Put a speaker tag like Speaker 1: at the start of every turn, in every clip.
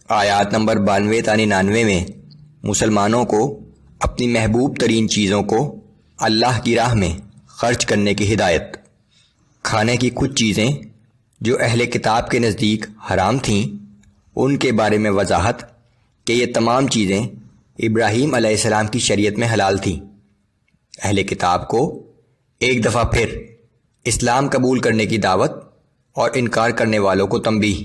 Speaker 1: آیات نمبر 92 تا 99 میں مسلمانوں کو اپنی محبوب ترین چیزوں کو اللہ کی راہ میں خرچ کرنے کی ہدایت۔ کھانے کی کچھ چیزیں جو اہل کتاب کے نزدیک حرام تھیں، ان کے بارے میں وضاحت کہ یہ تمام چیزیں ابراہیم علیہ السلام کی شریعت میں حلال تھیں۔ اہل کتاب کو ایک دفعہ پھر اسلام قبول کرنے کی دعوت اور انکار کرنے والوں کو تنبیہ۔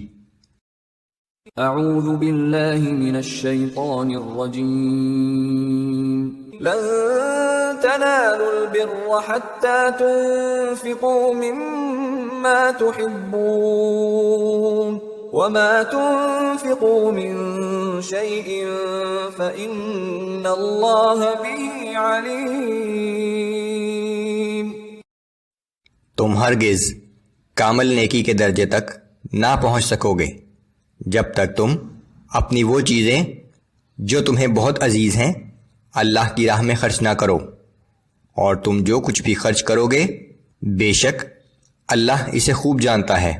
Speaker 2: اعوذ باللہ من الشیطان الرجیم لن تنالوا البر حتى تنفقوا مما تحبون وما تنفقوا من شيء فإن الله به عليم۔
Speaker 1: تم ہرگز کامل نیکی کے درجے تک نہ پہنچ سکو گے جب تک تم اپنی وہ چیزیں جو تمہیں بہت عزیز ہیں اللہ کی راہ میں خرچ نہ کرو، اور تم جو کچھ بھی خرچ کرو گے بے شک اللہ اسے خوب جانتا ہے۔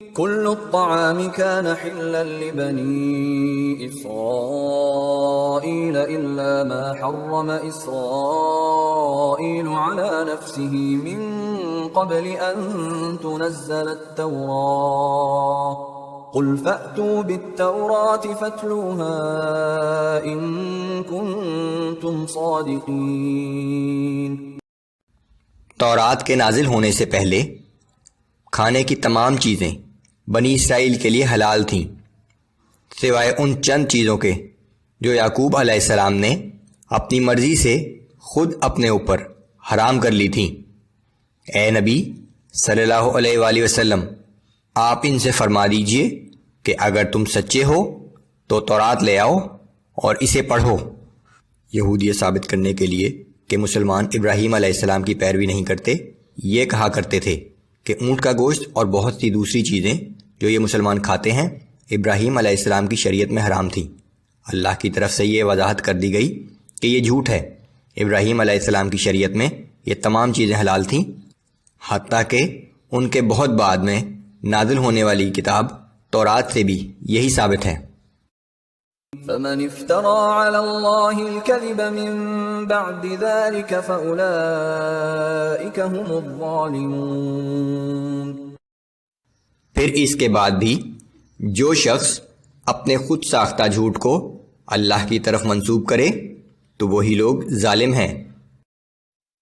Speaker 2: كل الطعام كان حلا لبني إسرائيل إلا ما حرم إسرائيل على نفسه من قبل أن تنزل التوراة قل فأتوا بالتوراة فاتلوها إن كنتم صادقين۔
Speaker 1: تورات کے نازل ہونے سے پہلے کھانے کی تمام چیزیں بنی اسرائیل کے لیے حلال تھیں سوائے ان چند چیزوں کے جو یعقوب علیہ السلام نے اپنی مرضی سے خود اپنے اوپر حرام کر لی تھیں۔ اے نبی صلی اللہ علیہ وآلہ وسلم، آپ ان سے فرما دیجئے کہ اگر تم سچے ہو تو تورات لے آؤ اور اسے پڑھو۔ یہودی ثابت کرنے کے لیے کہ مسلمان ابراہیم علیہ السلام کی پیروی نہیں کرتے، یہ کہا کرتے تھے کہ اونٹ کا گوشت اور بہت سی دوسری چیزیں جو یہ مسلمان کھاتے ہیں ابراہیم علیہ السلام کی شریعت میں حرام تھیں۔ اللہ کی طرف سے یہ وضاحت کر دی گئی کہ یہ جھوٹ ہے۔ ابراہیم علیہ السلام کی شریعت میں یہ تمام چیزیں حلال تھیں، حتیٰ کہ ان کے بہت بعد میں نازل ہونے والی کتاب تورات سے بھی یہی ثابت ہے۔
Speaker 2: فمن افترى على الله الكذب من بعد ذلك فأولئك هم الظالمون۔
Speaker 1: پھر اس کے بعد بھی جو شخص اپنے خود ساختہ جھوٹ کو اللہ کی طرف منسوب کرے تو وہی لوگ ظالم ہیں۔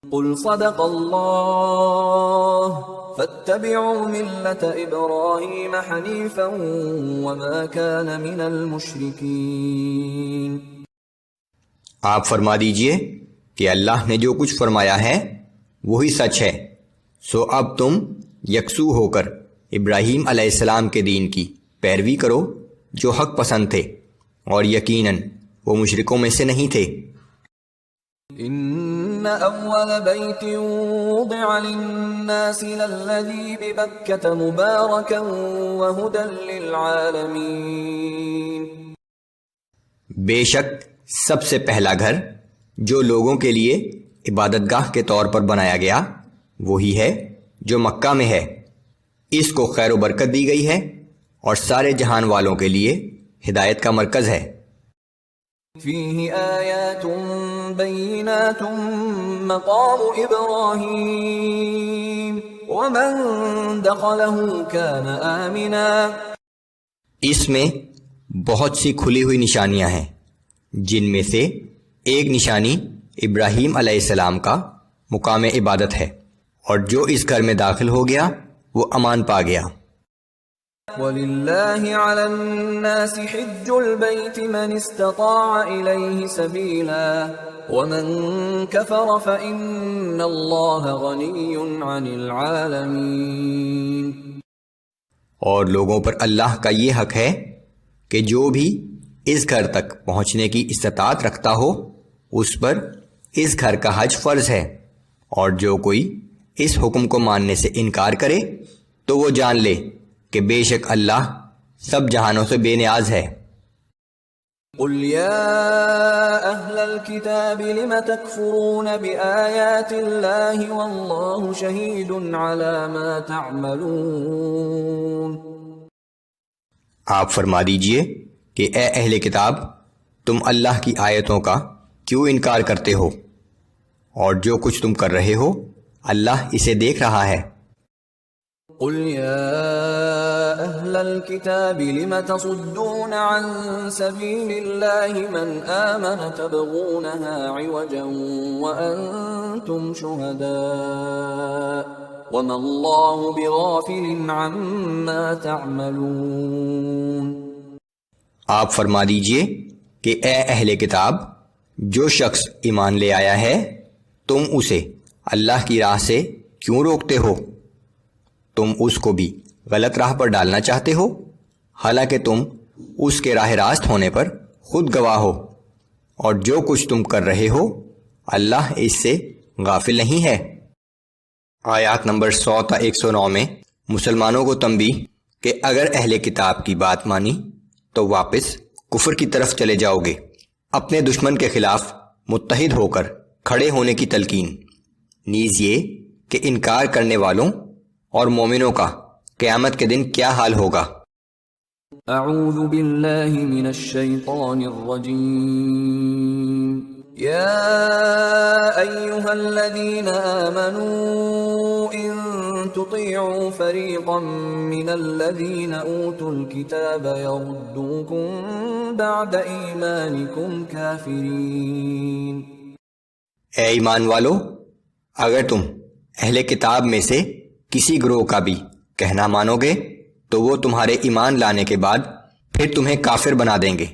Speaker 2: قل صدق اللہ فاتبعوا ملة ابراہیم حنیفا وما كان من المشرکین۔
Speaker 1: آپ فرما دیجئے کہ اللہ نے جو کچھ فرمایا ہے وہی سچ ہے، سو اب تم یکسو ہو کر ابراہیم علیہ السلام کے دین کی پیروی کرو جو حق پسند تھے، اور یقیناً وہ مشرکوں میں سے نہیں تھے۔
Speaker 2: ان اول بیت وضع للناس للذی ببکۃ مبارکا وہدی للعالمین۔
Speaker 1: بے شک سب سے پہلا گھر جو لوگوں کے لیے عبادت گاہ کے طور پر بنایا گیا وہی ہے جو مکہ میں ہے، اس کو خیر و برکت دی گئی ہے اور سارے جہان والوں کے لیے ہدایت کا مرکز ہے۔
Speaker 2: فیہ آیات بینات مقام ابراہیم ومن دخلہ کان آمنا۔
Speaker 1: اس میں بہت سی کھلی ہوئی نشانیاں ہیں، جن میں سے ایک نشانی ابراہیم علیہ السلام کا مقام عبادت ہے، اور جو اس گھر میں داخل ہو گیا وہ امان پا گیا۔
Speaker 2: وَلِلَّهِ عَلَى النَّاسِ حِجُّ الْبَيْتِ مَنِ اسْتَطَاعَ إِلَيْهِ سَبِيلًا وَمَن كَفَرَ فَإِنَّ اللَّهَ غَنِيٌّ عَنِ الْعَالَمِينَ۔
Speaker 1: اور لوگوں پر اللہ کا یہ حق ہے کہ جو بھی اس گھر تک پہنچنے کی استطاعت رکھتا ہو اس پر اس گھر کا حج فرض ہے، اور جو کوئی اس حکم کو ماننے سے انکار کرے تو وہ جان لے کہ بے شک اللہ سب جہانوں سے بے نیاز ہے۔
Speaker 2: قل یا اہل الکتاب لم تکفرون بآیات اللہ واللہ شہید علی ما تعملون۔
Speaker 1: آپ فرما دیجئے کہ اے اہل کتاب تم اللہ کی آیتوں کا کیوں انکار کرتے ہو، اور جو کچھ تم کر رہے ہو اللہ اسے دیکھ رہا ہے۔
Speaker 2: قل يا أهل الكتاب لم تصدون عن سبيل الله من آمن تبغونها عوجا وأنتم شهداء وما الله بغافل عما تعملون۔
Speaker 1: آپ فرما دیجئے کہ اے اہل کتاب، جو شخص ایمان لے آیا ہے تم اسے اللہ کی راہ سے کیوں روکتے ہو؟ تم اس کو بھی غلط راہ پر ڈالنا چاہتے ہو، حالانکہ تم اس کے راہ راست ہونے پر خود گواہ ہو، اور جو کچھ تم کر رہے ہو اللہ اس سے غافل نہیں ہے۔ آیات نمبر 100 تا 109 میں مسلمانوں کو تنبیہ کہ اگر اہل کتاب کی بات مانی تو واپس کفر کی طرف چلے جاؤ گے۔ اپنے دشمن کے خلاف متحد ہو کر کھڑے ہونے کی تلقین، نیز یہ کہ انکار کرنے والوں اور مومنوں کا قیامت کے دن کیا حال ہوگا۔
Speaker 2: اعوذ باللہ من الشیطان الرجیم۔ یا ایہا الذین آمنوا ان تطیعوا فریقا من الذین اوتوا الکتاب یردوکم بعد ایمانکم کافرین۔
Speaker 1: اے ایمان والو، اگر تم اہل کتاب میں سے کسی گروہ کا بھی کہنا مانو گے تو وہ تمہارے ایمان لانے کے بعد پھر تمہیں کافر بنا دیں گے۔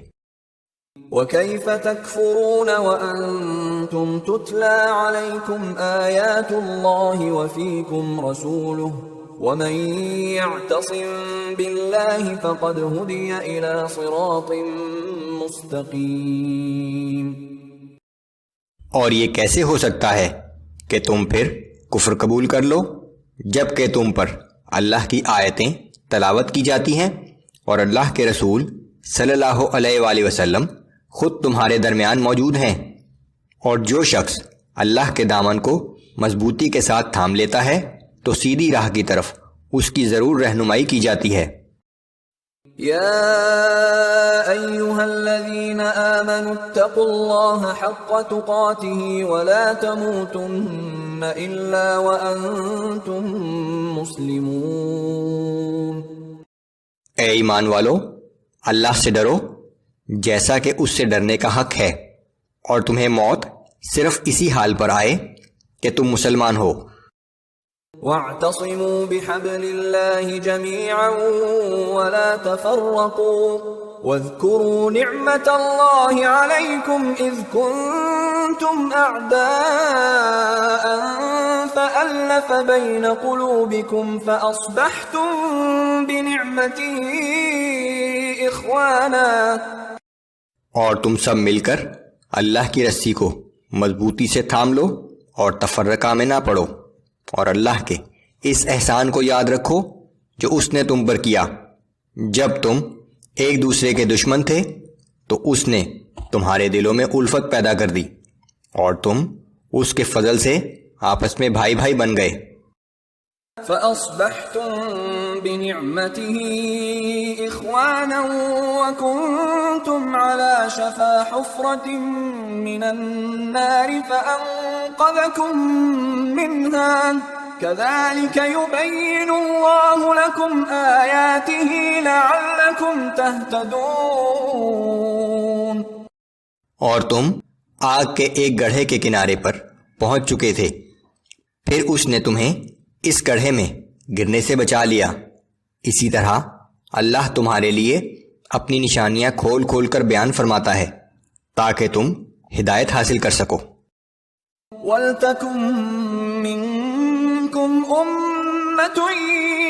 Speaker 2: وَكَيْفَ تَكْفُرُونَ وَأَنْتُمْ تُتْلَى عَلَيْكُمْ آيَاتُ اللَّهِ وَفِيكُمْ رَسُولُهُ وَمَنْ يَعْتَصِمْ بِاللَّهِ فَقَدْ هُدِيَ إِلَى صِرَاطٍ مُسْتَقِيمٍ۔
Speaker 1: اور یہ کیسے ہو سکتا ہے کہ تم پھر کفر قبول کر لو جبکہ تم پر اللہ کی آیتیں تلاوت کی جاتی ہیں اور اللہ کے رسول صلی اللہ علیہ وآلہ وسلم خود تمہارے درمیان موجود ہیں، اور جو شخص اللہ کے دامن کو مضبوطی کے ساتھ تھام لیتا ہے تو سیدھی راہ کی طرف اس کی ضرور رہنمائی کی جاتی ہے۔
Speaker 2: یا ایہا الذین آمنوا اتقوا اللہ حق تقاتہ ولا تموتن الا وانتم مسلمون۔
Speaker 1: اے ایمان والو، اللہ سے ڈرو جیسا کہ اس سے ڈرنے کا حق ہے، اور تمہیں موت صرف اسی حال پر آئے کہ تم مسلمان ہو۔
Speaker 2: وَاعْتَصِمُوا بِحَبْلِ اللَّهِ جَمِيعًا وَلَا تَفَرَّقُوا وَاذْكُرُوا نِعْمَةَ اللَّهِ عَلَيْكُمْ إِذْ كُنْتُمْ أَعْدَاءً فَأَلَّفَ بَيْنَ قُلُوبِكُمْ فَأَصْبَحْتُمْ بِنِعْمَتِهِ إِخْوَانًا۔
Speaker 1: اور تم سب مل کر اللہ کی رسی کو مضبوطی سے تھام لو اور تفرقہ میں نہ پڑو، اور اللہ کے اس احسان کو یاد رکھو جو اس نے تم پر کیا۔ جب تم ایک دوسرے کے دشمن تھے تو اس نے تمہارے دلوں میں الفت پیدا کر دی، اور تم اس کے فضل سے آپس میں بھائی بھائی بن گئے۔
Speaker 2: فَأَصْبَحْتُمْ بِنِعْمَتِهِ إِخْوَانًا وَكُنْتُمْ عَلَى شَفَا حُفْرَةٍ مِّنَ النَّارِ فَأَنْقَذَكُمْ مِنْهَا كَذَلِكَ يُبَيِّنُ اللَّهُ لَكُمْ آيَاتِهِ لَعَلَّكُمْ تَهْتَدُونَ۔
Speaker 1: اور تم آگ کے ایک گڑھے کے کنارے پر پہنچ چکے تھے، پھر اس نے تمہیں اس گڑھے میں گرنے سے بچا لیا۔ اسی طرح اللہ تمہارے لیے اپنی نشانیاں کھول کھول کر بیان فرماتا ہے تاکہ تم ہدایت حاصل کر سکو۔
Speaker 2: وَلْتَكُن مِّنكُمْ أُمَّةٌ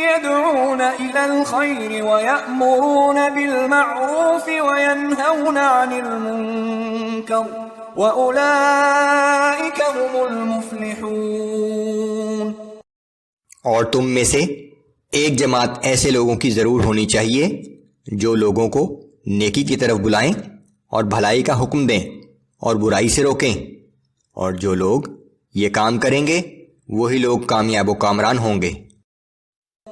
Speaker 2: يَدْعُونَ إِلَى الْخَيْرِ وَيَأْمُرُونَ بِالْمَعْرُوفِ وَيَنْهَوْنَ عَنِ الْمُنكَرِ وَأُولَئِكَ هُمُ الْمُفْلِحُونَ۔
Speaker 1: اور تم میں سے ایک جماعت ایسے لوگوں کی ضرور ہونی چاہیے جو لوگوں کو نیکی کی طرف بلائیں اور بھلائی کا حکم دیں اور برائی سے روکیں، اور جو لوگ یہ کام کریں گے وہی لوگ کامیاب و کامران ہوں گے۔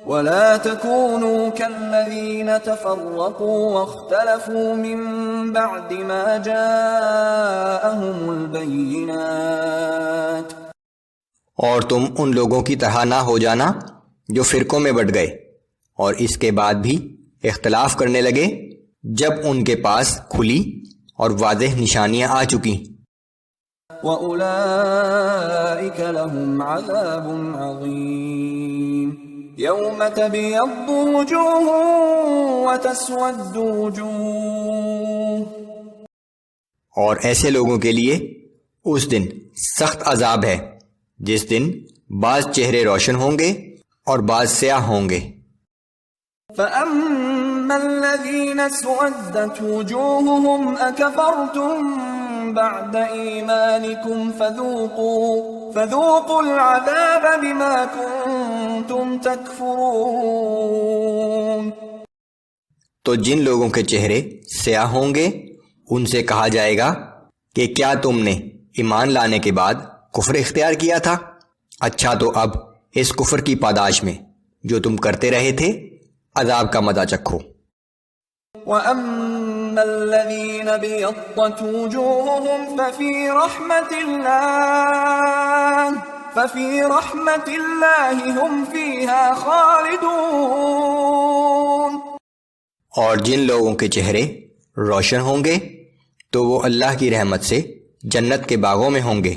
Speaker 2: ولا تكونوا كالذين تفرقوا واختلفوا من بعد ما جاءهم البينات
Speaker 1: اور تم ان لوگوں کی طرح نہ ہو جانا جو فرقوں میں بٹ گئے اور اس کے بعد بھی اختلاف کرنے لگے جب ان کے پاس کھلی اور واضح نشانیاں آ چکی۔
Speaker 2: وَأُولَئِكَ لَهُمْ عَذَابٌ عَظِيمٌ يَوْمَ تَبْيَضُّ وُجُوهٌ وَتَسْوَدُّ وُجُوهٌ،
Speaker 1: اور ایسے لوگوں کے لیے اس دن سخت عذاب ہے جس دن بعض چہرے روشن ہوں گے اور بعض سیاہ ہوں گے۔
Speaker 2: فَأَمَّا الَّذِينَ اسْوَدَّتْ وُجُوهُهُمْ أَكَفَرْتُمْ بَعْدَ إِيمَانِكُمْ فَذُوقُوا الْعَذَابَ بِمَا كُنْتُمْ تَكْفُرُونَ۔
Speaker 1: تو جن لوگوں کے چہرے سیاہ ہوں گے ان سے کہا جائے گا کہ کیا تم نے ایمان لانے کے بعد کفر اختیار کیا تھا؟ اچھا تو اب اس کفر کی پاداش میں جو تم کرتے رہے تھے عذاب کا مزہ چکھو۔
Speaker 2: وَأَمَّا الَّذِينَ ابْيَضَّتْ وُجُوهُهُمْ فَفِي رَحْمَةِ اللَّهِ هُمْ فِيهَا خَالِدُونَ۔
Speaker 1: اور جن لوگوں کے چہرے روشن ہوں گے تو وہ اللہ کی رحمت سے جنت کے باغوں میں ہوں گے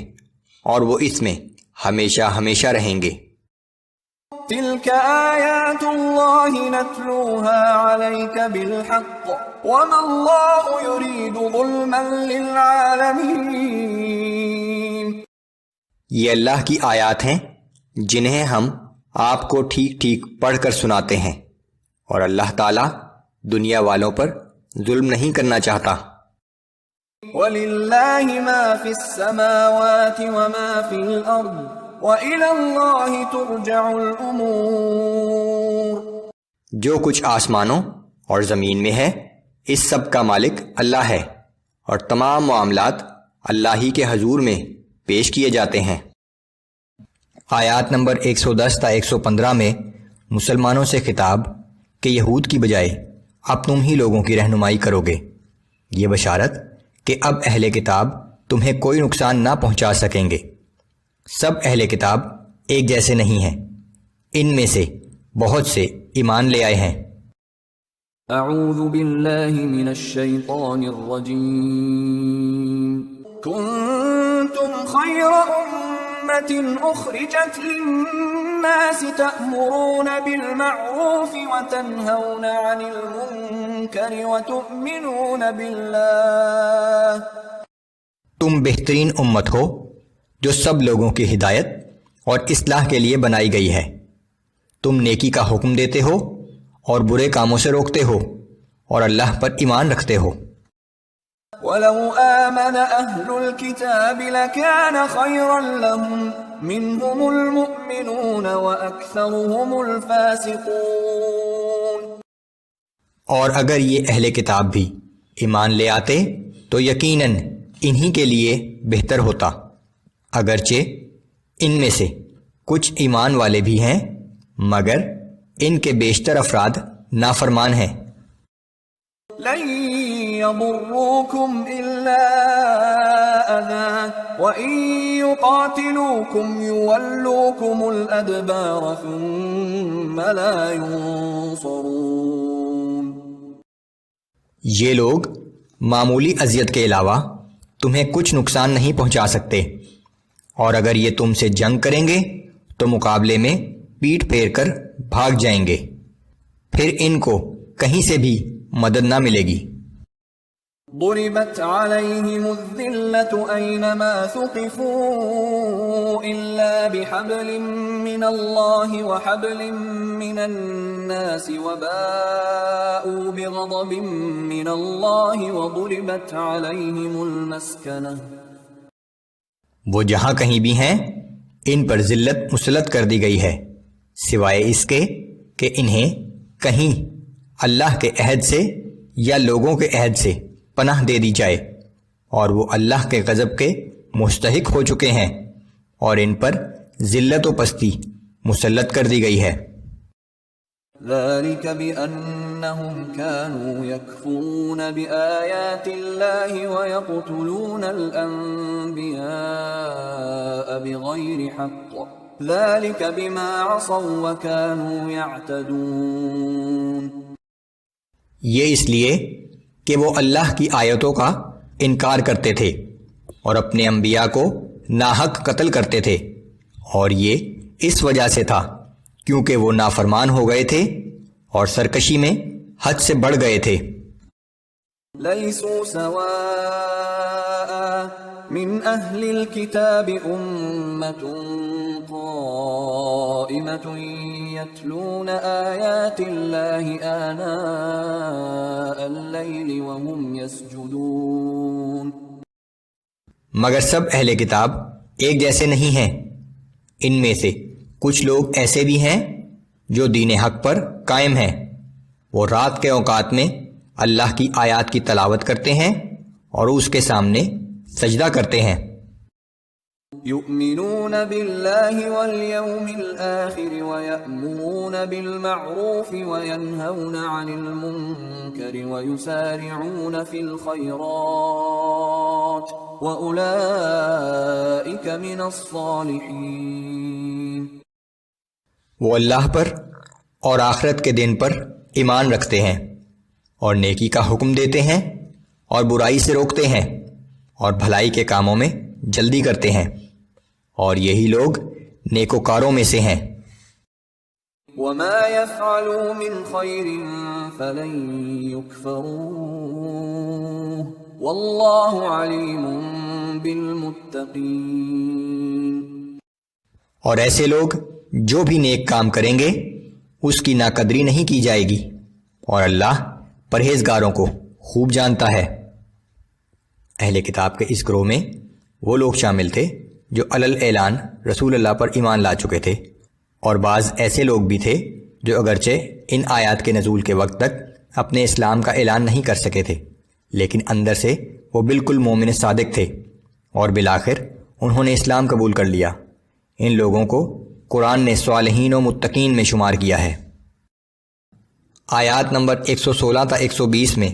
Speaker 1: اور وہ اس میں ہمیشہ ہمیشہ رہیں گے۔
Speaker 2: تِلْكَ آيَاتُ اللَّهِ نَتْلُوهَا عَلَيْكَ بِالْحَقِّ وَمَا اللَّهُ يُرِيدُ ظُلْمًا لِلْعَالَمِينَ۔
Speaker 1: یہ اللہ کی آیات ہیں جنہیں ہم آپ کو ٹھیک ٹھیک پڑھ کر سناتے ہیں، اور اللہ تعالیٰ دنیا والوں پر ظلم نہیں کرنا چاہتا۔
Speaker 2: وَلِلَّهِ مَا فِي السَّمَاوَاتِ وَمَا فِي الْأَرْضِ وَإِلَى اللَّهِ تُرْجَعُ الْأُمُورُ۔
Speaker 1: جو کچھ آسمانوں اور زمین میں ہے اس سب کا مالک اللہ ہے، اور تمام معاملات اللہ ہی کے حضور میں پیش کیے جاتے ہیں۔ آیات نمبر 110 تا 115 میں مسلمانوں سے خطاب کہ یہود کی بجائے اب تم ہی لوگوں کی رہنمائی کرو گے، یہ بشارت کہ اب اہل کتاب تمہیں کوئی نقصان نہ پہنچا سکیں گے۔ سب اہل کتاب ایک جیسے نہیں ہیں، ان میں سے بہت سے ایمان لے آئے ہیں۔
Speaker 2: اعوذ باللہ من الشیطان الرجیم کنتم خیر امت اخرجت للناس تأمرون بالمعروف وتنہون عن المنکر وتؤمنون باللہ۔
Speaker 1: تم بہترین امت ہو جو سب لوگوں کی ہدایت اور اصلاح کے لیے بنائی گئی ہے، تم نیکی کا حکم دیتے ہو اور برے کاموں سے روکتے ہو اور اللہ پر ایمان رکھتے ہو۔
Speaker 2: وَلَوْ آمَنَ أَهْلُ الْكِتَابِ لَكَانَ خَيْرًا لَهُمْ مِنْهُمُ الْمُؤْمِنُونَ وَأَكْثَرُهُمُ الْفَاسِقُونَ۔
Speaker 1: اور اگر یہ اہل کتاب بھی ایمان لے آتے تو یقیناً انہی کے لیے بہتر ہوتا، اگرچہ ان میں سے کچھ ایمان والے بھی ہیں مگر ان کے بیشتر افراد نافرمان ہیں۔
Speaker 2: لن يضروكم إلا أذى وإن يقاتلوكم يولوكم الأدبار ثم لا ينصرون۔
Speaker 1: یہ لوگ معمولی اذیت کے علاوہ تمہیں کچھ نقصان نہیں پہنچا سکتے، اور اگر یہ تم سے جنگ کریں گے تو مقابلے میں پیٹ پھیر کر بھاگ جائیں گے، پھر ان کو کہیں سے بھی مدد نہ ملے گی۔
Speaker 2: ضربت عليهم الذلة أينما ثقفوا إلا بحبل من الله وحبل من الناس وباءوا بغضب من الله وضربت عليهم المسكنة۔
Speaker 1: وہ جہاں کہیں بھی ہیں ان پر ذلت مسلط کر دی گئی ہے، سوائے اس کے کہ انہیں کہیں اللہ کے عہد سے یا لوگوں کے عہد سے پناہ دے دی جائے، اور وہ اللہ کے غضب کے مستحق ہو چکے ہیں، اور ان پر ذلت و پستی مسلط کر دی گئی ہے۔
Speaker 2: ذلك بأنهم كانوا يكفرون بآيات الله ويقتلون الأنبياء بغير حق ذلك بما عصوا وكانوا يعتدون.
Speaker 1: یہ اس لیے کہ وہ اللہ کی آیتوں کا انکار کرتے تھے اور اپنے انبیاء کو ناحق قتل کرتے تھے، اور یہ اس وجہ سے تھا کیونکہ وہ نافرمان ہو گئے تھے اور سرکشی میں حد سے بڑھ گئے تھے.
Speaker 2: لیسوا سواء من اہل الكتاب امة قائمة يتلون آیات اللہ آناء اللیل وهم یسجدون.
Speaker 1: مگر سب اہل کتاب ایک جیسے نہیں ہیں. ان میں سے کچھ لوگ ایسے بھی ہیں جو دین حق پر قائم ہیں، وہ رات کے اوقات میں اللہ کی آیات کی تلاوت کرتے ہیں اور اس کے سامنے سجدہ کرتے ہیں.
Speaker 2: یؤمنون باللہ والیوم الآخر ویأمرون بالمعروف وینہون عن المنکر ویسارعون فی الخیرات وأولئک من الصالحین.
Speaker 1: وہ اللہ پر اور آخرت کے دن پر ایمان رکھتے ہیں اور نیکی کا حکم دیتے ہیں اور برائی سے روکتے ہیں اور بھلائی کے کاموں میں جلدی کرتے ہیں، اور یہی لوگ نیکوکاروں میں سے ہیں.
Speaker 2: وما يفعلوا من خير فلن يكفروه والله عليم بالمتقين.
Speaker 1: اور ایسے لوگ جو بھی نیک کام کریں گے اس کی ناقدری نہیں کی جائے گی، اور اللہ پرہیزگاروں کو خوب جانتا ہے. اہل کتاب کے اس گروہ میں وہ لوگ شامل تھے جو علل اعلان رسول اللہ پر ایمان لا چکے تھے، اور بعض ایسے لوگ بھی تھے جو اگرچہ ان آیات کے نزول کے وقت تک اپنے اسلام کا اعلان نہیں کر سکے تھے، لیکن اندر سے وہ بالکل مومن صادق تھے، اور بالآخر انہوں نے اسلام قبول کر لیا. ان لوگوں کو قرآن نے صالحین و متقین میں شمار کیا ہے. آیات نمبر 116 تا 120 میں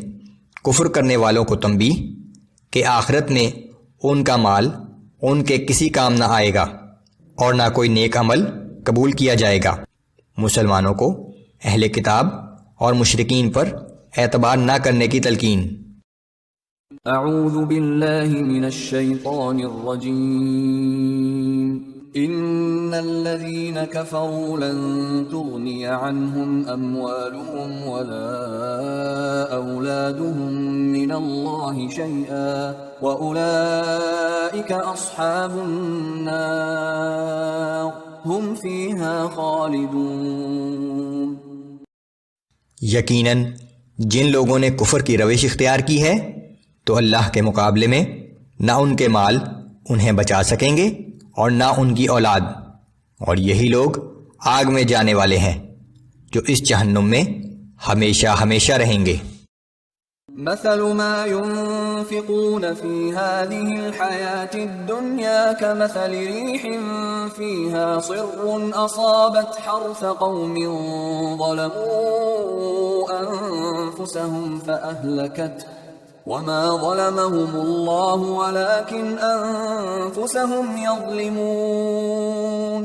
Speaker 1: کفر کرنے والوں کو تنبیہ کہ آخرت میں ان کا مال ان کے کسی کام نہ آئے گا اور نہ کوئی نیک عمل قبول کیا جائے گا. مسلمانوں کو اہل کتاب اور مشرکین پر اعتبار نہ کرنے کی تلقین.
Speaker 2: اعوذ باللہ من الشیطان الرجیم. ان الذين كفروا لن تغني عنهم اموالهم ولا اولادهم من الله شيئا واولئك اصحاب النار هم فيها خالدون.
Speaker 1: یقیناً جن لوگوں نے کفر کی روش اختیار کی ہے تو اللہ کے مقابلے میں نہ ان کے مال انہیں بچا سکیں گے اور نہ ان کی اولاد، اور یہی لوگ آگ میں جانے والے ہیں جو اس جہنم میں ہمیشہ ہمیشہ رہیں گے.
Speaker 2: مثل ما ينفقون في هذه الحياة الدنيا كمثل ريح فيها صر أصابت حرث قوم ظلموا أنفسهم فأهلكته وما ظلمهم الله ولكن أنفسهم يظلمون.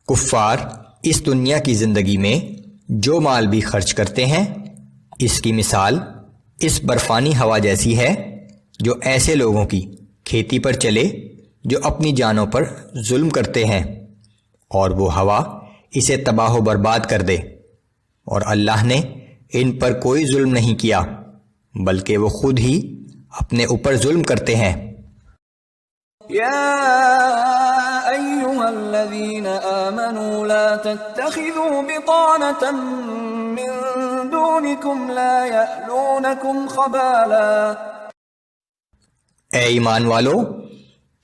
Speaker 1: کفار اس دنیا کی زندگی میں جو مال بھی خرچ کرتے ہیں اس کی مثال اس برفانی ہوا جیسی ہے جو ایسے لوگوں کی کھیتی پر چلے جو اپنی جانوں پر ظلم کرتے ہیں، اور وہ ہوا اسے تباہ و برباد کر دے، اور اللہ نے ان پر کوئی ظلم نہیں کیا بلکہ وہ خود ہی اپنے اوپر ظلم کرتے ہیں.
Speaker 2: یا ایہا الذین آمنوا لا تتخذوا بطانة من دونکم لا یألونکم خبالا.
Speaker 1: اے ایمان والو،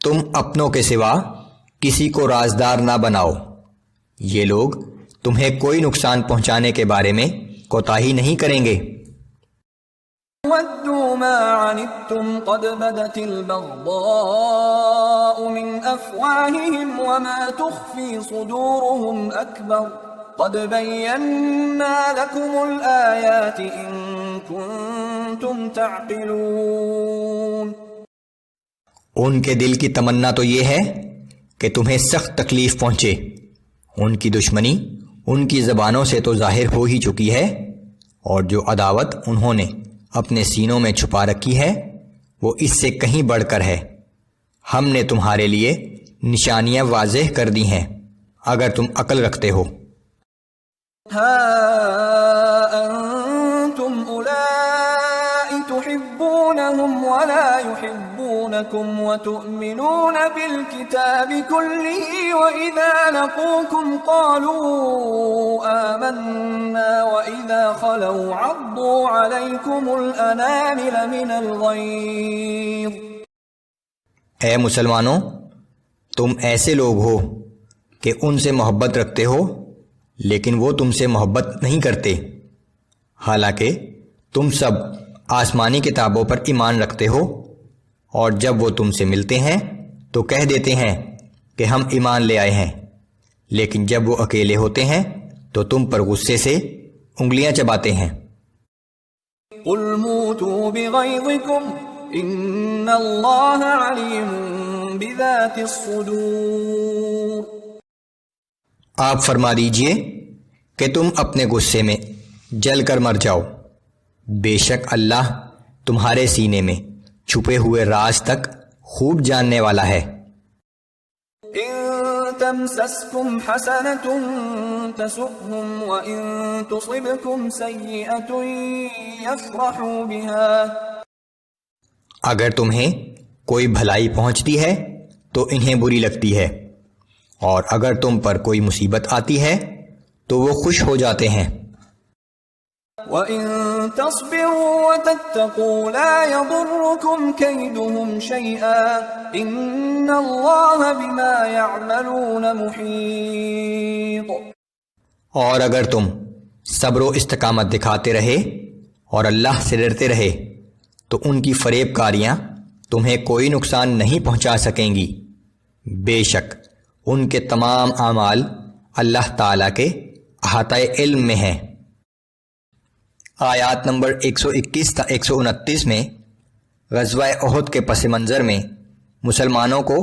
Speaker 1: تم اپنوں کے سوا کسی کو رازدار نہ بناؤ، یہ لوگ تمہیں کوئی نقصان پہنچانے کے بارے میں کوتاہی نہیں کریں گے.
Speaker 2: وَدُّوا مَا عَنِتُّمْ قَدْ بَدَتِ الْبَغْضَاءُ مِنْ أَفْوَاهِهِمْ وَمَا تُخْفِي صُدُورُهُمْ أَكْبَرُ قد بينا لكم الآيات إن كنتم تعقلون۔
Speaker 1: ان کے دل کی تمنا تو یہ ہے کہ تمہیں سخت تکلیف پہنچے۔ ان کی دشمنی ان کی زبانوں سے تو ظاہر ہو ہی چکی ہے، اور جو عداوت انہوں نے اپنے سینوں میں چھپا رکھی ہے وہ اس سے کہیں بڑھ کر ہے۔ ہم نے تمہارے لیے نشانیاں واضح کر دی ہیں اگر تم عقل رکھتے ہو۔
Speaker 2: ها أنتم أولئك تحبونهم ولا يحبونكم وتؤمنون بالكتاب كله وإذا لقوكم قالوا آمنا وإذا خلوا عضوا عليكم الأنامل من الغيظ۔
Speaker 1: اے مسلمانوں، تم ایسے لوگ ہو کہ ان سے محبت رکھتے ہو لیکن وہ تم سے محبت نہیں کرتے، حالانکہ تم سب آسمانی کتابوں پر ایمان رکھتے ہو، اور جب وہ تم سے ملتے ہیں تو کہہ دیتے ہیں کہ ہم ایمان لے آئے ہیں، لیکن جب وہ اکیلے ہوتے ہیں تو تم پر غصے سے انگلیاں چباتے ہیں۔
Speaker 2: قل موتوا بغيظكم ان اللہ علیم بذات الصدور۔
Speaker 1: آپ فرما دیجئے کہ تم اپنے غصے میں جل کر مر جاؤ، بے شک اللہ تمہارے سینے میں چھپے ہوئے راز تک خوب جاننے والا ہے۔
Speaker 2: ان تمسسكم حسنة تسؤهم وان تصبكم سيئة يفرحوا بها۔
Speaker 1: اگر تمہیں کوئی بھلائی پہنچتی ہے تو انہیں بری لگتی ہے، اور اگر تم پر کوئی مصیبت آتی ہے تو وہ خوش ہو جاتے ہیں۔
Speaker 2: وَإِن تَصْبِرُوا وَتَتَّقُوا لَا يَضُرُّكُمْ كَيْدُهُمْ شَيْئًا إِنَّ اللَّهَ بِمَا يَعْمَلُونَ مُحِيطٌ۔
Speaker 1: اور اگر تم صبر و استقامت دکھاتے رہے اور اللہ سے ڈرتے رہے تو ان کی فریب کاریاں تمہیں کوئی نقصان نہیں پہنچا سکیں گی، بے شک ان کے تمام اعمال اللہ تعالیٰ کے احاطہ علم میں ہیں۔ آیات نمبر 121 تا 129 میں غزوہ احد کے پس منظر میں مسلمانوں کو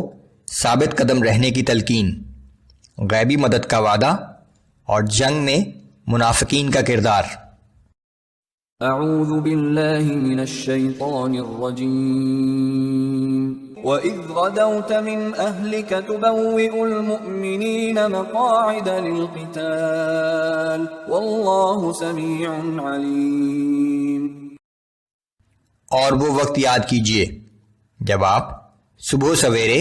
Speaker 1: ثابت قدم رہنے کی تلقین، غیبی مدد کا وعدہ اور جنگ میں منافقین کا کردار۔
Speaker 2: اعوذ باللہ من الشیطان الرجیم۔ وَإِذْ غَدَوْتَ مِنْ أَهْلِكَ تُبَوِّئُ الْمُؤْمِنِينَ مَقَاعِدَ لِلْقِتَالِ وَاللَّهُ سَمِيعٌ عَلِيمٌ۔
Speaker 1: اور وہ وقت یاد کیجئے جب آپ صبح سویرے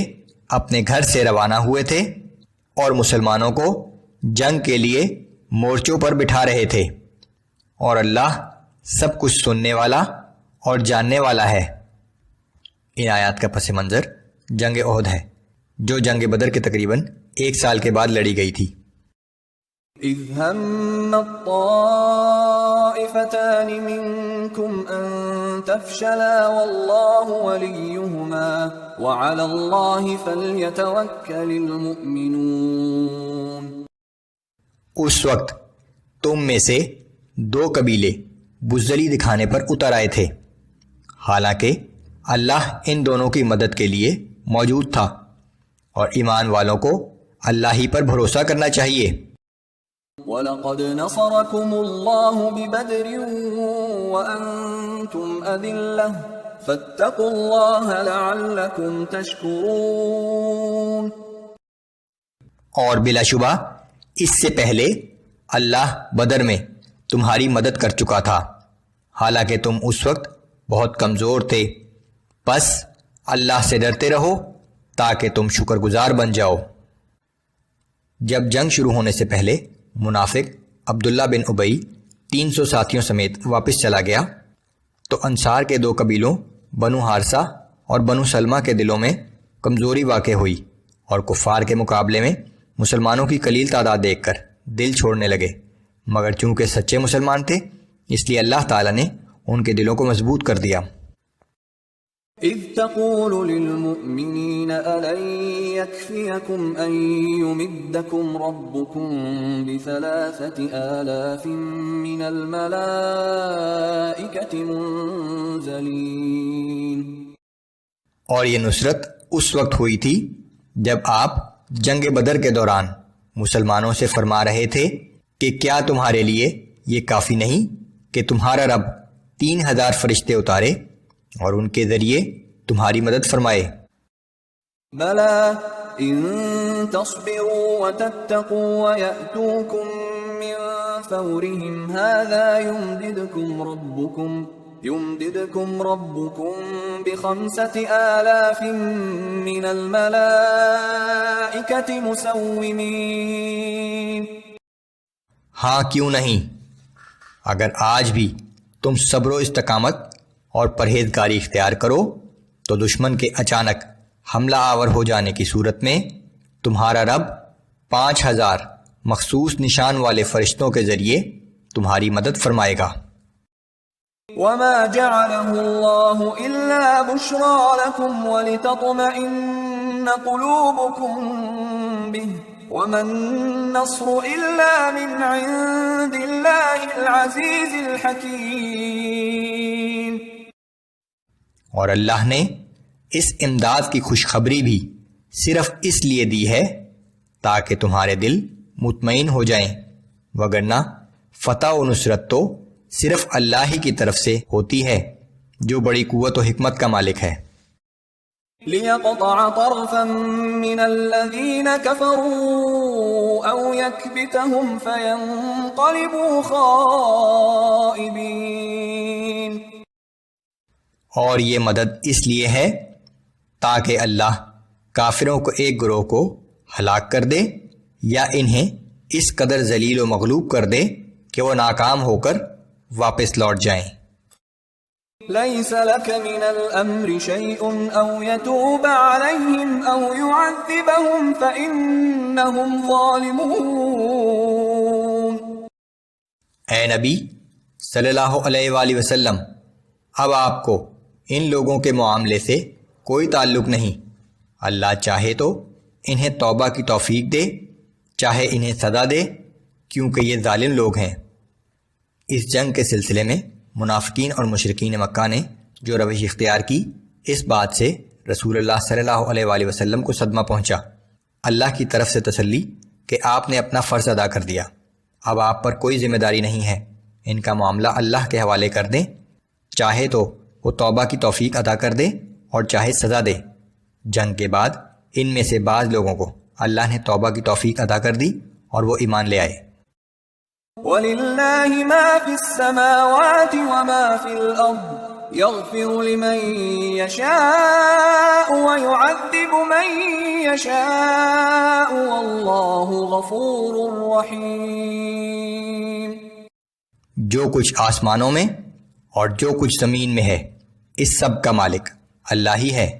Speaker 1: اپنے گھر سے روانہ ہوئے تھے اور مسلمانوں کو جنگ کے لیے مورچوں پر بٹھا رہے تھے، اور اللہ سب کچھ سننے والا اور جاننے والا ہے۔ ان آیات کا پس منظر جنگ احد ہے، جو جنگ بدر کے تقریباً 1 سال کے بعد لڑی گئی تھی۔
Speaker 2: اذ هم الطائفتان منكم ان تفشلا والله وليهما وعلى الله فليتوكل المؤمنون۔
Speaker 1: اس وقت تم میں سے 2 قبیلے بزدلی دکھانے پر اتر آئے تھے، حالانکہ اللہ ان دونوں کی مدد کے لیے موجود تھا، اور ایمان والوں کو اللہ ہی پر بھروسہ کرنا چاہیے۔
Speaker 2: وَلَقَدْ نَصَرَكُمُ اللَّهُ بِبَدْرٍ وَأَنْتُمْ أَذِلَّةٌ فَاتَّقُوا اللَّهَ لَعَلَّكُمْ تَشْكُرُونَ۔
Speaker 1: اور بلا شبہ اس سے پہلے اللہ بدر میں تمہاری مدد کر چکا تھا، حالانکہ تم اس وقت بہت کمزور تھے، بس اللہ سے ڈرتے رہو تاکہ تم شکر گزار بن جاؤ۔ جب جنگ شروع ہونے سے پہلے منافق عبداللہ بن ابئی 300 ساتھیوں سمیت واپس چلا گیا تو انصار کے 2 قبیلوں بنو حارثہ اور بنو سلمہ کے دلوں میں کمزوری واقع ہوئی، اور کفار کے مقابلے میں مسلمانوں کی قلیل تعداد دیکھ کر دل چھوڑنے لگے، مگر چونکہ سچے مسلمان تھے اس لیے اللہ تعالیٰ نے ان کے دلوں کو مضبوط کر دیا۔
Speaker 2: إذ تقول للمؤمنين ألن يكفيكم أن يمدكم ربكم ب3,000 من الملائكة منزلين۔
Speaker 1: اور یہ نصرت اس وقت ہوئی تھی جب آپ جنگ بدر کے دوران مسلمانوں سے فرما رہے تھے کہ کیا تمہارے لیے یہ کافی نہیں کہ تمہارا رب 3,000 فرشتے اتارے اور ان کے ذریعے تمہاری مدد فرمائے؟
Speaker 2: بلى إن تصبروا وتتقوا ويأتوكم من فورهم هذا يمددكم ربكم ب5,000 من الملائكة مسومين۔
Speaker 1: ہاں کیوں نہیں، اگر آج بھی تم صبر و استقامت اور پرہیزگاری اختیار کرو تو دشمن کے اچانک حملہ آور ہو جانے کی صورت میں تمہارا رب 5,000 مخصوص نشان والے فرشتوں کے ذریعے تمہاری مدد فرمائے گا۔
Speaker 2: وما جعله الله إلا بشرى لكم ولتطمئن قلوبكم به وما النصر إلا من عند الله العزيز الحكيم۔
Speaker 1: اور اللہ نے اس امداد کی خوشخبری بھی صرف اس لیے دی ہے تاکہ تمہارے دل مطمئن ہو جائیں، وگرنہ فتح و نصرت تو صرف اللہ ہی کی طرف سے ہوتی ہے جو بڑی قوت و حکمت کا مالک ہے۔
Speaker 2: لِيَقْطَعَ طَرْفًا مِّنَ الَّذِينَ كَفَرُوا أَوْ يَكْبِتَهُمْ فَيَنقَلِبُوا خَائِبِينَ۔
Speaker 1: اور یہ مدد اس لیے ہے تاکہ اللہ کافروں کو ایک گروہ کو ہلاک کر دے یا انہیں اس قدر ذلیل و مغلوب کر دے کہ وہ ناکام ہو کر واپس لوٹ جائیں۔
Speaker 2: لَيْسَ لَكَ مِنَ الْأَمْرِ شَيْءٌ أَوْ يَتُوبَ عَلَيْهِمْ أَوْ يُعَذِّبَهُمْ فَإِنَّهُمْ ظَالِمُونَ۔
Speaker 1: اے نبی صلی اللہ علیہ وآلہ وسلم، اب آپ کو ان لوگوں کے معاملے سے کوئی تعلق نہیں، اللہ چاہے تو انہیں توبہ کی توفیق دے، چاہے انہیں سزا دے، کیونکہ یہ ظالم لوگ ہیں۔ اس جنگ کے سلسلے میں منافقین اور مشرکین مکہ نے جو روش اختیار کی، اس بات سے رسول اللہ صلی اللہ علیہ وآلہ وسلم کو صدمہ پہنچا۔ اللہ کی طرف سے تسلی کہ آپ نے اپنا فرض ادا کر دیا، اب آپ پر کوئی ذمہ داری نہیں ہے، ان کا معاملہ اللہ کے حوالے کر دیں، چاہے تو وہ توبہ کی توفیق عطا کر دے اور چاہے سزا دے۔ جنگ کے بعد ان میں سے بعض لوگوں کو اللہ نے توبہ کی توفیق عطا کر دی اور وہ ایمان لے آئے۔
Speaker 2: وَلِلَّهِ مَا فِي السَّمَاوَاتِ وَمَا فِي الْأَرْضِ يَغْفِرُ لِمَن يَشَاءُ وَيُعَذِّبُ مَن يَشَاءُ وَاللَّهُ غَفُورٌ رَّحِيمٌ۔
Speaker 1: جو کچھ آسمانوں میں اور جو کچھ زمین میں ہے، اس سب کا مالک اللہ ہی ہے،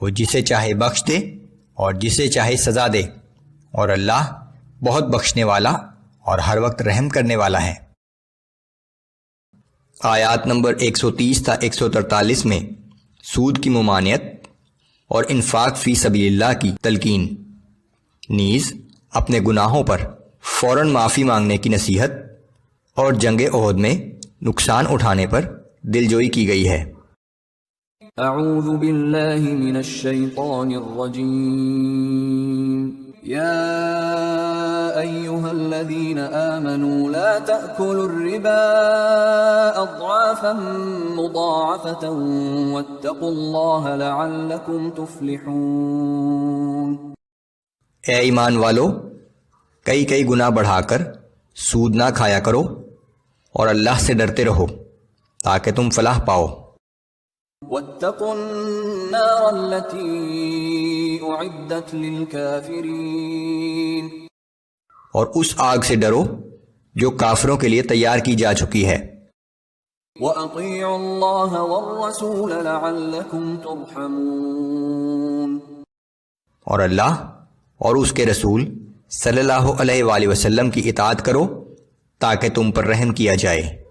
Speaker 1: وہ جسے چاہے بخش دے اور جسے چاہے سزا دے، اور اللہ بہت بخشنے والا اور ہر وقت رحم کرنے والا ہے۔ آیات نمبر 130 تا 143 میں سود کی ممانعت اور انفاق فی سبیل اللہ کی تلقین، نیز اپنے گناہوں پر فوراً معافی مانگنے کی نصیحت اور جنگ احد میں نقصان اٹھانے پر دلجوئی کی گئی ہے۔
Speaker 2: اعوذ باللہ من الشیطان الرجیم۔ یا ایہا الذین آمنوا لا تأکلوا الربا اضعافا مضاعفة واتقوا اللہ لعلکم تفلحون۔
Speaker 1: اے ایمان والو، کئی کئی گناہ بڑھا کر سود نہ کھایا کرو اور اللہ سے ڈرتے رہو تاکہ تم فلاح پاؤ۔
Speaker 2: واتقوا النار التي اعدت للكافرين۔
Speaker 1: اور اس آگ سے ڈرو جو کافروں کے لیے تیار کی جا چکی ہے۔
Speaker 2: وَأَطِيعُوا اللَّهَ وَالرَّسُولَ لَعَلَّكُمْ تُرْحَمُونَ۔ اور
Speaker 1: اللہ اور اس کے رسول صلی اللہ علیہ وآلہ وسلم کی اطاعت کرو تاکہ تم پر رحم کیا جائے۔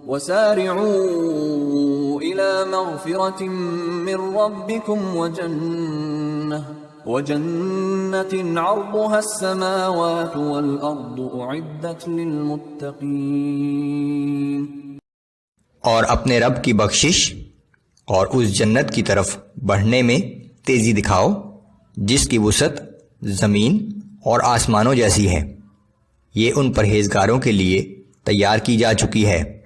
Speaker 2: وَسَارِعُوا إِلَى مغفرة من ربكم وجنة عرضها السماوات والأرض أعدت للمتقين۔
Speaker 1: اور اپنے رب کی بخشش اور اس جنت کی طرف بڑھنے میں تیزی دکھاؤ جس کی وسعت زمین اور آسمانوں جیسی ہے، یہ ان پرہیزگاروں کے لیے تیار کی جا چکی ہے۔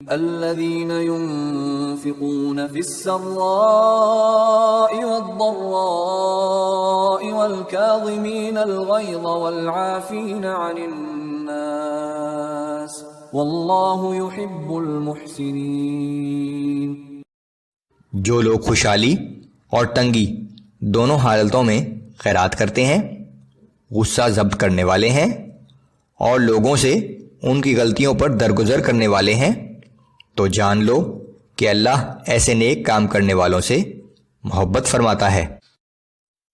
Speaker 2: الذين ينفقون في السراء والضراء والكاظمين الغيظ والعافين عن الناس والله يحب المحسنين۔
Speaker 1: جو لوگ خوشحالی اور تنگی دونوں حالتوں میں خیرات کرتے ہیں، غصہ ضبط کرنے والے ہیں اور لوگوں سے ان کی غلطیوں پر درگزر کرنے والے ہیں، تو جان لو کہ اللہ ایسے نیک کام کرنے والوں سے محبت فرماتا ہے۔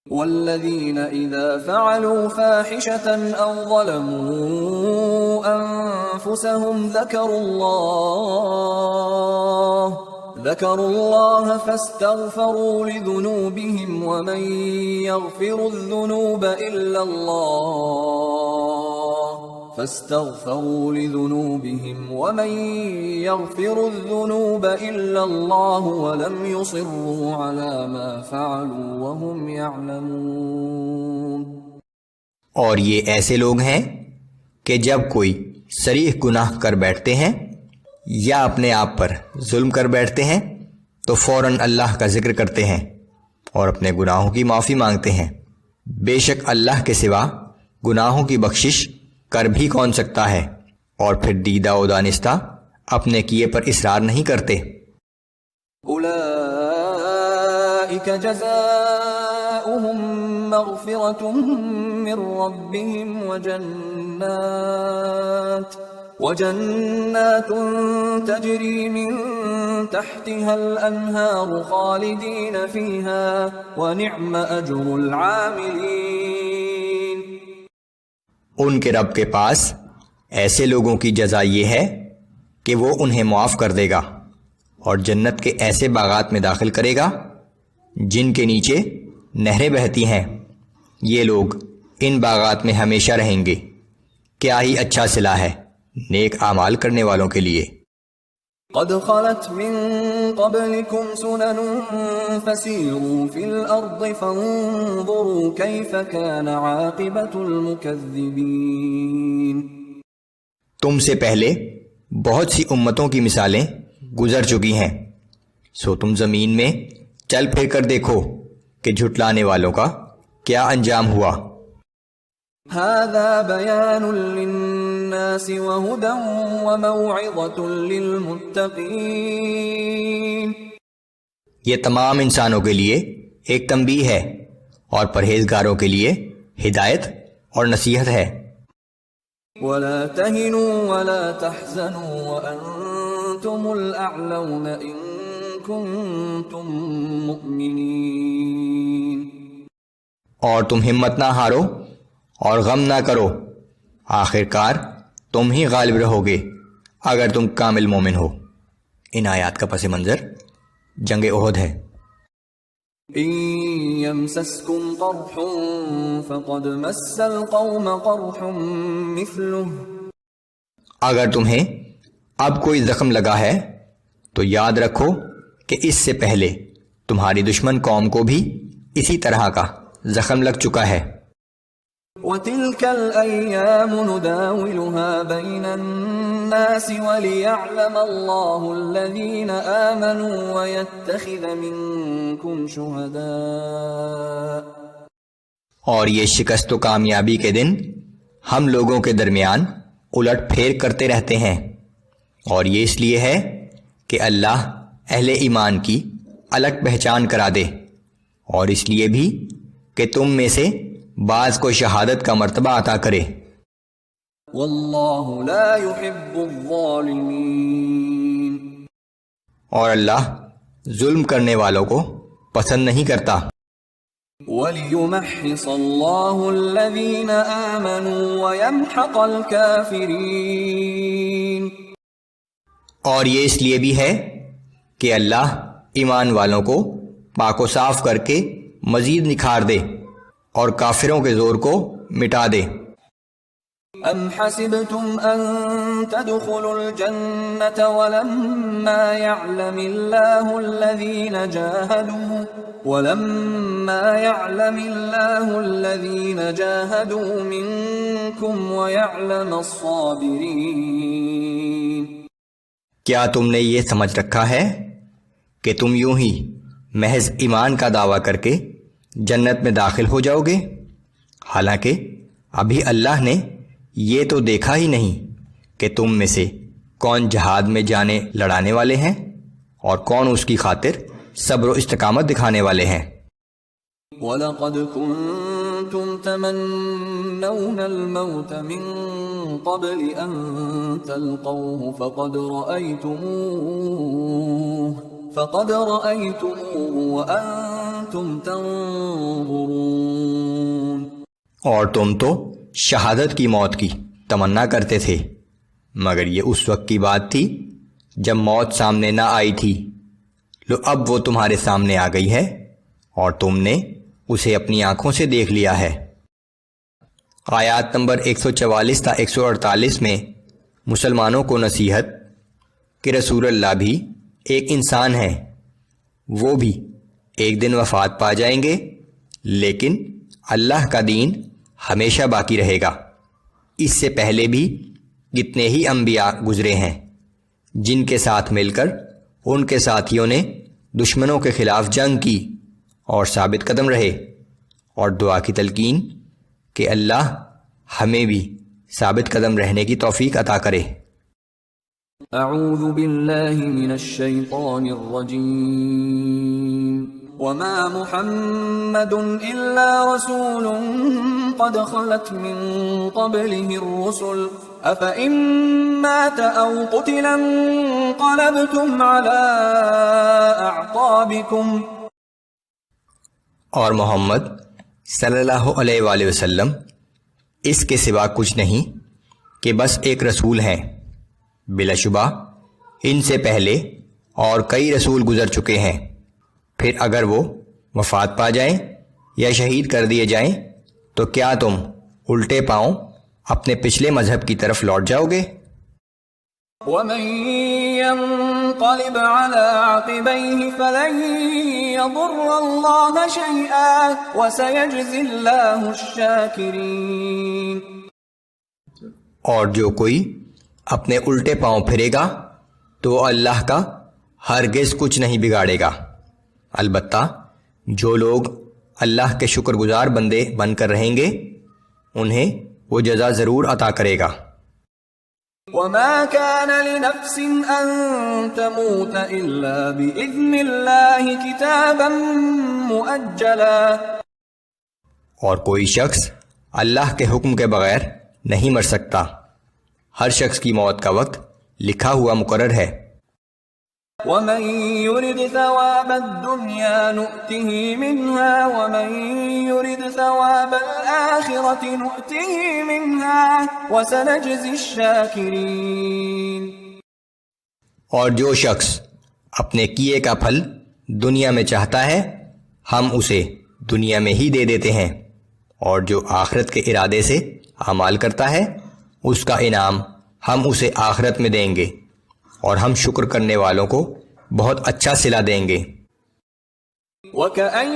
Speaker 2: والذين إذا فعلوا فاحشة أو ظلموا أنفسهم ذكروا الله فاستغفروا لذنوبهم ومن يغفر الذنوب إلا الله ولم يصروا على ما فعلوا وهم يعلمون۔
Speaker 1: اور یہ ایسے لوگ ہیں کہ جب کوئی صریح گناہ کر بیٹھتے ہیں یا اپنے آپ پر ظلم کر بیٹھتے ہیں تو فوراً اللہ کا ذکر کرتے ہیں اور اپنے گناہوں کی معافی مانگتے ہیں۔ بے شک اللہ کے سوا گناہوں کی بخشش کر بھی کون سکتا ہے، اور پھر دیدہ و دانستہ اپنے کیے پر اصرار نہیں کرتے۔
Speaker 2: اولئک جزاؤہم مغفرۃ من ربہم وجنات تجری من تحتها الانہار خالدین فیہا ونعم اجر العاملین۔
Speaker 1: ان کے رب کے پاس ایسے لوگوں کی جزا یہ ہے کہ وہ انہیں معاف کر دے گا اور جنت کے ایسے باغات میں داخل کرے گا جن کے نیچے نہریں بہتی ہیں، یہ لوگ ان باغات میں ہمیشہ رہیں گے۔ کیا ہی اچھا صلہ ہے نیک اعمال کرنے والوں کے لیے۔
Speaker 2: قد خلت من قبلكم سنن فسيروا في الأرض فانظروا كيف كان عاقبة المكذبين۔
Speaker 1: تم سے پہلے بہت سی امتوں کی مثالیں گزر چکی ہیں، سو تم زمین میں چل پھر کر دیکھو کہ جھٹلانے والوں کا کیا انجام ہوا۔
Speaker 2: هذا بيان للناس وهدى وموعظة للمتقين۔
Speaker 1: یہ تمام انسانوں کے لیے ایک تنبیہ ہے اور پرہیزگاروں کے لیے ہدایت اور نصیحت ہے۔
Speaker 2: ولا تهنوا ولا تحزنوا وأنتم الأعلون إن كنتم مؤمنين۔
Speaker 1: اور تم ہمت نہ ہارو اور غم نہ کرو، آخر کار تم ہی غالب رہو گے اگر تم کامل مومن ہو۔ ان آیات کا پس منظر جنگ احد ہے۔
Speaker 2: إن يمسسكم قرح فقد مس القوم قرح مثله۔
Speaker 1: اگر تمہیں اب کوئی زخم لگا ہے تو یاد رکھو کہ اس سے پہلے تمہاری دشمن قوم کو بھی اسی طرح کا زخم لگ چکا ہے۔
Speaker 2: وَتِلْكَ الْأَيَّامُ نُدَاوِلُهَا بَيْنَ النَّاسِ وَلِيَعْلَمَ اللَّهُ الَّذِينَ آمَنُوا وَيَتَّخِذَ مِنكُمْ شُهَدَاءَ۔
Speaker 1: اور یہ شکست و کامیابی کے دن ہم لوگوں کے درمیان الٹ پھیر کرتے رہتے ہیں، اور یہ اس لیے ہے کہ اللہ اہل ایمان کی الگ پہچان کرا دے، اور اس لیے بھی کہ تم میں سے بعض کو شہادت کا مرتبہ عطا کرے۔
Speaker 2: واللہ لا يحب الظالمین۔
Speaker 1: اور اللہ ظلم کرنے والوں کو پسند نہیں کرتا۔
Speaker 2: وَلِيُمَحِّصَ اللَّهُ الَّذِينَ آمَنُوا وَيَمْحَقَ الْكَافِرِينَ۔
Speaker 1: اور یہ اس لیے بھی ہے کہ اللہ ایمان والوں کو پاک و صاف کر کے مزید نکھار دے اور کافروں کے زور کو مٹا دے۔
Speaker 2: أم حسبتم أن تدخلوا الجنة ولما يعلم الله الذين جاهدوا منكم ويعلم الصابرين۔
Speaker 1: کیا تم نے یہ سمجھ رکھا ہے کہ تم یوں ہی محض ایمان کا دعویٰ کر کے جنت میں داخل ہو جاؤ گے، حالانکہ ابھی اللہ نے یہ تو دیکھا ہی نہیں کہ تم میں سے کون جہاد میں جانے لڑانے والے ہیں اور کون اس کی خاطر صبر و استقامت دکھانے والے ہیں۔
Speaker 2: وَلَقَدْ كُنْتُمْ تَمَنَّوْنَ الْمَوْتَ مِنْ قَبْلِ أَنْ تَلْقَوْهُ فَقَدْ رَأَيْتُمُوهُ وَأَنْتُمْ تَنْظُرُونَ۔
Speaker 1: اور تم تو شہادت کی موت کی تمنا کرتے تھے، مگر یہ اس وقت کی بات تھی جب موت سامنے نہ آئی تھی۔ لو اب وہ تمہارے سامنے آ گئی ہے اور تم نے اسے اپنی آنکھوں سے دیکھ لیا ہے۔ آیات نمبر 144 تا 148 میں مسلمانوں کو نصیحت کہ رسول اللہ بھی ایک انسان ہے، وہ بھی ایک دن وفات پا جائیں گے، لیکن اللہ کا دین ہمیشہ باقی رہے گا۔ اس سے پہلے بھی کتنے ہی انبیاء گزرے ہیں جن کے ساتھ مل کر ان کے ساتھیوں نے دشمنوں کے خلاف جنگ کی اور ثابت قدم رہے، اور دعا کی تلقین کہ اللہ ہمیں بھی ثابت قدم رہنے کی توفیق عطا کرے۔
Speaker 2: اعوذ باللہ من الشیطان الرجیم۔ وما محمد الا رسول قد خلت من قبله الرسل افئن مات او قتل انقلبتم على اعقابكم۔
Speaker 1: اور محمد صلی اللہ علیہ وآلہ وسلم اس کے سوا کچھ نہیں کہ بس ایک رسول ہیں، بلا شبہ ان سے پہلے اور کئی رسول گزر چکے ہیں، پھر اگر وہ وفات پا جائیں یا شہید کر دیے جائیں تو کیا تم الٹے پاؤں اپنے پچھلے مذہب کی طرف لوٹ جاؤ گے؟
Speaker 2: ومن ينقلب على عقبيه فلن يضر الله شيئا وسيجزي الله الشاكرين۔
Speaker 1: اور جو کوئی اپنے الٹے پاؤں پھرے گا تو اللہ کا ہرگز کچھ نہیں بگاڑے گا، البتہ جو لوگ اللہ کے شکر گزار بندے بن کر رہیں گے انہیں وہ جزا ضرور عطا کرے گا۔
Speaker 2: وما كان لنفس ان تموت الا باذن الله كتابا مؤجلا۔
Speaker 1: اور کوئی شخص اللہ کے حکم کے بغیر نہیں مر سکتا، ہر شخص کی موت کا وقت لکھا ہوا مقرر ہے۔
Speaker 2: ومن يرد ثواب الدنيا نؤته منها ومن يرد ثواب الآخرة نؤته منها وسنجزي الشاكرين۔
Speaker 1: اور جو شخص اپنے کیے کا پھل دنیا میں چاہتا ہے ہم اسے دنیا میں ہی دے دیتے ہیں، اور جو آخرت کے ارادے سے اعمال کرتا ہے اس کا انعام ہم اسے آخرت میں دیں گے، اور ہم شکر کرنے والوں کو بہت اچھا صلہ دیں گے۔
Speaker 2: وَكَأَيٍّ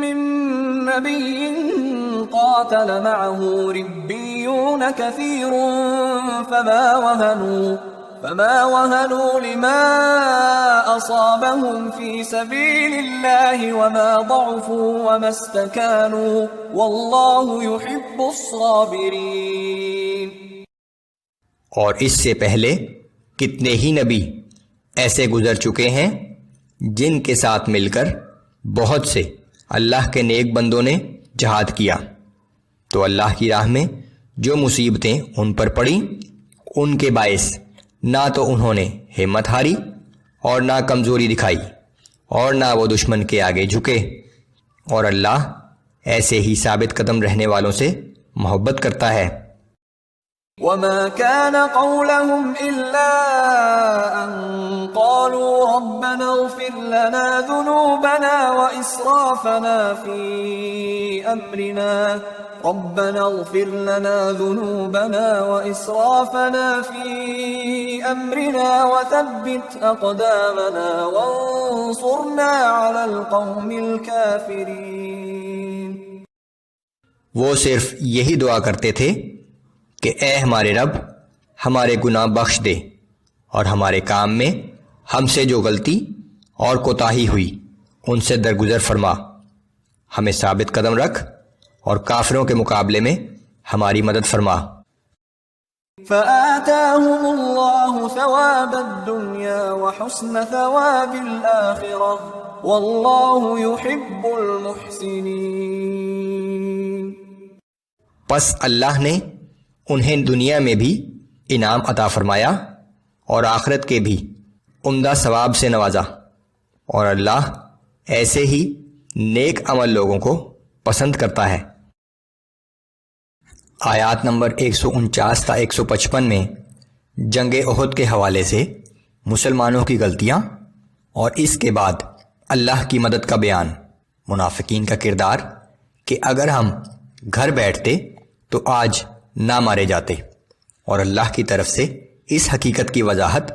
Speaker 2: مِّن نَّبِيٍّ قَاتَلَ مَعَهُ رِبِّيُّونَ كَثِيرٌ فَمَا وَهَنُوا لِمَا أَصَابَهُمْ فِي سَبِيلِ اللَّهِ وَمَا ضَعُفُوا وَمَا اسْتَكَانُوا وَاللَّهُ يُحِبُّ الصَّابِرِينَ۔
Speaker 1: اور اس سے پہلے کتنے ہی نبی ایسے گزر چکے ہیں جن کے ساتھ مل کر بہت سے اللہ کے نیک بندوں نے جہاد کیا، تو اللہ کی راہ میں جو مصیبتیں ان پر پڑیں ان کے باعث نہ تو انہوں نے ہمت ہاری اور نہ کمزوری دکھائی اور نہ وہ دشمن کے آگے جھکے، اور اللہ ایسے ہی ثابت قدم رہنے والوں سے محبت کرتا ہے۔
Speaker 2: وما كان قولهم إلا أن قالوا ربنا اغفر لنا ذنوبنا وإسرافنا في أمرنا وثبت أقدامنا وانصرنا على القوم الكافرين.
Speaker 1: وہ صرف یہی دعا کرتے تھے کہ اے ہمارے رب ہمارے گناہ بخش دے اور ہمارے کام میں ہم سے جو غلطی اور کوتاہی ہوئی ان سے درگزر فرما، ہمیں ثابت قدم رکھ اور کافروں کے مقابلے میں ہماری مدد فرما.
Speaker 2: فآتاهم الله ثواب الدنيا وحسن ثواب الآخرة والله يحب المحسنين.
Speaker 1: پس اللہ نے انہیں دنیا میں بھی انعام عطا فرمایا اور آخرت کے بھی عمدہ ثواب سے نوازا، اور اللہ ایسے ہی نیک عمل لوگوں کو پسند کرتا ہے. آیات نمبر 149 تا 155 میں جنگ احد کے حوالے سے مسلمانوں کی غلطیاں اور اس کے بعد اللہ کی مدد کا بیان، منافقین کا کردار کہ اگر ہم گھر بیٹھتے تو آج نہ مارے جاتے، اور اللہ کی طرف سے اس حقیقت کی وضاحت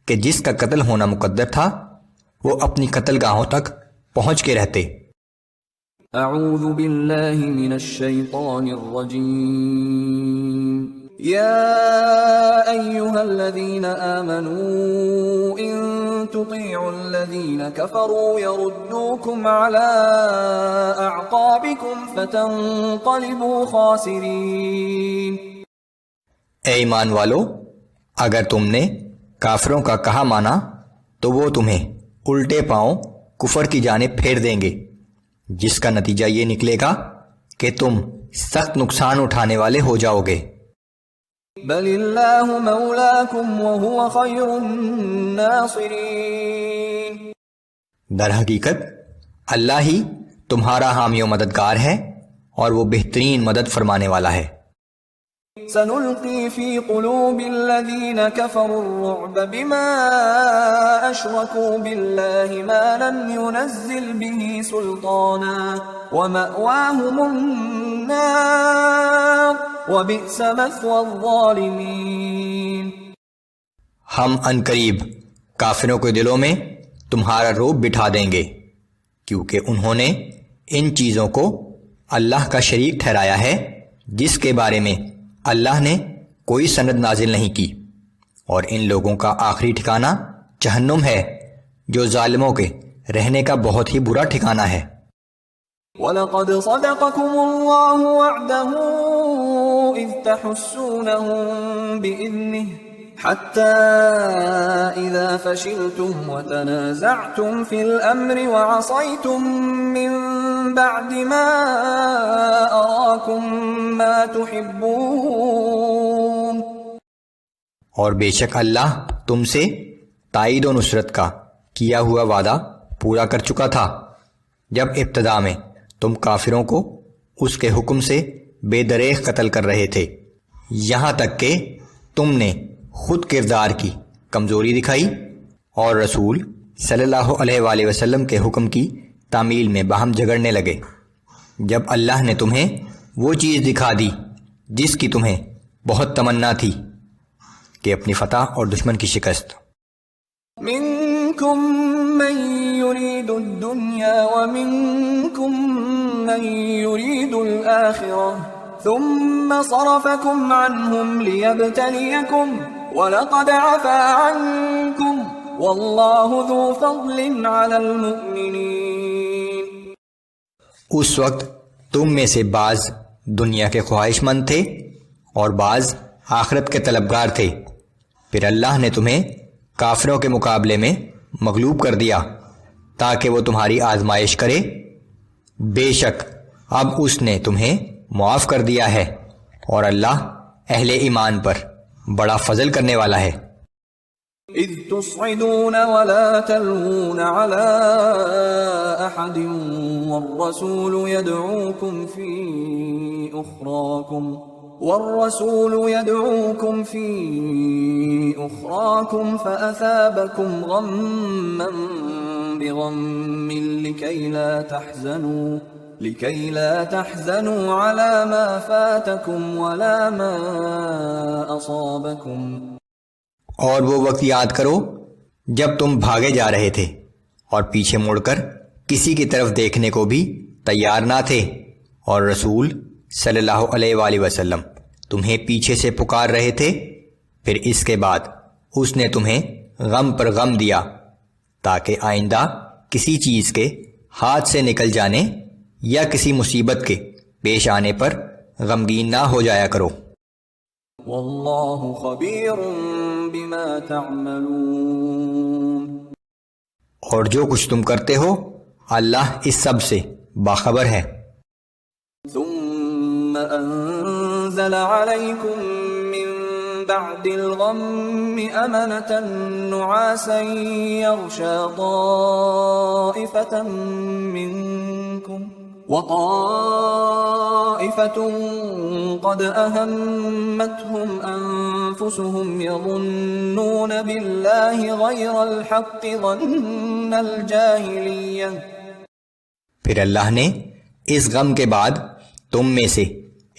Speaker 1: کہ جس کا قتل ہونا مقدر تھا وہ اپنی قتل گاہوں تک پہنچ کے رہتے.
Speaker 2: اعوذ باللہ من الشیطان الرجیم. یا ایہا الذین آمنوا ان تطیعوا الذین کفروا یردوکم علی اعقابکم فتنقلبوا خاسرین.
Speaker 1: اے ایمان والو، اگر تم نے کافروں کا کہا مانا تو وہ تمہیں الٹے پاؤں کفر کی جانب پھیر دیں گے، جس کا نتیجہ یہ نکلے گا کہ تم سخت نقصان اٹھانے والے ہو جاؤ گے.
Speaker 2: بل اللہ مولاکم وہو خیر الناصرین.
Speaker 1: در حقیقت اللہ ہی تمہارا حامی و مددگار ہے اور وہ بہترین مدد فرمانے والا ہے.
Speaker 2: سنلقی فی قلوب الذین کفروا الرعب بما اشرکوا باللہ ما لم ينزل به سلطانا ومأواهم النار وبئس مثوى الظالمین.
Speaker 1: ہم عنقریب کافروں کے دلوں میں تمہارا رعب بٹھا دیں گے، کیونکہ انہوں نے ان چیزوں کو اللہ کا شریک ٹھہرایا ہے جس کے بارے میں اللہ نے کوئی سند نازل نہیں کی، اور ان لوگوں کا آخری ٹھکانہ جہنم ہے جو ظالموں کے رہنے کا بہت ہی برا ٹھکانہ ہے.
Speaker 2: وَلَقَدْ صَدَقَكُمُ اللَّهُ وَعْدَهُ إِذْ تَحُسُّونَهُم بِإِذْنِهِ حَتَّى إِذَا فَشِلْتُمْ وَتَنَازَعْتُمْ فِي الْأَمْرِ وَعَصَيْتُمْ مِنْ بَعْدِ مَا أَرَاكُمْ مَا تُحِبُّونَ.
Speaker 1: اور بے شک اللہ تم سے تائید و نصرت کا کیا ہوا وعدہ پورا کر چکا تھا جب ابتدا میں تم کافروں کو اس کے حکم سے بے دریغ قتل کر رہے تھے، یہاں تک کہ تم نے خود کردار کی کمزوری دکھائی اور رسول صلی اللہ علیہ وآلہ وسلم کے حکم کی تعمیل میں باہم جھگڑنے لگے، جب اللہ نے تمہیں وہ چیز دکھا دی جس کی تمہیں بہت تمنا تھی کہ اپنی فتح اور دشمن کی شکست.
Speaker 2: منکم من یرید الدنیا ومنکم من یرید الآخرہ ثم صرفکم عنہم لیبتلیکم وَلَقَدْ عَفَا عَنْكُمْ وَاللَّهُ ذُو فَضْلٍ عَلَى الْمُؤْمِنِينَ.
Speaker 1: اس وقت تم میں سے بعض دنیا کے خواہش مند تھے اور بعض آخرت کے طلبگار تھے، پھر اللہ نے تمہیں کافروں کے مقابلے میں مغلوب کر دیا تاکہ وہ تمہاری آزمائش کرے. بے شک اب اس نے تمہیں معاف کر دیا ہے اور اللہ اہل ایمان پر بڑا فضل کرنے والا ہے.
Speaker 2: اذ تصعدون ولا تلوون على احد والرسول يدعوكم في اخراكم والرسول يدعوكم في أخراكم فأثابكم غما بغم لكي لا تحزنوا على ما فاتكم ولا ما أصابكم.
Speaker 1: اور وہ وقت یاد کرو جب تم بھاگے جا رہے تھے اور پیچھے مڑ کر کسی کی طرف دیکھنے کو بھی تیار نہ تھے، اور رسول صلی اللہ علیہ وآلہ وسلم تمہیں پیچھے سے پکار رہے تھے، پھر اس کے بعد اس نے تمہیں غم پر غم دیا تاکہ آئندہ کسی چیز کے ہاتھ سے نکل جانے یا کسی مصیبت کے پیش آنے پر غمگین نہ ہو جایا کرو.
Speaker 2: واللہ خبیر بما تعملون.
Speaker 1: اور جو کچھ تم کرتے ہو اللہ اس سب سے باخبر ہے.
Speaker 2: ثم انزل علیکم من بعد الغم امنة نعاسا یغشا طائفة منکم وطائفة قد أهمتهم أنفسهم يظنون بالله غير الحق ظن الجاهلية.
Speaker 1: پھر اللہ نے اس غم کے بعد تم میں سے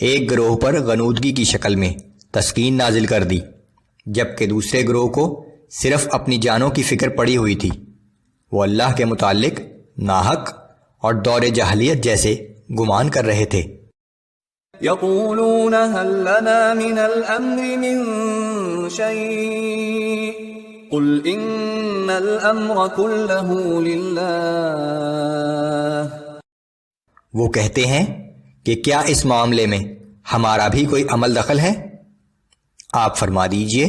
Speaker 1: ایک گروہ پر غنودگی کی شکل میں تسکین نازل کر دی، جبکہ دوسرے گروہ کو صرف اپنی جانوں کی فکر پڑی ہوئی تھی. وہ اللہ کے متعلق ناحق اور دور جاہلیت جیسے گمان کر رہے تھے.
Speaker 2: یقولون هل لنا من الامر من شيء قل ان الامر كله لله.
Speaker 1: وہ کہتے ہیں کہ کیا اس معاملے میں ہمارا بھی کوئی عمل دخل ہے؟ آپ فرما دیجئے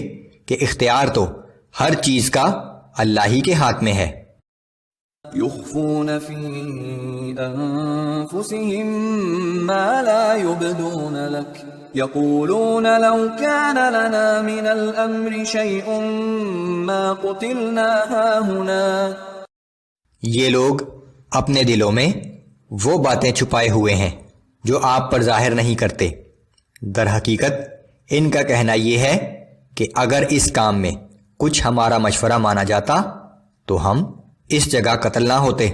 Speaker 1: کہ اختیار تو ہر چیز کا اللہ ہی کے ہاتھ میں ہے.
Speaker 2: يخفون في أنفسهم ما لا يبدون لك يقولون لو كان لنا من الأمر شيء ما قتلنا هاهنا.
Speaker 1: یہ لوگ اپنے دلوں میں وہ باتیں چھپائے ہوئے ہیں جو آپ پر ظاہر نہیں کرتے. در حقیقت ان کا کہنا یہ ہے کہ اگر اس کام میں کچھ ہمارا مشورہ مانا جاتا تو ہم اس جگہ قتل نہ ہوتے.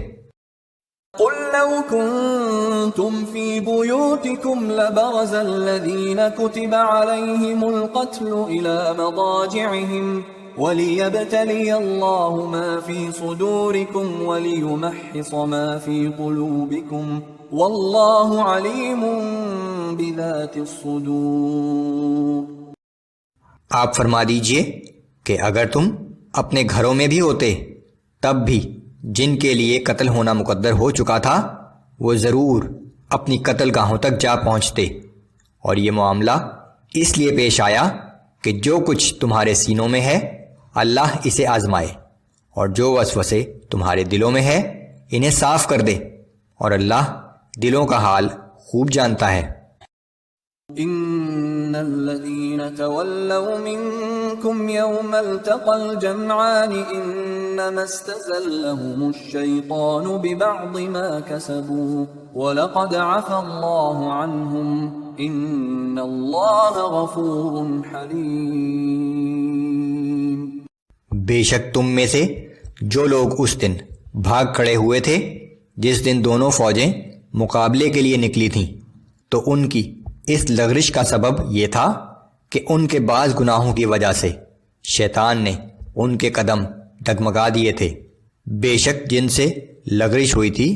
Speaker 2: قل لو كنتم في بيوتكم لبرز الذين كتب عليهم القتل إلى مضاجعهم وليبتلي الله ما في صدوركم وليمحص ما في قلوبكم والله عليم بذات الصدور.
Speaker 1: آپ فرما دیجئے کہ اگر تم اپنے گھروں میں بھی ہوتے تب بھی جن کے لیے قتل ہونا مقدر ہو چکا تھا وہ ضرور اپنی قتل گاہوں تک جا پہنچتے، اور یہ معاملہ اس لیے پیش آیا کہ جو کچھ تمہارے سینوں میں ہے اللہ اسے آزمائے، اور جو وسوسے تمہارے دلوں میں ہے انہیں صاف کر دے، اور اللہ دلوں کا حال خوب جانتا ہے.
Speaker 2: ان الذين تولوا منكم يوم التقى الجمعان انما استزلهم الشيطان ببعض ما كسبوا ولقد عفا الله عنهم ان الله غفور حليم.
Speaker 1: بے شک تم میں سے جو لوگ اس دن بھاگ کھڑے ہوئے تھے جس دن دونوں فوجیں مقابلے کے لیے نکلی تھیں، تو ان کی اس لغزش کا سبب یہ تھا کہ ان کے بعض گناہوں کی وجہ سے شیطان نے ان کے قدم ڈگمگا دیے تھے. بے شک جن سے لغزش ہوئی تھی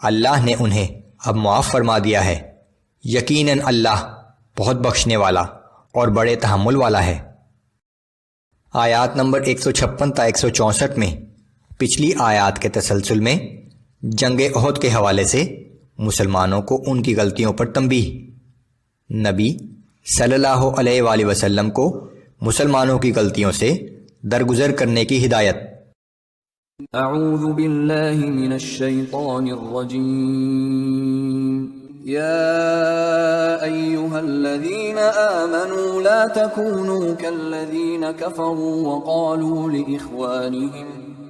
Speaker 1: اللہ نے انہیں اب معاف فرما دیا ہے. یقیناً اللہ بہت بخشنے والا اور بڑے تحمل والا ہے. آیات نمبر 156 تا 164 میں پچھلی آیات کے تسلسل میں جنگ احد کے حوالے سے مسلمانوں کو ان کی غلطیوں پر تنبیہ، نبی صلی اللہ علیہ وآلہ وسلم کو مسلمانوں کی غلطیوں سے درگزر کرنے کی ہدایت.
Speaker 2: اعوذ باللہ من الشیطان الرجیم. یا ایہا الذین آمنوا لا تکونوا کالذین کفروا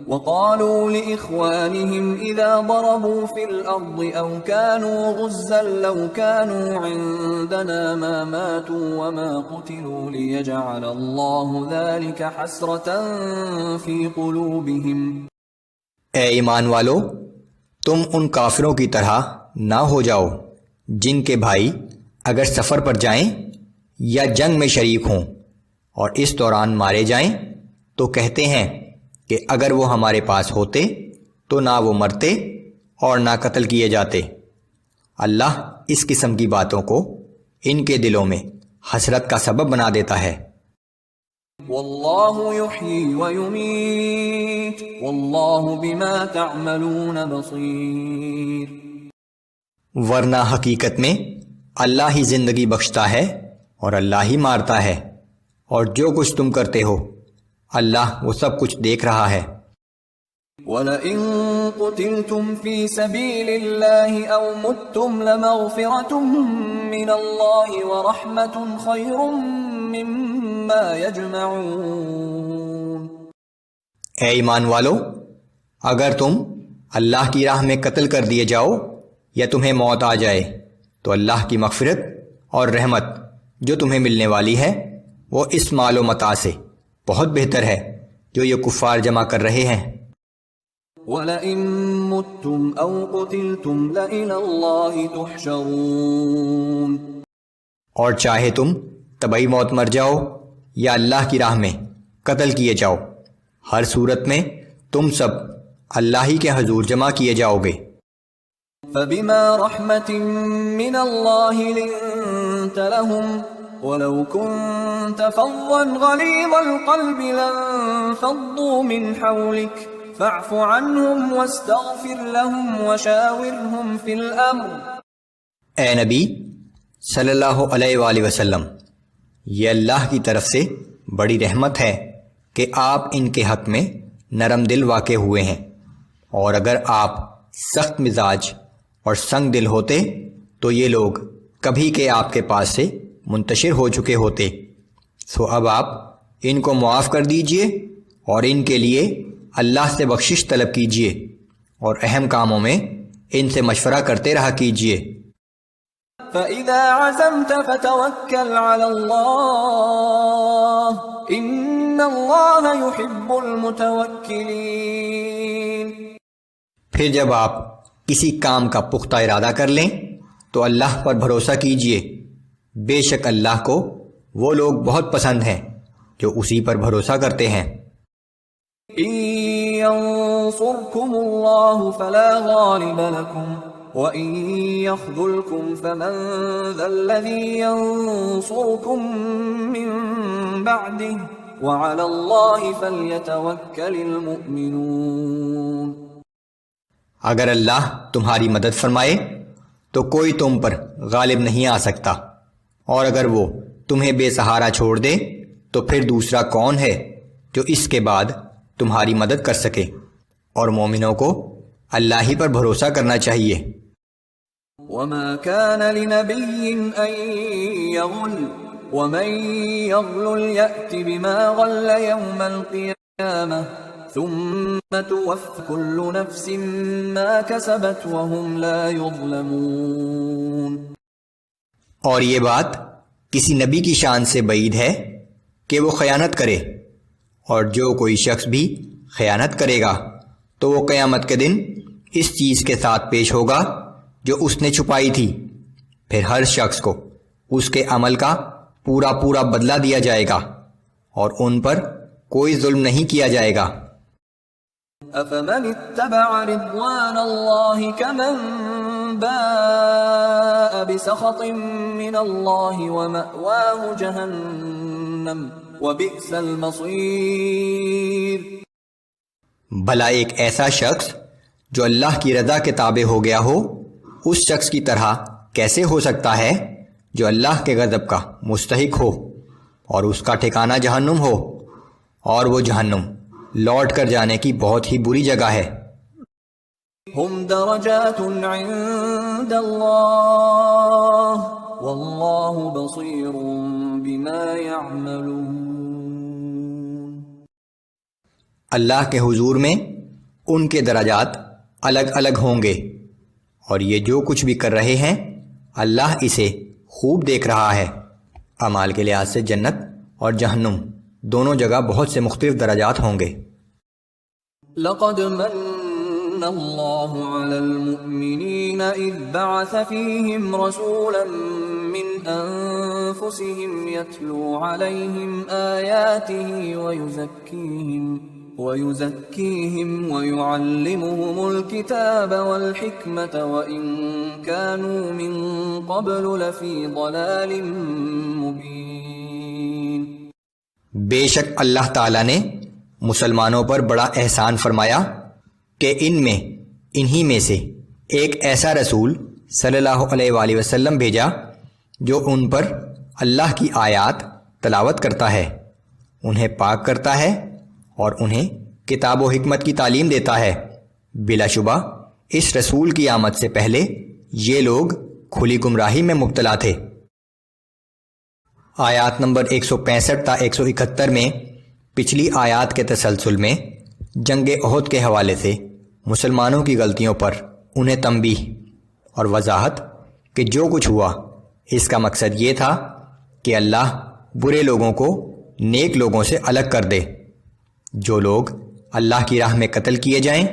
Speaker 2: وقالوا لإخوانهم إذا ضربوا في الأرض أو كانوا غزا لو كانوا عندنا ما ماتوا وما قتلوا ليجعل الله ذلك حسرة في قلوبهم.
Speaker 1: اے ایمان والو، تم ان کافروں کی طرح نہ ہو جاؤ جن کے بھائی اگر سفر پر جائیں یا جنگ میں شریک ہوں اور اس دوران مارے جائیں تو کہتے ہیں کہ اگر وہ ہمارے پاس ہوتے تو نہ وہ مرتے اور نہ قتل کیے جاتے. اللہ اس قسم کی باتوں کو ان کے دلوں میں حسرت کا سبب بنا دیتا ہے.
Speaker 2: واللہ یحیی ویمیت واللہ بما تعملون بصیر.
Speaker 1: ورنہ حقیقت میں اللہ ہی زندگی بخشتا ہے اور اللہ ہی مارتا ہے، اور جو کچھ تم کرتے ہو اللہ وہ سب کچھ دیکھ رہا ہے.
Speaker 2: وَلَئِن قُتِلْتُمْ فِي سَبِيلِ اللَّهِ أَوْ مُتْتُمْ لَمَغْفِرَةٌ مِّنَ اللَّهِ وَرَحْمَةٌ خَيْرٌ مِّمَّا يَجْمَعُونَ.
Speaker 1: اے ایمان والو، اگر تم اللہ کی راہ میں قتل کر دیے جاؤ یا تمہیں موت آ جائے تو اللہ کی مغفرت اور رحمت جو تمہیں ملنے والی ہے وہ اس مال و متاع سے بہت بہتر ہے جو یہ کفار جمع کر رہے ہیں.
Speaker 2: وَلَئِن مُتُّمْ أَوْ قُتِلْتُمْ لَإِلَى اللَّهِ تُحْشَرُونَ.
Speaker 1: اور چاہے تم طبعی موت مر جاؤ یا اللہ کی راہ میں قتل کیے جاؤ، ہر صورت میں تم سب اللہ ہی کے حضور جمع کیے جاؤ گے.
Speaker 2: فَبِمَا رَحْمَةٍ مِّنَ اللَّهِ لِنتَ لَهُمْ وَلَوْ كُنتَ فَظًّا غَلِيظَ الْقَلْبِ لَانفَضُّوا مِنْ حَوْلِكَ فَاعْفُ عَنْهُمْ وَاسْتَغْفِرْ لَهُمْ وَشَاوِرْهُمْ فِي الْأَمْرِ.
Speaker 1: اے نبی صلی اللہ علیہ وآلہ وسلم، یہ اللہ کی طرف سے بڑی رحمت ہے کہ آپ ان کے حق میں نرم دل واقع ہوئے ہیں، اور اگر آپ سخت مزاج اور سنگ دل ہوتے تو یہ لوگ کبھی کے آپ کے پاس سے منتشر ہو چکے ہوتے. سو اب آپ ان کو معاف کر دیجئے اور ان کے لیے اللہ سے بخشش طلب کیجئے اور اہم کاموں میں ان سے مشورہ کرتے رہا کیجئے.
Speaker 2: فَإِذَا عَزَمْتَ فَتَوَكَّلْ عَلَى اللَّهِ إِنَّ اللَّهَ يُحِبُّ الْمُتَوَكِّلِينَ.
Speaker 1: پھر جب آپ کسی کام کا پختہ ارادہ کر لیں تو اللہ پر بھروسہ کیجئے، بے شک اللہ کو وہ لوگ بہت پسند ہیں جو اسی پر بھروسہ کرتے ہیں.
Speaker 2: إِن يَنصُرْكُمُ اللَّهُ فَلَا غَالِبَ لَكُمْ وَإِن يَخْذُلْكُمْ فَمَن ذَا الَّذِي يَنصُرُكُم مِّن بَعْدِهِ وَعَلَى اللَّهِ فَلْيَتَوَكَّلِ الْمُؤْمِنُونَ.
Speaker 1: اگر اللہ تمہاری مدد فرمائے تو کوئی تم پر غالب نہیں آ سکتا، اور اگر وہ تمہیں بے سہارا چھوڑ دے تو پھر دوسرا کون ہے جو اس کے بعد تمہاری مدد کر سکے. اور مومنوں کو اللہ ہی پر بھروسہ کرنا چاہیے.
Speaker 2: وَمَا كَانَ لِنَبِيٍّ أَن يَغُلَّ وَمَن يَغْلُلْ يَأْتِ بِمَا غَلَّ يَوْمَ الْقِيَامَةِ ثُمَّ تُوَفَّى كُلُّ نَفْسٍ مَّا كَسَبَتْ وَهُمْ لَا يُظْلَمُونَ.
Speaker 1: اور یہ بات کسی نبی کی شان سے بعید ہے کہ وہ خیانت کرے، اور جو کوئی شخص بھی خیانت کرے گا تو وہ قیامت کے دن اس چیز کے ساتھ پیش ہوگا جو اس نے چھپائی تھی. پھر ہر شخص کو اس کے عمل کا پورا پورا بدلہ دیا جائے گا اور ان پر کوئی ظلم نہیں کیا جائے گا.
Speaker 2: أَفَمَنِ اتَّبَعَ رِضْوَانَ اللَّهِ كَمَن بَاءَ بِسَخَطٍ مِّنَ اللَّهِ وَمَأْوَاهُ جَهَنَّمُ وَبِئْسَ الْمَصِيرُ.
Speaker 1: بھلا ایک ایسا شخص جو اللہ کی رضا کے تابع ہو گیا ہو اس شخص کی طرح کیسے ہو سکتا ہے جو اللہ کے غضب کا مستحق ہو اور اس کا ٹھکانہ جہنم ہو، اور وہ جہنم لوٹ کر جانے کی بہت ہی بری جگہ ہے.
Speaker 2: ہم درجات عند اللہ واللہ بصیر بما يعملون.
Speaker 1: اللہ کے حضور میں ان کے درجات الگ الگ ہوں گے، اور یہ جو کچھ بھی کر رہے ہیں اللہ اسے خوب دیکھ رہا ہے۔ اعمال کے لحاظ سے جنت اور جہنم دونوں جگہ بہت سے مختلف درجات ہوں گے۔
Speaker 2: لقد من اللہ علی المؤمنین اذ بعث فیہم رسولا من انفسہم یتلو علیہم آیاتہ ویزکیہم ویعلمہم الکتاب والحکمة وإن كانوا من قبل لفی ضلال مبین۔
Speaker 1: بے شک اللہ تعالیٰ نے مسلمانوں پر بڑا احسان فرمایا کہ انہی میں سے ایک ایسا رسول صلی اللہ علیہ وآلہ وسلم بھیجا جو ان پر اللہ کی آیات تلاوت کرتا ہے، انہیں پاک کرتا ہے اور انہیں کتاب و حکمت کی تعلیم دیتا ہے۔ بلا شبہ اس رسول کی آمد سے پہلے یہ لوگ کھلی گمراہی میں مبتلا تھے۔ آیات نمبر 165 تا 171 میں پچھلی آیات کے تسلسل میں جنگ احد کے حوالے سے مسلمانوں کی غلطیوں پر انہیں تنبیہ اور وضاحت کہ جو کچھ ہوا اس کا مقصد یہ تھا کہ اللہ برے لوگوں کو نیک لوگوں سے الگ کر دے۔ جو لوگ اللہ کی راہ میں قتل کیے جائیں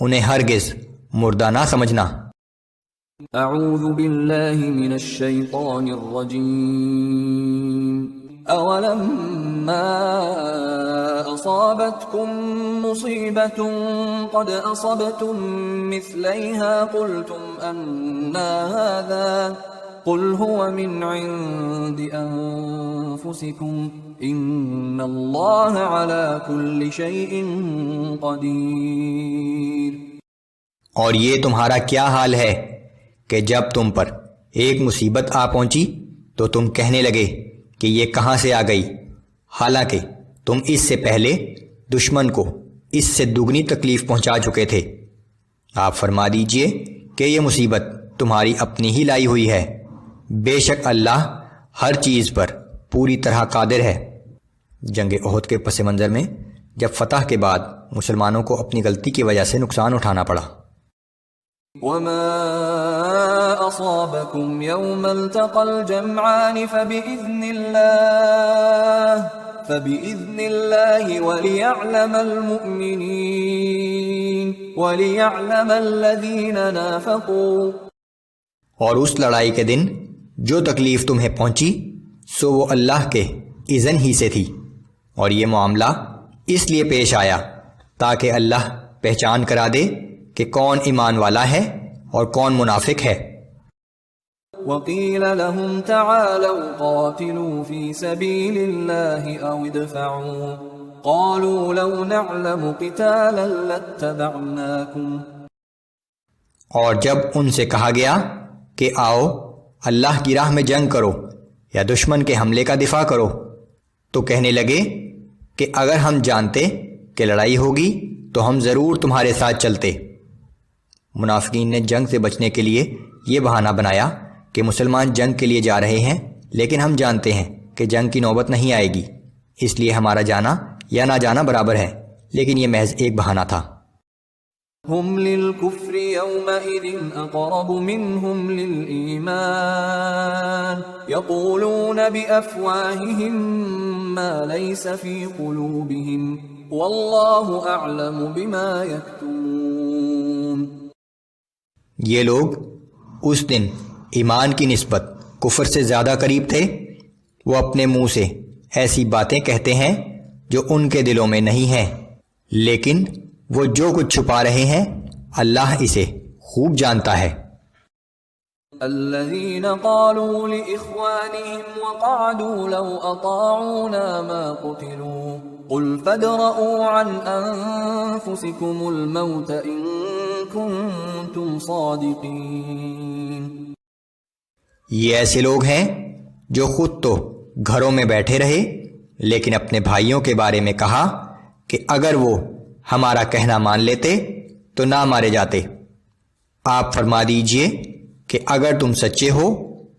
Speaker 1: انہیں ہرگز مردہ نہ سمجھنا۔
Speaker 2: اعوذ باللہ من الشیطان الرجیم۔ اولما اصابتکم مصیبت قد اصبتم مثلیها قلتم انا هذا قل هو من عند انفسکم ان اللہ علی کل شیء قدیر۔
Speaker 1: اور یہ تمہارا کیا حال ہے کہ جب تم پر ایک مصیبت آ پہنچی تو تم کہنے لگے کہ یہ کہاں سے آ گئی، حالانکہ تم اس سے پہلے دشمن کو اس سے دگنی تکلیف پہنچا چکے تھے۔ آپ فرما دیجئے کہ یہ مصیبت تمہاری اپنی ہی لائی ہوئی ہے، بے شک اللہ ہر چیز پر پوری طرح قادر ہے۔ جنگ احد کے پس منظر میں جب فتح کے بعد مسلمانوں کو اپنی غلطی کی وجہ سے نقصان اٹھانا پڑا۔
Speaker 2: وما أصابكم يوم التقى الجمعان فبإذن الله وليعلم المؤمنين وليعلم الذين نافقوا۔
Speaker 1: اور اس لڑائی کے دن جو تکلیف تمہیں پہنچی سو وہ اللہ کے اذن ہی سے تھی، اور یہ معاملہ اس لیے پیش آیا تاکہ اللہ پہچان کرا دے کہ کون ایمان والا ہے اور کون منافق ہے۔
Speaker 2: وَقِيلَ لَهُمْ تَعَالَوْا قَاتِلُوا فِي سَبِيلِ اللَّهِ أَوْ ادْفَعُوا قَالُوا لَوْ نَعْلَمُ قِتَالًا لَاتَّبَعْنَاكُمْ۔
Speaker 1: اور جب ان سے کہا گیا کہ آؤ اللہ کی راہ میں جنگ کرو یا دشمن کے حملے کا دفاع کرو تو کہنے لگے کہ اگر ہم جانتے کہ لڑائی ہوگی تو ہم ضرور تمہارے ساتھ چلتے۔ منافقین نے جنگ سے بچنے کے لیے یہ بہانہ بنایا کہ مسلمان جنگ کے لیے جا رہے ہیں، لیکن ہم جانتے ہیں کہ جنگ کی نوبت نہیں آئے گی، اس لیے ہمارا جانا یا نہ جانا برابر ہے، لیکن یہ محض ایک بہانہ تھا۔
Speaker 2: ہم للکفر یومئذ اقرب منہم للایمان یقولون بافواہہم ما لیس فی قلوبہم واللہ اعلم بما یکتمون۔
Speaker 1: یہ لوگ اس دن ایمان کی نسبت کفر سے زیادہ قریب تھے، وہ اپنے منہ سے ایسی باتیں کہتے ہیں جو ان کے دلوں میں نہیں ہیں، لیکن وہ جو کچھ چھپا رہے ہیں اللہ اسے خوب جانتا ہے۔
Speaker 2: الذين قالوا لإخوانهم وقعدوا لو أطاعونا ما قتلوا قل فادرءوا عن أنفسكم الموت إن كنتم صادقين۔
Speaker 1: یہ ایسے لوگ ہیں جو خود تو گھروں میں بیٹھے رہے لیکن اپنے بھائیوں کے بارے میں کہا کہ اگر وہ ہمارا کہنا مان لیتے تو نہ مارے جاتے۔ آپ فرما دیجئے کہ اگر تم سچے ہو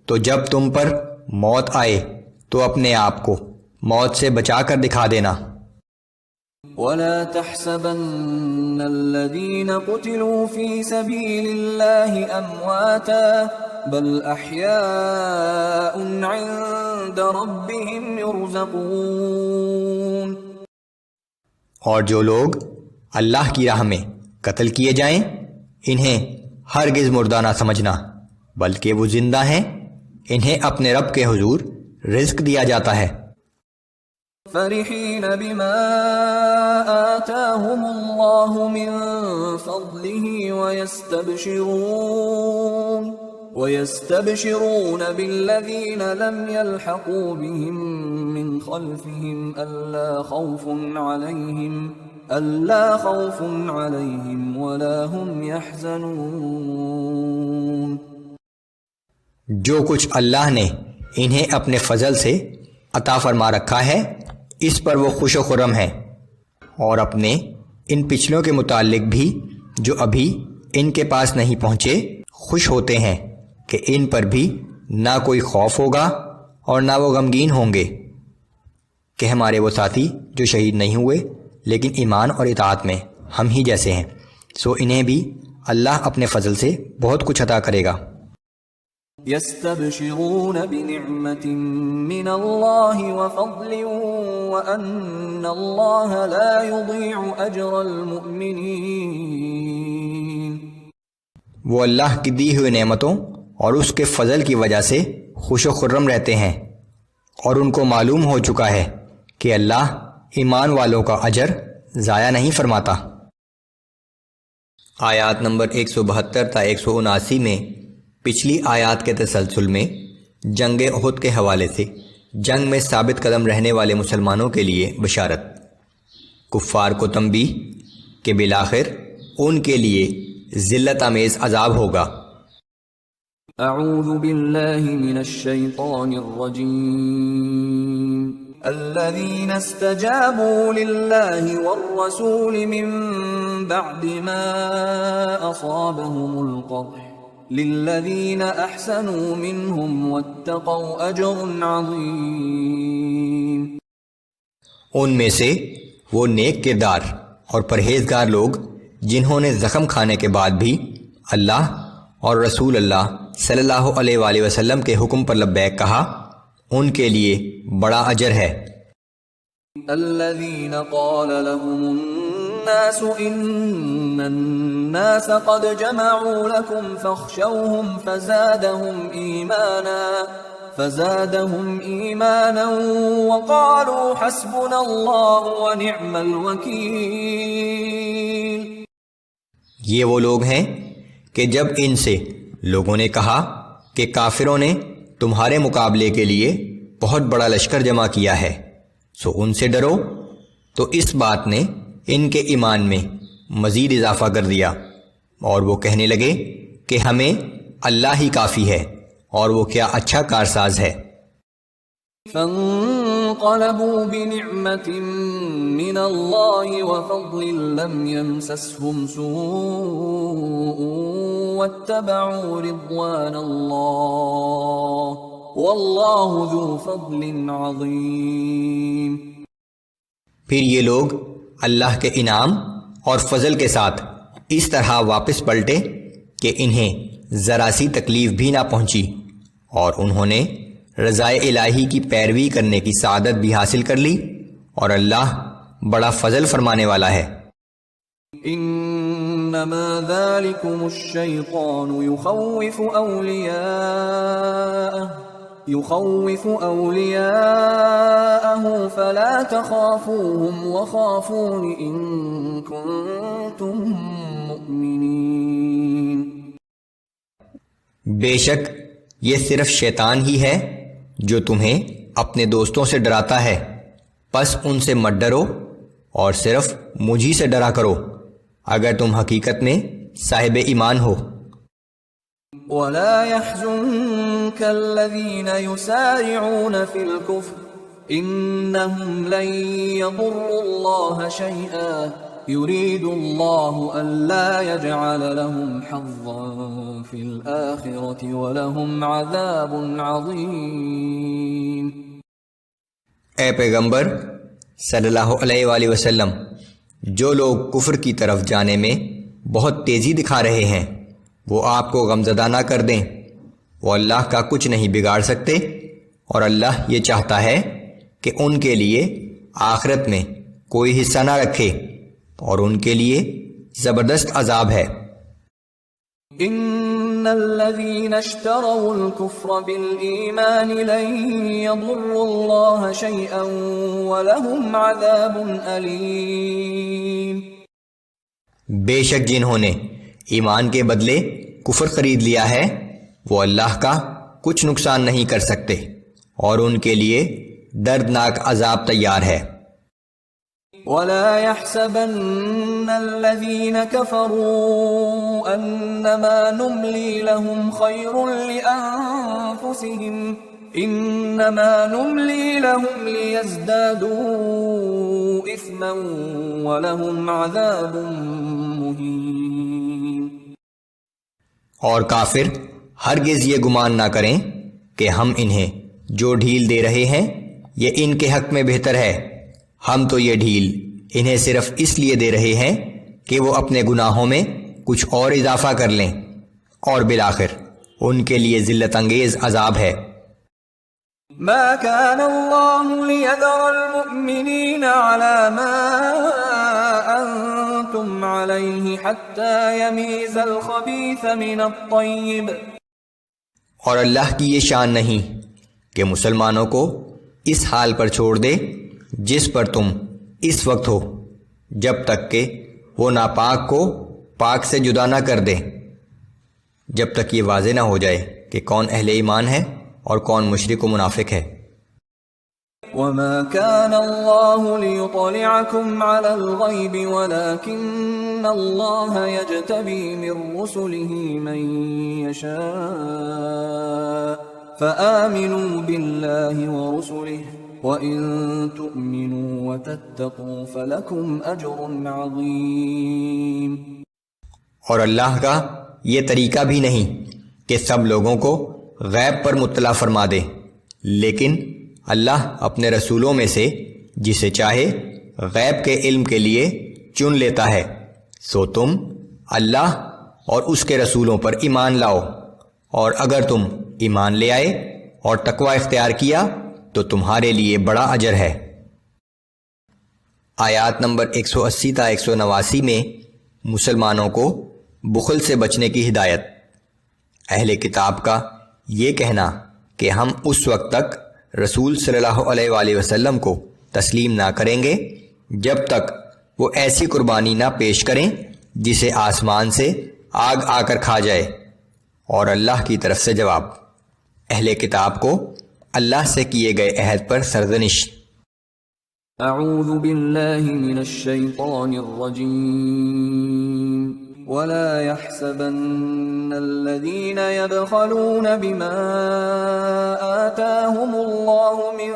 Speaker 1: تو جب تم پر موت آئے تو اپنے آپ کو موت سے بچا کر دکھا دینا۔
Speaker 2: ولا تحسبن الذين قتلوا في سبيل الله أمواتا بل أحياء عند ربهم يرزقون.
Speaker 1: اور جو لوگ اللہ کی راہ میں قتل کیے جائیں انہیں ہرگز مردہ نہ سمجھنا، بلکہ وہ زندہ ہیں، انہیں اپنے رب کے حضور رزق دیا جاتا ہے.
Speaker 2: فرحين بما آتاهم الله من فضله ويستبشرون بالذين لم يلحقوا بهم من خلفهم ألا خوف عليهم ولا هم يحزنون.
Speaker 1: جو کچھ اللہ نے انہیں اپنے فضل سے عطا فرما رکھا ہے اس پر وہ خوش و خرم ہیں، اور اپنے ان پچھلوں کے متعلق بھی جو ابھی ان کے پاس نہیں پہنچے خوش ہوتے ہیں کہ ان پر بھی نہ کوئی خوف ہوگا اور نہ وہ غمگین ہوں گے کہ ہمارے وہ ساتھی جو شہید نہیں ہوئے لیکن ایمان اور اطاعت میں ہم ہی جیسے ہیں، سو انہیں بھی اللہ اپنے فضل سے بہت کچھ عطا کرے گا.
Speaker 2: يستبشرون بنعمة من الله وفضل وأن الله لا يضيع أجر المؤمنين.
Speaker 1: وہ اللہ کی دی ہوئی نعمتوں اور اس کے فضل کی وجہ سے خوش و خرم رہتے ہیں، اور ان کو معلوم ہو چکا ہے کہ اللہ ایمان والوں کا اجر ضائع نہیں فرماتا. آیات نمبر 172 تا 179 میں پچھلی آیات کے تسلسل میں جنگ احد کے حوالے سے جنگ میں ثابت قدم رہنے والے مسلمانوں کے لیے بشارت، کفار کو تنبیہ کہ بالآخر ان کے لیے ذلت آمیز عذاب ہوگا.
Speaker 2: اعوذ باللہ من الشیطان الرجیم. الذين استجابوا لله والرسول من بعد ما أصابهم القرح للذين احسنوا منهم واتقوا اجر عظیم.
Speaker 1: ان میں سے وہ نیک کردار اور پرہیزگار لوگ جنہوں نے زخم کھانے کے بعد بھی اللہ اور رسول اللہ صلی اللہ علیہ وآلہ وسلم کے حکم پر لبیک کہا، ان کے لیے بڑا اجر ہے.
Speaker 2: الذين قال لهم الناس ان الناس قد جمعوا لكم فاخشوهم فزادهم ایمانا وقالوا حسبنا الله ونعم الوکیل.
Speaker 1: یہ وہ لوگ ہیں کہ جب ان سے لوگوں نے کہا کہ کافروں نے تمہارے مقابلے کے لیے بہت بڑا لشکر جمع کیا ہے سو ان سے ڈرو، تو اس بات نے ان کے ایمان میں مزید اضافہ کر دیا، اور وہ کہنے لگے کہ ہمیں اللہ ہی کافی ہے اور وہ کیا اچھا کارساز ہے.
Speaker 2: فانقلبوا بنعمة من الله وفضل لم يمسسهم سوء واتبعوا رضوان الله والله ذو فضل عظیم.
Speaker 1: پھر یہ لوگ اللہ کے انعام اور فضل کے ساتھ اس طرح واپس پلٹے کہ انہیں ذرا سی تکلیف بھی نہ پہنچی، اور انہوں نے رضائے الہی کی پیروی کرنے کی سعادت بھی حاصل کر لی، اور اللہ بڑا فضل فرمانے والا ہے.
Speaker 2: انما ذلكم الشیطان يخوف اولیاءه فلا تخافوهم وخافون ان كنتم مؤمنین.
Speaker 1: بے شک یہ صرف شیطان ہی ہے جو تمہیں اپنے دوستوں سے ڈراتا ہے، پس ان سے مت ڈرو اور صرف مجھی سے ڈرا کرو اگر تم حقیقت میں صاحب ایمان ہو.
Speaker 2: ولا يحزنك الذين يسارعون في الكفر انهم لن يضروا الله شيئا يريد الله ألا يجعل لهم حظا في الآخرة ولهم عذاب عظیم.
Speaker 1: اے پیغمبر صلی اللہ علیہ وآلہ وسلم، جو لوگ کفر کی طرف جانے میں بہت تیزی دکھا رہے ہیں وہ آپ کو غمزدہ نہ کر دیں، وہ اللہ کا کچھ نہیں بگاڑ سکتے، اور اللہ یہ چاہتا ہے کہ ان کے لیے آخرت میں کوئی حصہ نہ رکھے، اور ان کے لیے زبردست عذاب ہے۔
Speaker 2: ان الذين اشتروا الكفر بالإيمان لن يضروا الله شيئا ولهم عذاب أليم۔
Speaker 1: بے شک جنہوں نے ایمان کے بدلے کفر خرید لیا ہے وہ اللہ کا کچھ نقصان نہیں کر سکتے، اور ان کے لیے دردناک عذاب تیار ہے۔
Speaker 2: ولا يحسبن الذين كفروا انما نملي لهم خير لانفسهم انما نملي لهم ليزدادوا اثما ولهم عذاب مهين۔
Speaker 1: اور کافر ہرگز یہ گمان نہ کریں کہ ہم انہیں جو ڈھیل دے رہے ہیں یہ ان کے حق میں بہتر ہے، ہم تو یہ ڈھیل انہیں صرف اس لیے دے رہے ہیں کہ وہ اپنے گناہوں میں کچھ اور اضافہ کر لیں، اور بالآخر ان کے لیے ذلت انگیز عذاب ہے۔
Speaker 2: ما كان الله ليذر المؤمنين على ما أنتم عليه حتى يميز الخبيث من الطيب۔
Speaker 1: اور اللہ کی یہ شان نہیں کہ مسلمانوں کو اس حال پر چھوڑ دے جس پر تم اس وقت ہو، جب تک کہ وہ ناپاک کو پاک سے جدا نہ کر دے، جب تک یہ واضح نہ ہو جائے کہ کون اہل ایمان ہے اور کون مشرک و منافق ہے۔
Speaker 2: وما كان الله ليطلعكم على الغيب ولكن الله يجتبي من رسله من يشاء فآمنوا بالله ورسله وإن تؤمنوا وتتقوا فلكم أجر عظيم۔
Speaker 1: اور اللہ کا یہ طریقہ بھی نہیں کہ سب لوگوں کو غیب پر مطلع فرما دے، لیکن اللہ اپنے رسولوں میں سے جسے چاہے غیب کے علم کے لیے چن لیتا ہے، سو تم اللہ اور اس کے رسولوں پر ایمان لاؤ، اور اگر تم ایمان لے آئے اور تقوی اختیار کیا تو تمہارے لیے بڑا اجر ہے۔ آیات نمبر 180 تا 189 میں مسلمانوں کو بخل سے بچنے کی ہدایت۔ اہل کتاب کا یہ کہنا کہ ہم اس وقت تک رسول صلی اللہ علیہ وآلہ وسلم کو تسلیم نہ کریں گے جب تک وہ ایسی قربانی نہ پیش کریں جسے آسمان سے آگ آ کر کھا جائے، اور اللہ کی طرف سے جواب، اہل کتاب کو اللہ سے کیے گئے عہد پر سرزنش۔
Speaker 2: اعوذ باللہ من الشیطان الرجیم ولا يحسبن الذين يبخلون بما آتاهم الله من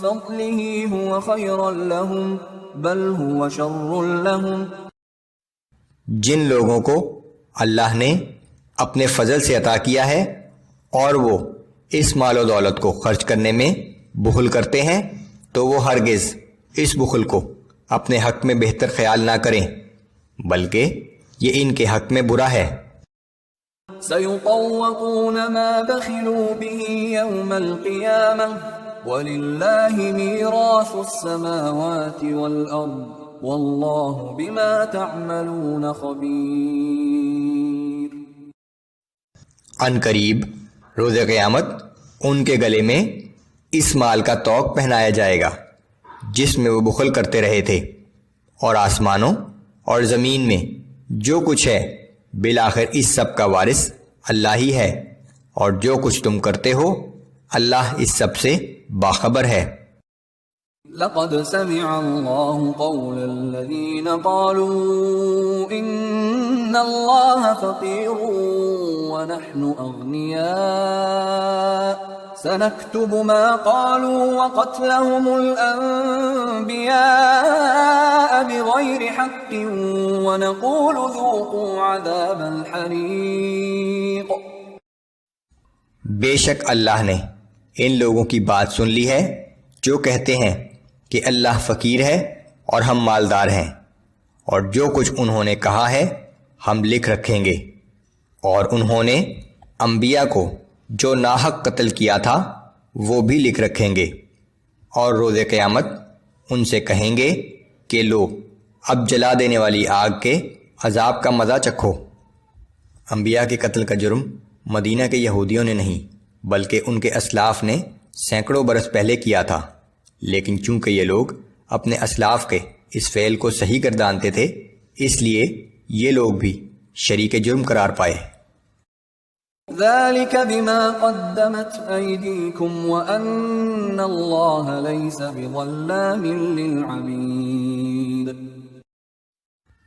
Speaker 2: فضله هو خيرا لهم بل هو شر لهم۔
Speaker 1: جن لوگوں کو اللہ نے اپنے فضل سے عطا کیا ہے اور وہ اس مال و دولت کو خرچ کرنے میں بخل کرتے ہیں تو وہ ہرگز اس بخل کو اپنے حق میں بہتر خیال نہ کریں، بلکہ یہ ان کے حق میں برا ہے۔
Speaker 2: سَيُطَوَّقُونَ مَا بَخِلُوا بِهِ يَوْمَ الْقِيَامَةِ وَلِلَّهِ مِيرَاثُ السَّمَاوَاتِ وَالْأَرْضِ وَاللَّهُ بِمَا تَعْمَلُونَ خَبِيرٌ۔
Speaker 1: ان قریب روز قیامت ان کے گلے میں اس مال کا طوق پہنایا جائے گا جس میں وہ بخل کرتے رہے تھے، اور آسمانوں اور زمین میں جو کچھ ہے بالآخر اس سب کا وارث اللہ ہی ہے، اور جو کچھ تم کرتے ہو اللہ اس سب سے باخبر ہے۔
Speaker 2: لقد سمع الله قول الذين قالوا إن الله فقير ونحن أغنياء سنكتب ما قالوا وقتلهم الأنبياء بغير حق ونقول ذوقوا عذاب الحريق۔
Speaker 1: بے شک اللہ نے ان لوگوں کی بات سن لی ہے جو کہتے ہیں کہ اللہ فقیر ہے اور ہم مالدار ہیں، اور جو کچھ انہوں نے کہا ہے ہم لکھ رکھیں گے، اور انہوں نے انبیاء کو جو ناحق قتل کیا تھا وہ بھی لکھ رکھیں گے، اور روز قیامت ان سے کہیں گے کہ لو اب جلا دینے والی آگ کے عذاب کا مزہ چکھو۔ انبیاء کے قتل کا جرم مدینہ کے یہودیوں نے نہیں بلکہ ان کے اسلاف نے سینکڑوں برس پہلے کیا تھا، لیکن چونکہ یہ لوگ اپنے اسلاف کے اس فعل کو صحیح گردانتے تھے اس لیے یہ لوگ بھی شریک جرم قرار پائے۔
Speaker 2: ذلك بما قدمت أيديكم وأن الله ليس بظلام للعبيد۔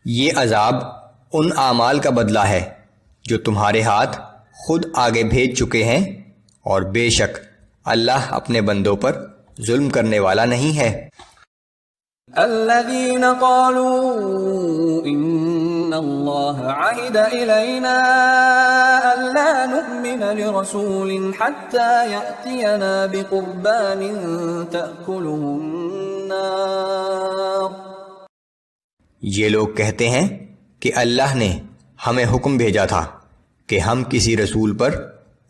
Speaker 1: یہ عذاب ان اعمال کا بدلہ ہے جو تمہارے ہاتھ خود آگے بھیج چکے ہیں، اور بے شک اللہ اپنے بندوں پر ظلم کرنے والا نہیں ہے۔
Speaker 2: الذين قالوا إن الله عهد إلينا ألا نؤمن لرسول حتى يأتينا بقربان تأكله النار۔
Speaker 1: یہ لوگ کہتے ہیں کہ اللہ نے ہمیں حکم بھیجا تھا کہ ہم کسی رسول پر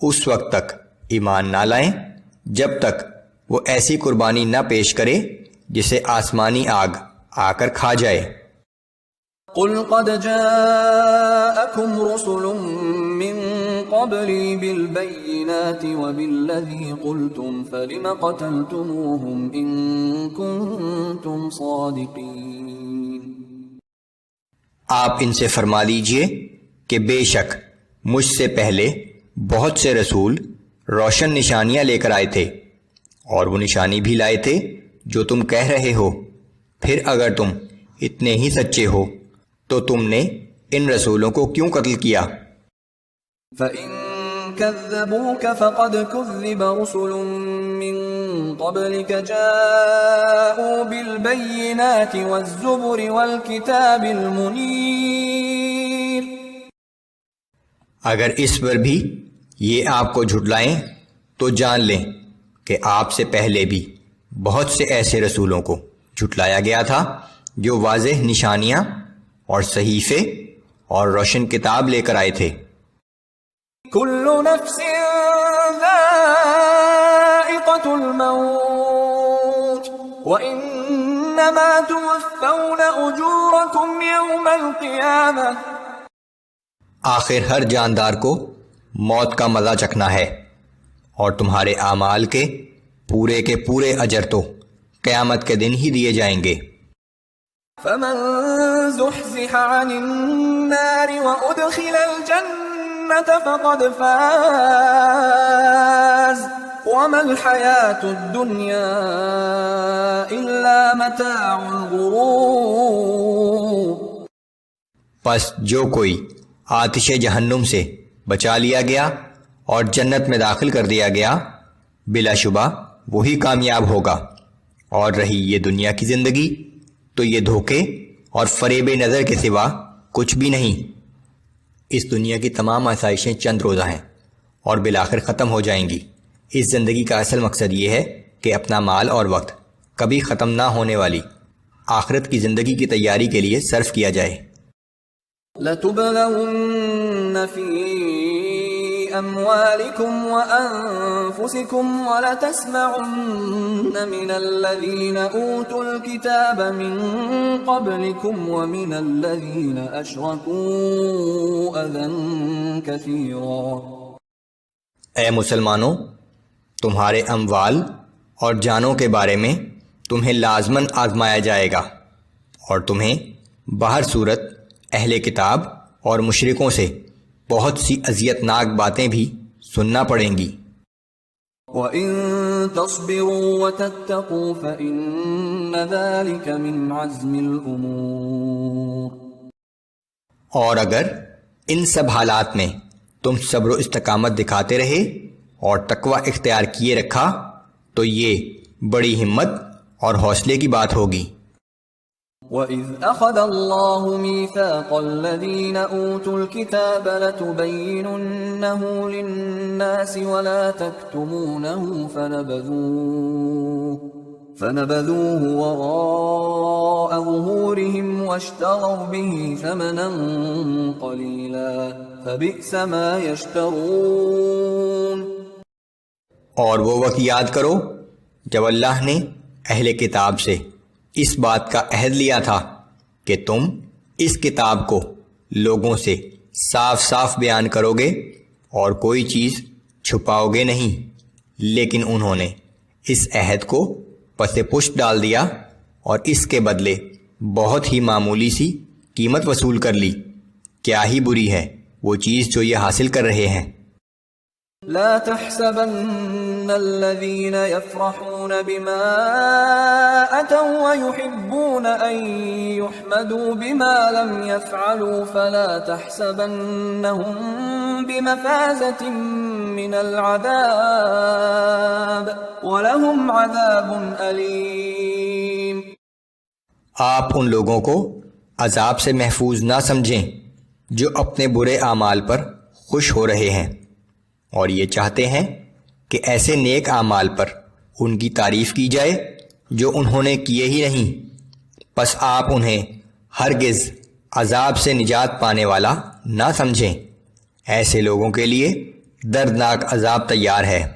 Speaker 1: اس وقت تک ایمان نہ لائیں جب تک وہ ایسی قربانی نہ پیش کرے جسے آسمانی آگ آ کر کھا جائے۔
Speaker 2: قل قد جاءكم رسل من قبلي بالبينات وبالذي قلتم فلم قتلتموهم إن كنتم صادقين۔
Speaker 1: آپ ان سے فرما دیجئے کہ بے شک مجھ سے پہلے بہت سے رسول روشن نشانیاں لے کر آئے تھے، اور وہ نشانی بھی لائے تھے جو تم کہہ رہے ہو، پھر اگر تم اتنے ہی سچے ہو تو تم نے ان رسولوں کو کیوں قتل کیا؟
Speaker 2: فَإِن كَذَّبُوكَ فَقَدْ كُذِّبَ رُسُلٌ مِّن قَبْلِكَ جَاءُوا بِالْبَيِّنَاتِ وَالزُّبُرِ وَالْكِتَابِ الْمُنِيرِ۔
Speaker 1: اگر اس پر بھی یہ آپ کو جھٹلائیں تو جان لیں کہ آپ سے پہلے بھی بہت سے ایسے رسولوں کو جھٹلایا گیا تھا جو واضح نشانیاں اور صحیفے اور روشن کتاب لے کر آئے تھے۔
Speaker 2: كل نفس ذائقة الموت وإنما توفون أجوركم يوم القيامة۔
Speaker 1: آخر ہر جاندار کو موت کا مزہ چکھنا ہے، اور تمہارے اعمال کے پورے اجر تو قیامت کے دن ہی دیے جائیں گے۔
Speaker 2: فمن زحزح عن النار وأدخل الجنة فقد فاز وما الحياة الدنيا إلا متاع الغرور۔
Speaker 1: پس جو کوئی آتش جہنم سے بچا لیا گیا اور جنت میں داخل کر دیا گیا، بلا شبہ وہی کامیاب ہوگا، اور رہی یہ دنیا کی زندگی تو یہ دھوکے اور فریب نظر کے سوا کچھ بھی نہیں۔ اس دنیا کی تمام آسائشیں چند روزہ ہیں اور بالآخر ختم ہو جائیں گی۔ اس زندگی کا اصل مقصد یہ ہے کہ اپنا مال اور وقت کبھی ختم نہ ہونے والی آخرت کی زندگی کی تیاری کے لیے صرف کیا جائے۔
Speaker 2: لَتُبْلَوُنَّ فِي أَمْوَالِكُمْ وَأَنفُسِكُمْ وَلَتَسْمَعُنَّ مِنَ الَّذِينَ أُوتُوا الْكِتَابَ مِنْ قَبْلِكُمْ وَمِنَ الَّذِينَ أَشْرَكُوا أَذًى كَثِيرًا۔
Speaker 1: اے مسلمانوں، تمہارے اموال اور جانوں کے بارے میں تمہیں لازماً آزمایا جائے گا، اور تمہیں باہر صورت اہل کتاب اور مشرکوں سے بہت سی اذیت ناک باتیں بھی سننا پڑیں گی۔
Speaker 2: وَإِن تَصْبِرُوا وَتَتَّقُوا فَإِنَّ ذَلِكَ مِنْ عَزْمِ الْأُمُورِ۔
Speaker 1: اور اگر ان سب حالات میں تم صبر و استقامت دکھاتے رہے اور تقوی اختیار کیے رکھا تو یہ بڑی ہمت اور حوصلے کی بات ہوگی۔
Speaker 2: وَإِذْ أَخَذَ اللَّهُ مِيثَاقَ الَّذِينَ أُوتُوا الْكِتَابَ لَتُبَيِّنُنَّهُ لِلنَّاسِ وَلَا تَكْتُمُونَهُ فنبذوه وراء ظهورهم واشتروا به ثمنا قليلا فبئس ما يشترون۔
Speaker 1: اور وہ وقت یاد کرو جب اللہ نے اہل کتاب سے اس بات کا عہد لیا تھا کہ تم اس کتاب کو لوگوں سے صاف صاف بیان کرو گے اور کوئی چیز چھپاؤ گے نہیں، لیکن انہوں نے اس عہد کو پس پشت ڈال دیا اور اس کے بدلے بہت ہی معمولی سی قیمت وصول کر لی۔ کیا ہی بری ہے وہ چیز جو یہ حاصل کر رہے ہیں۔
Speaker 2: لا تحسبن الذين يفرحون بما أتوا ويحبون أن يحمدوا بما لم يفعلوا فلا تحسبنهم بمفازة من العذاب ولهم عذاب أليم۔
Speaker 1: آپ ان لوگوں کو عذاب سے محفوظ نہ سمجھیں جو اپنے برے اعمال پر خوش ہو رہے ہیں اور یہ چاہتے ہیں کہ ایسے نیک اعمال پر ان کی تعریف کی جائے جو انہوں نے کیے ہی نہیں، پس آپ انہیں ہرگز عذاب سے نجات پانے والا نہ سمجھیں۔ ایسے لوگوں کے لیے دردناک عذاب تیار ہے۔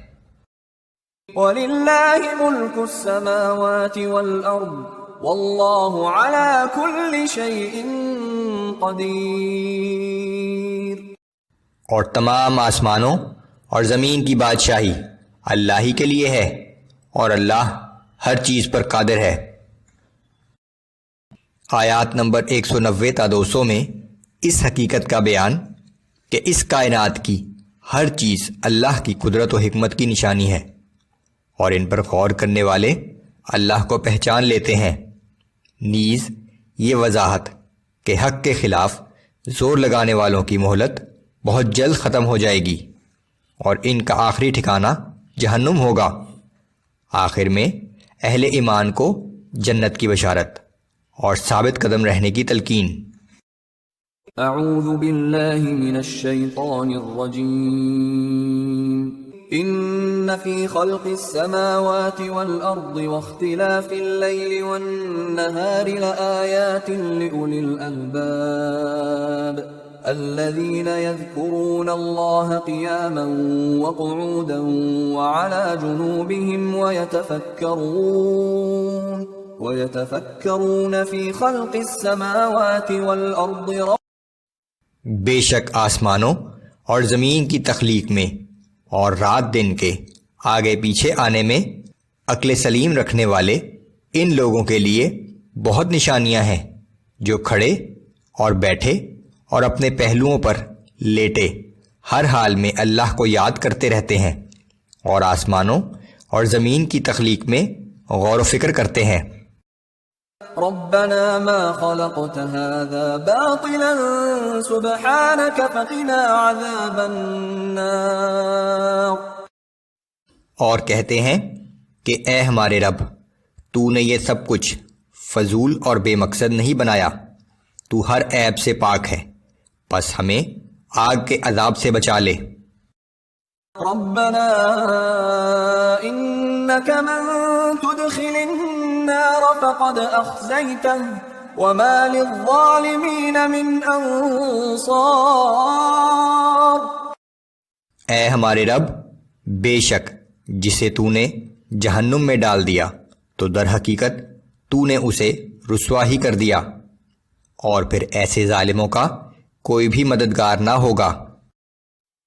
Speaker 2: وَلِلَّهِ مُلْكُ السَّمَاوَاتِ وَالْأَرْضِ وَاللَّهُ عَلَى كُلِّ شَيْءٍ قَدِيرٌ۔
Speaker 1: اور تمام آسمانوں اور زمین کی بادشاہی اللہ ہی کے لیے ہے اور اللہ ہر چیز پر قادر ہے۔ آیات نمبر 190 تا 200 میں اس حقیقت کا بیان کہ اس کائنات کی ہر چیز اللہ کی قدرت و حکمت کی نشانی ہے اور ان پر غور کرنے والے اللہ کو پہچان لیتے ہیں۔ نیز یہ وضاحت کہ حق کے خلاف زور لگانے والوں کی مہلت بہت جلد ختم ہو جائے گی اور ان کا آخری ٹھکانہ جہنم ہوگا۔ آخر میں اہل ایمان کو جنت کی بشارت اور ثابت قدم رہنے کی تلقین۔
Speaker 2: اعوذ باللہ من الشیطان الرجیم۔ ان فی خلق السماوات والارض واختلاف اللیل والنہار لآیات لأولی الالباب الذين يذكرون الله قياما وقعودا وعلى جنوبهم ويتفكرون في خلق السماوات والأرض۔
Speaker 1: بے شک آسمانوں اور زمین کی تخلیق میں اور رات دن کے آگے پیچھے آنے میں عقل سلیم رکھنے والے ان لوگوں کے لیے بہت نشانیاں ہیں جو کھڑے اور بیٹھے اور اپنے پہلوؤں پر لیٹے ہر حال میں اللہ کو یاد کرتے رہتے ہیں اور آسمانوں اور زمین کی تخلیق میں غور و فکر کرتے ہیں۔
Speaker 2: ربنا ما خلقت هذا باطلا سبحانك فقنا عذاب النار۔
Speaker 1: اور کہتے ہیں کہ اے ہمارے رب، تو نے یہ سب کچھ فضول اور بے مقصد نہیں بنایا، تو ہر عیب سے پاک ہے، پس ہمیں آگ کے عذاب سے بچا لے۔
Speaker 2: ربنا انك من تدخل النار فقد اخزيته وما للظالمين من انصار۔
Speaker 1: اے ہمارے رب، بے شک جسے تو نے جہنم میں ڈال دیا تو در حقیقت تو نے اسے رسوا ہی کر دیا، اور پھر ایسے ظالموں کا کوئی بھی مددگار نہ ہوگا۔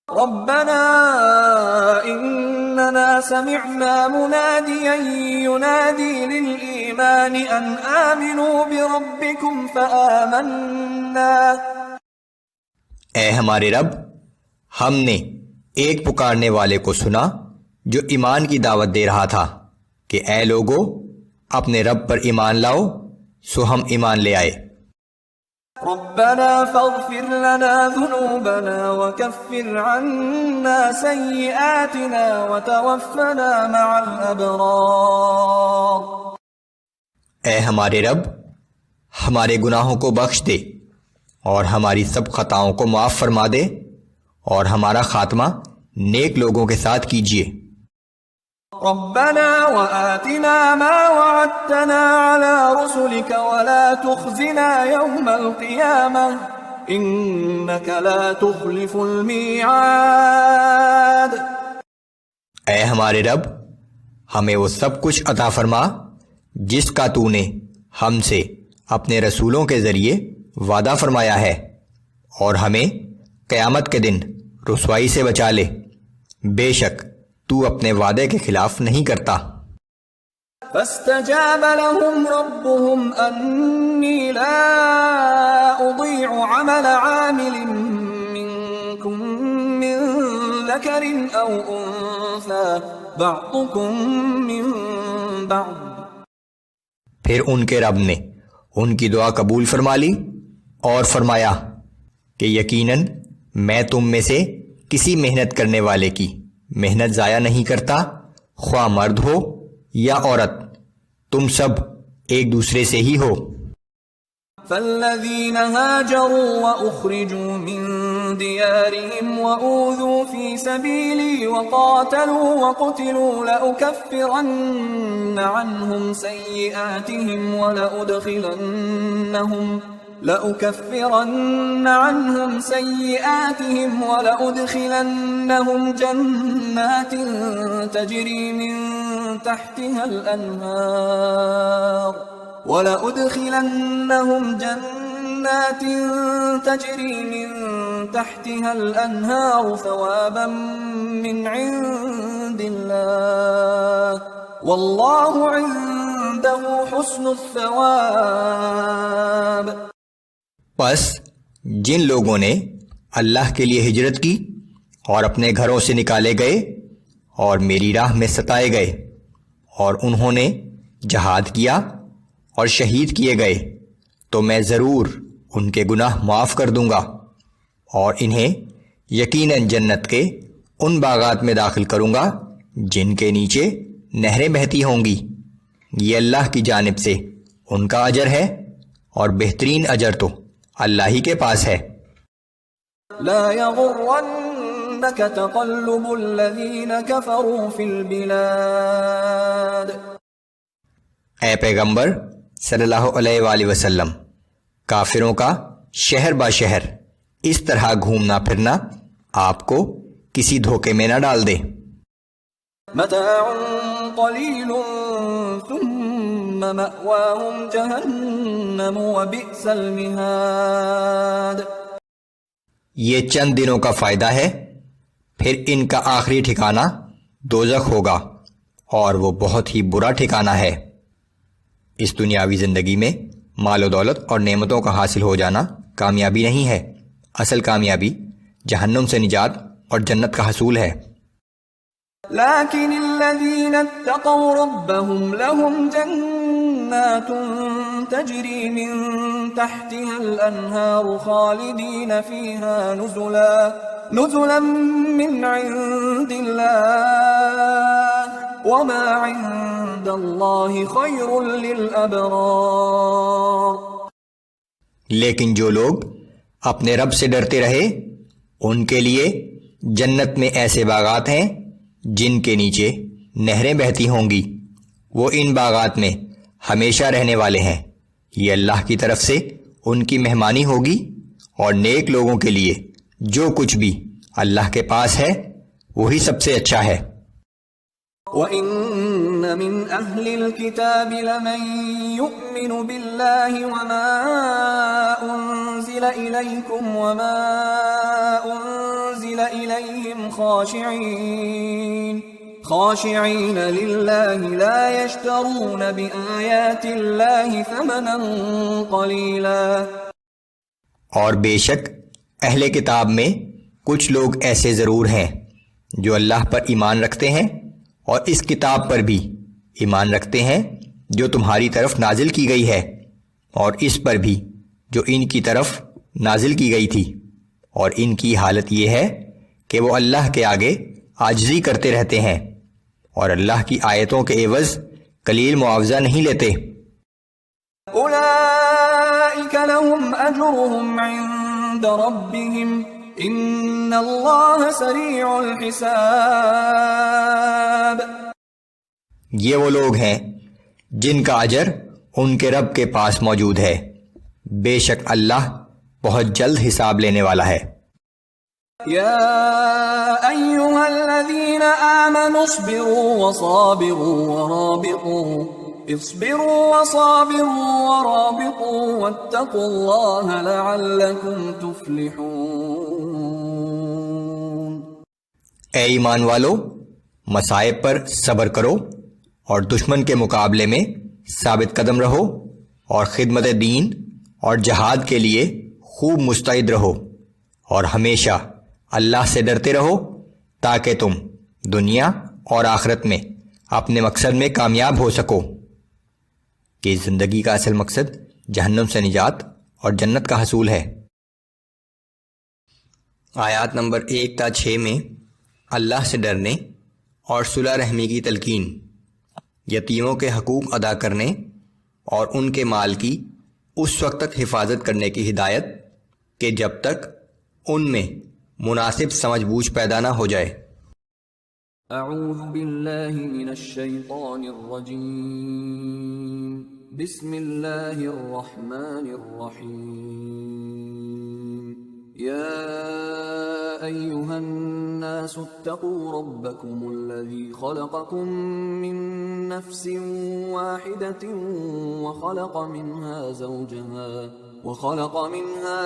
Speaker 2: ربنا اننا سمعنا مناديا ينادي للإيمان ان آمنوا بربكم فآمنا۔
Speaker 1: اے ہمارے رب، ہم نے ایک پکارنے والے کو سنا جو ایمان کی دعوت دے رہا تھا کہ اے لوگو اپنے رب پر ایمان لاؤ، سو ہم ایمان لے آئے۔
Speaker 2: ربنا فاغفر لنا ذنوبنا وكفر عنا سيئاتنا وتوفنا مع الأبرار۔
Speaker 1: اے ہمارے رب، ہمارے گناہوں کو بخش دے اور ہماری سب خطاؤں کو معاف فرما دے اور ہمارا خاتمہ نیک لوگوں کے ساتھ کیجیے۔
Speaker 2: ربنا وآتنا ما وعدتنا على رسلك ولا تخزنا يوم القيامة إنك لا تخلف الميعاد۔
Speaker 1: اے ہمارے رب، ہمیں وہ سب کچھ عطا فرما جس کا تو نے ہم سے اپنے رسولوں کے ذریعے وعدہ فرمایا ہے، اور ہمیں قیامت کے دن رسوائی سے بچا لے، بے شک تو اپنے وعدے کے خلاف نہیں کرتا۔
Speaker 2: فاستجاب لهم ربهم أني لا أضيع عمل عامل منكم من ذكر أو أنثى بعضكم من بعض۔
Speaker 1: پھر ان کے رب نے ان کی دعا قبول فرما لی اور فرمایا کہ یقیناً میں تم میں سے کسی محنت کرنے والے کی محنت ضائع نہیں کرتا، خواہ مرد ہو یا عورت، تم سب ایک دوسرے سے ہی ہو۔
Speaker 2: فالذين هاجروا وأخرجوا من ديارهم وأوذوا في سبيلي وقاتلوا وقتلوا لأكفرن عنهم سيئاتهم ولأدخلنهم جنات تجري من تحتها الأنهار ثوابا من عند الله والله عنده حسن الثواب۔
Speaker 1: پس جن لوگوں نے اللہ کے لیے ہجرت کی اور اپنے گھروں سے نکالے گئے اور میری راہ میں ستائے گئے، اور انہوں نے جہاد کیا اور شہید کیے گئے، تو میں ضرور ان کے گناہ معاف کر دوں گا، اور انہیں یقیناً جنت کے ان باغات میں داخل کروں گا جن کے نیچے نہریں بہتی ہوں گی۔ یہ اللہ کی جانب سے ان کا اجر ہے، اور بہترین اجر تو اللہ ہی کے پاس ہے۔
Speaker 2: لا يغرنك تقلب الذين كفروا في البلاد۔
Speaker 1: اے پیغمبر صلی اللہ علیہ وآلہ وسلم، کافروں کا شہر با شہر اس طرح گھومنا پھرنا آپ کو کسی دھوکے میں نہ ڈال دے۔
Speaker 2: متاع قلیل ثم مأواهم جہنم وبئس المہاد۔
Speaker 1: یہ چند دنوں کا فائدہ ہے، پھر ان کا آخری ٹھکانہ دوزخ ہوگا، اور وہ بہت ہی برا ٹھکانہ ہے۔ اس دنیاوی زندگی میں مال و دولت اور نعمتوں کا حاصل ہو جانا کامیابی نہیں ہے، اصل کامیابی جہنم سے نجات اور جنت کا حصول ہے۔
Speaker 2: لیکن الذین اتقوا ربهم لهم جنات تجری من تحتها الانہار خالدین فیہا نزلا من عند اللہ وما عند اللہ خیر للابرار۔
Speaker 1: لیکن جو لوگ اپنے رب سے ڈرتے رہے، ان کے لیے جنت میں ایسے باغات ہیں جن کے نیچے نہریں بہتی ہوں گی، وہ ان باغات میں ہمیشہ رہنے والے ہیں۔ یہ اللہ کی طرف سے ان کی مہمانی ہوگی، اور نیک لوگوں کے لیے جو کچھ بھی اللہ کے پاس ہے وہی سب سے اچھا ہے۔
Speaker 2: وَإِنَّ مِنْ أَهْلِ الْكِتَابِ لَمَنْ يُؤْمِنُ بِاللَّهِ وَمَا أُنزِلَ إِلَيْكُمْ وَمَا أُنزِلَ إِلَيْهِمْ خاشعين لله لا يشترون بآيات الله ثمنا قليلا۔
Speaker 1: اور بے شک اہل کتاب میں کچھ لوگ ایسے ضرور ہیں جو اللہ پر ایمان رکھتے ہیں، اور اس کتاب پر بھی ایمان رکھتے ہیں جو تمہاری طرف نازل کی گئی ہے، اور اس پر بھی جو ان کی طرف نازل کی گئی تھی، اور ان کی حالت یہ ہے کہ وہ اللہ کے آگے عاجزی کرتے رہتے ہیں، اور اللہ کی آیتوں کے عوض قلیل معاوضہ نہیں لیتے۔
Speaker 2: اولئک لهم اجرهم عند ربهم ان اللہ سریع الحساب۔
Speaker 1: یہ وہ لوگ ہیں جن کا اجر ان کے رب کے پاس موجود ہے، بے شک اللہ بہت جلد حساب لینے والا ہے۔
Speaker 2: يا أيها الذين آمنوا اصبروا وصابروا ورابطوا واتقوا الله لعلكم تفلحون۔
Speaker 1: اے ایمان والو، مصائب پر صبر کرو اور دشمن کے مقابلے میں ثابت قدم رہو، اور خدمت دین اور جہاد کے لیے خوب مستعد رہو، اور ہمیشہ اللہ سے ڈرتے رہو تاکہ تم دنیا اور آخرت میں اپنے مقصد میں کامیاب ہو سکو، کہ زندگی کا اصل مقصد جہنم سے نجات اور جنت کا حصول ہے۔ آیات نمبر 1 تا 6 میں اللہ سے ڈرنے اور صلح رحمی کی تلقین، یتیموں کے حقوق ادا کرنے اور ان کے مال کی اس وقت تک حفاظت کرنے کی ہدایت کہ جب تک ان میں مناسب سمجھ بوجھ پیدا نہ ہو جائے۔
Speaker 2: اعوذ باللہ من الشیطان الرجیم، بسم اللہ الرحمن الرحیم۔ یا ایہا الناس اتقوا ربکم الذی خلقکم من نفس واحدة وخلق منها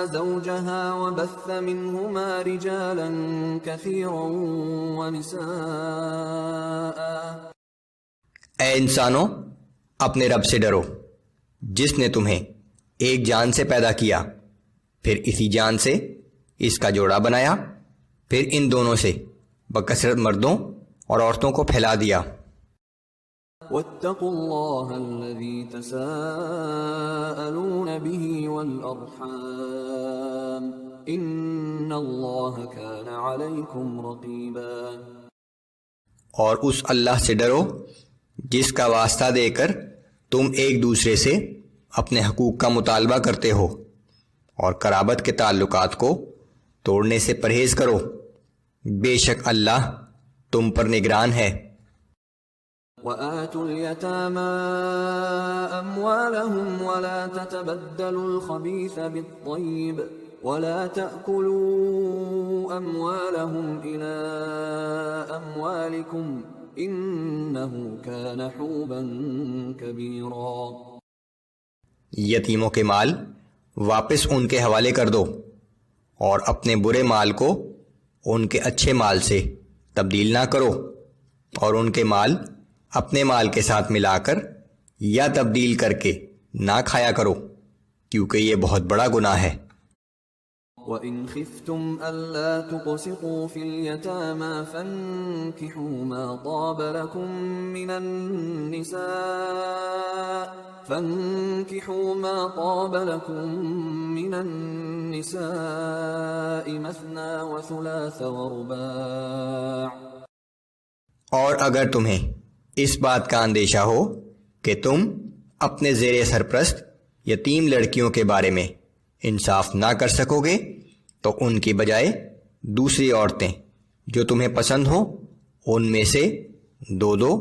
Speaker 2: زوجها وبث منهما رجالا كثيرا ونساء۔
Speaker 1: اے انسانوں، اپنے رب سے ڈرو جس نے تمہیں ایک جان سے پیدا کیا، پھر اسی جان سے اس کا جوڑا بنایا، پھر ان دونوں سے بکثرت مردوں اور عورتوں کو پھیلا دیا۔
Speaker 2: واتقوا اللہ الذی تساءلون به والارحام ان اللہ کان علیکم رقیبا۔
Speaker 1: اور اس اللہ سے ڈرو جس کا واسطہ دے کر تم ایک دوسرے سے اپنے حقوق کا مطالبہ کرتے ہو، اور قرابت کے تعلقات کو توڑنے سے پرہیز کرو، بے شک اللہ تم پر نگران ہے۔
Speaker 2: وآتوا اليتامى أموالهم ولا تتبدلوا الخبيث بالطيب ولا تأكلوا أموالهم إلى أموالكم إنه كان حوبا كبيرا۔
Speaker 1: یتیموں کے مال واپس ان کے حوالے کر دو، اور اپنے برے مال کو ان کے اچھے مال سے تبدیل نہ کرو، اور ان کے مال اپنے مال کے ساتھ ملا کر یا تبدیل کر کے نہ کھایا کرو، کیونکہ یہ بہت بڑا گناہ ہے۔
Speaker 2: وَإِنْ خِفْتُمْ أَلَّا تُقْسِطُوا فِي الْيَتَامَى فَانكِحُوا مَا طَابَ لَكُم مِّنَ النِّسَاءِ مَثْنَىٰ وَثُلَاثَ وَرُبَاعَ۔
Speaker 1: اور اگر تمہیں اس بات کا اندیشہ ہو کہ تم اپنے زیر سرپرست یتیم لڑکیوں کے بارے میں انصاف نہ کر سکو گے تو ان کی بجائے دوسری عورتیں جو تمہیں پسند ہوں ان میں سے 2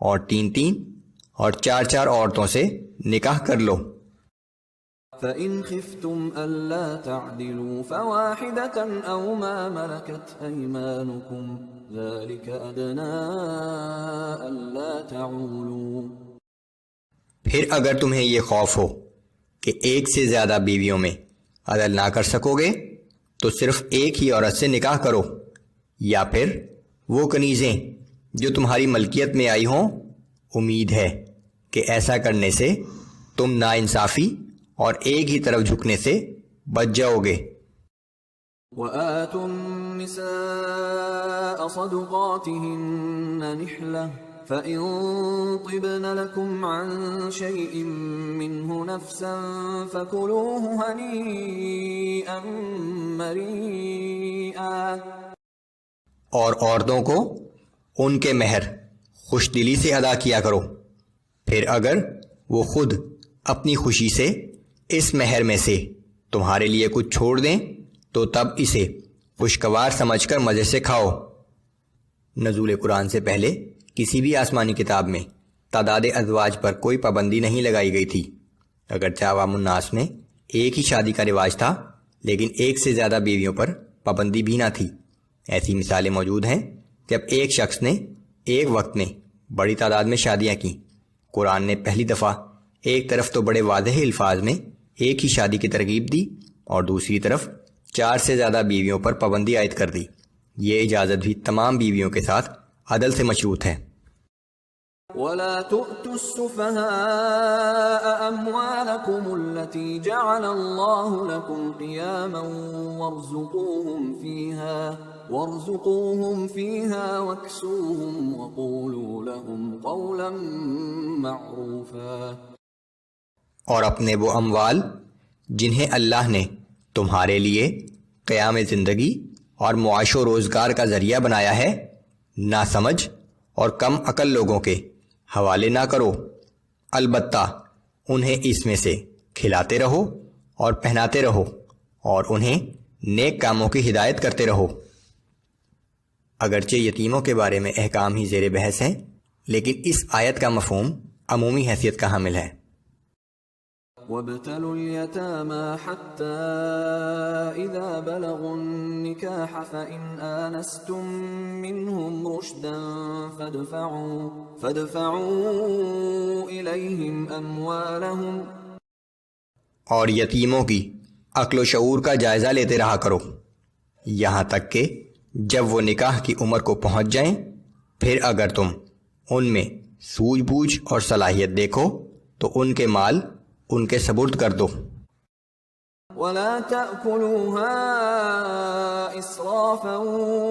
Speaker 1: اور 3 اور 4 عورتوں سے نکاح کر لو۔
Speaker 2: فَإِنْ خِفْتُمْ أَلَّا تَعْدِلُوا فَوَاحِدَةً أَوْ مَا مَلَكَتْ أَيْمَانُكُمْ ذَلِكَ أَدْنَىٰ أَلَّا تَعُولُوا۔
Speaker 1: پھر اگر تمہیں یہ خوف ہو کہ ایک سے زیادہ بیویوں میں عدل نہ کر سکو گے تو صرف ایک ہی عورت سے نکاح کرو، یا پھر وہ کنیزیں جو تمہاری ملکیت میں آئی ہوں، امید ہے کہ ایسا کرنے سے تم ناانصافی اور ایک ہی طرف جھکنے سے بچ جاؤ گے۔
Speaker 2: وَآتُوا النِّسَاءَ صَدُقَاتِهِنَّ نِحْلَةً فَإِن طِبْنَ لَكُمْ عَن شَيْءٍ مِّنْهُ نَفْسًا فَكُلُوهُ هَنِيئًا مَّرِيئًا۔
Speaker 1: اور عورتوں کو ان کے مہر خوش دلی سے ادا کیا کرو، پھر اگر وہ خود اپنی خوشی سے اس مہر میں سے تمہارے لیے کچھ چھوڑ دیں تو تب اسے خوشگوار سمجھ کر مزے سے کھاؤ۔ نزول قرآن سے پہلے کسی بھی آسمانی کتاب میں تعداد ازواج پر کوئی پابندی نہیں لگائی گئی تھی، اگرچہ عوام الناس میں ایک ہی شادی کا رواج تھا، لیکن ایک سے زیادہ بیویوں پر پابندی بھی نہ تھی۔ ایسی مثالیں موجود ہیں جب ایک شخص نے ایک وقت میں بڑی تعداد میں شادیاں کیں۔ قرآن نے پہلی دفعہ ایک طرف تو بڑے واضح الفاظ میں ایک ہی شادی کی ترغیب دی اور دوسری طرف 4 سے زیادہ بیویوں پر پابندی عائد کر دی۔ یہ اجازت بھی تمام بیویوں کے ساتھ عدل سے مشروط ہے۔
Speaker 2: ولا تؤتوا السفهاء أموالكم التي جعل الله لكم قياما وارزقوهم فيها واكسوهم وقولوا لهم قولا معروفا۔
Speaker 1: اور اپنے وہ اموال جنہیں اللہ نے تمہارے لیے قیام زندگی اور معاش و روزگار کا ذریعہ بنایا ہے، ناسمجھ اور کم عقل لوگوں کے حوالے نہ کرو، البتہ انہیں اس میں سے کھلاتے رہو اور پہناتے رہو اور انہیں نیک کاموں کی ہدایت کرتے رہو۔ اگرچہ یتیموں کے بارے میں احکام ہی زیر بحث ہیں، لیکن اس آیت کا مفہوم عمومی حیثیت کا حامل ہے۔
Speaker 2: وابتلوا اليتامى حتى إذا بلغوا النكاح فإن آنستم منهم رشدا فادفعوا إليهم أموالهم۔
Speaker 1: اور یتیموں کی عقل و شعور کا جائزہ لیتے رہا کرو یہاں تک کہ جب وہ نکاح کی عمر کو پہنچ جائیں، پھر اگر تم ان میں سوجھ بوجھ اور صلاحیت دیکھو تو ان کے مال ان کے سپرد کر دو۔
Speaker 2: ولا تأكلوها إسرافا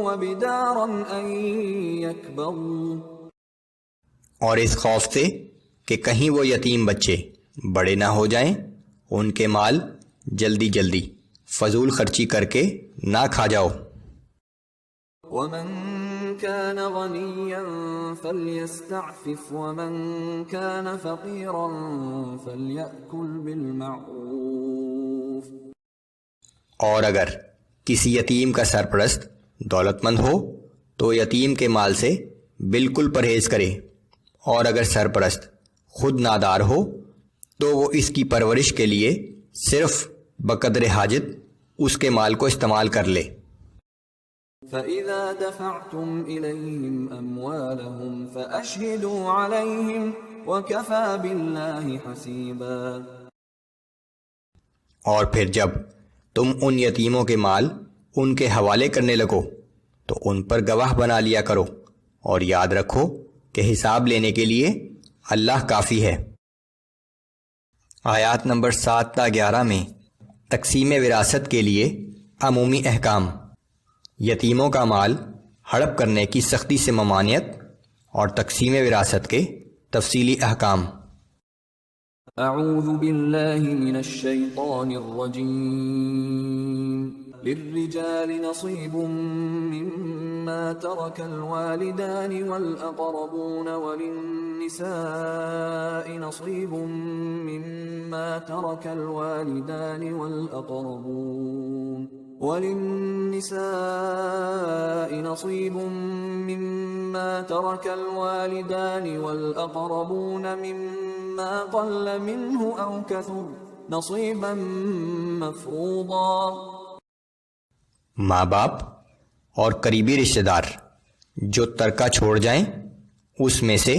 Speaker 2: وبدارا أن يكبروا،
Speaker 1: اور اس خوف سے کہ کہیں وہ یتیم بچے بڑے نہ ہو جائیں، ان کے مال جلدی جلدی فضول خرچی کر کے نہ کھا جاؤ۔
Speaker 2: ومن كان غنيا فليستعفف ومن كان فقيرا فليأكل بالمعروف۔
Speaker 1: اور اگر کسی یتیم کا سرپرست دولت مند ہو تو یتیم کے مال سے بالکل پرہیز کرے، اور اگر سرپرست خود نادار ہو تو وہ اس کی پرورش کے لیے صرف بقدر حاجت اس کے مال کو استعمال کر لے۔
Speaker 2: فَإِذَا دَفَعْتُمْ إِلَيْهِمْ أَمْوَالَهُمْ فَأَشْهِدُوا عَلَيْهِمْ وَكَفَى بِاللَّهِ حَسِيبًا۔
Speaker 1: اور پھر جب تم ان یتیموں کے مال ان کے حوالے کرنے لگو تو ان پر گواہ بنا لیا کرو، اور یاد رکھو کہ حساب لینے کے لیے اللہ کافی ہے۔ آیات نمبر 7 تا 11 میں تقسیم وراثت کے لیے عمومی احکام، یتیموں کا مال ہڑپ کرنے کی سختی سے ممانعت اور تقسیم وراثت کے تفصیلی احکام۔
Speaker 2: اعوذ باللہ من الشیطان الرجیم۔ للرجال نصیب مما ترک الوالدان والاقربون وللنساء نصیب مما ترک الوالدان والأقربون مما قل منه أو كثر نصيبا مفروضا۔
Speaker 1: ماں باپ اور قریبی رشتہ دار جو ترکہ چھوڑ جائیں اس میں سے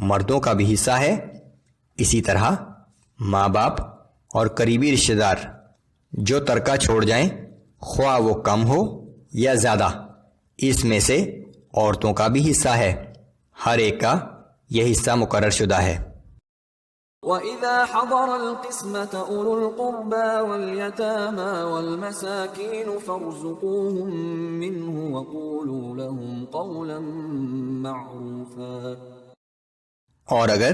Speaker 1: مردوں کا بھی حصہ ہے، اسی طرح ماں باپ اور قریبی رشتہ دار جو ترکہ چھوڑ جائیں خواہ وہ کم ہو یا زیادہ، اس میں سے عورتوں کا بھی حصہ ہے، ہر ایک کا یہ حصہ مقرر شدہ ہے۔
Speaker 2: وَإِذَا حَضَرَ الْقِسْمَةَ أُولُو الْقُرْبَى وَالْيَتَامَى وَالْمَسَاكِينُ فَارْزُقُوهُم مِّنْهُ وَقُولُوا لَهُمْ قَوْلًا مَّعْرُوفًا۔
Speaker 1: اور اگر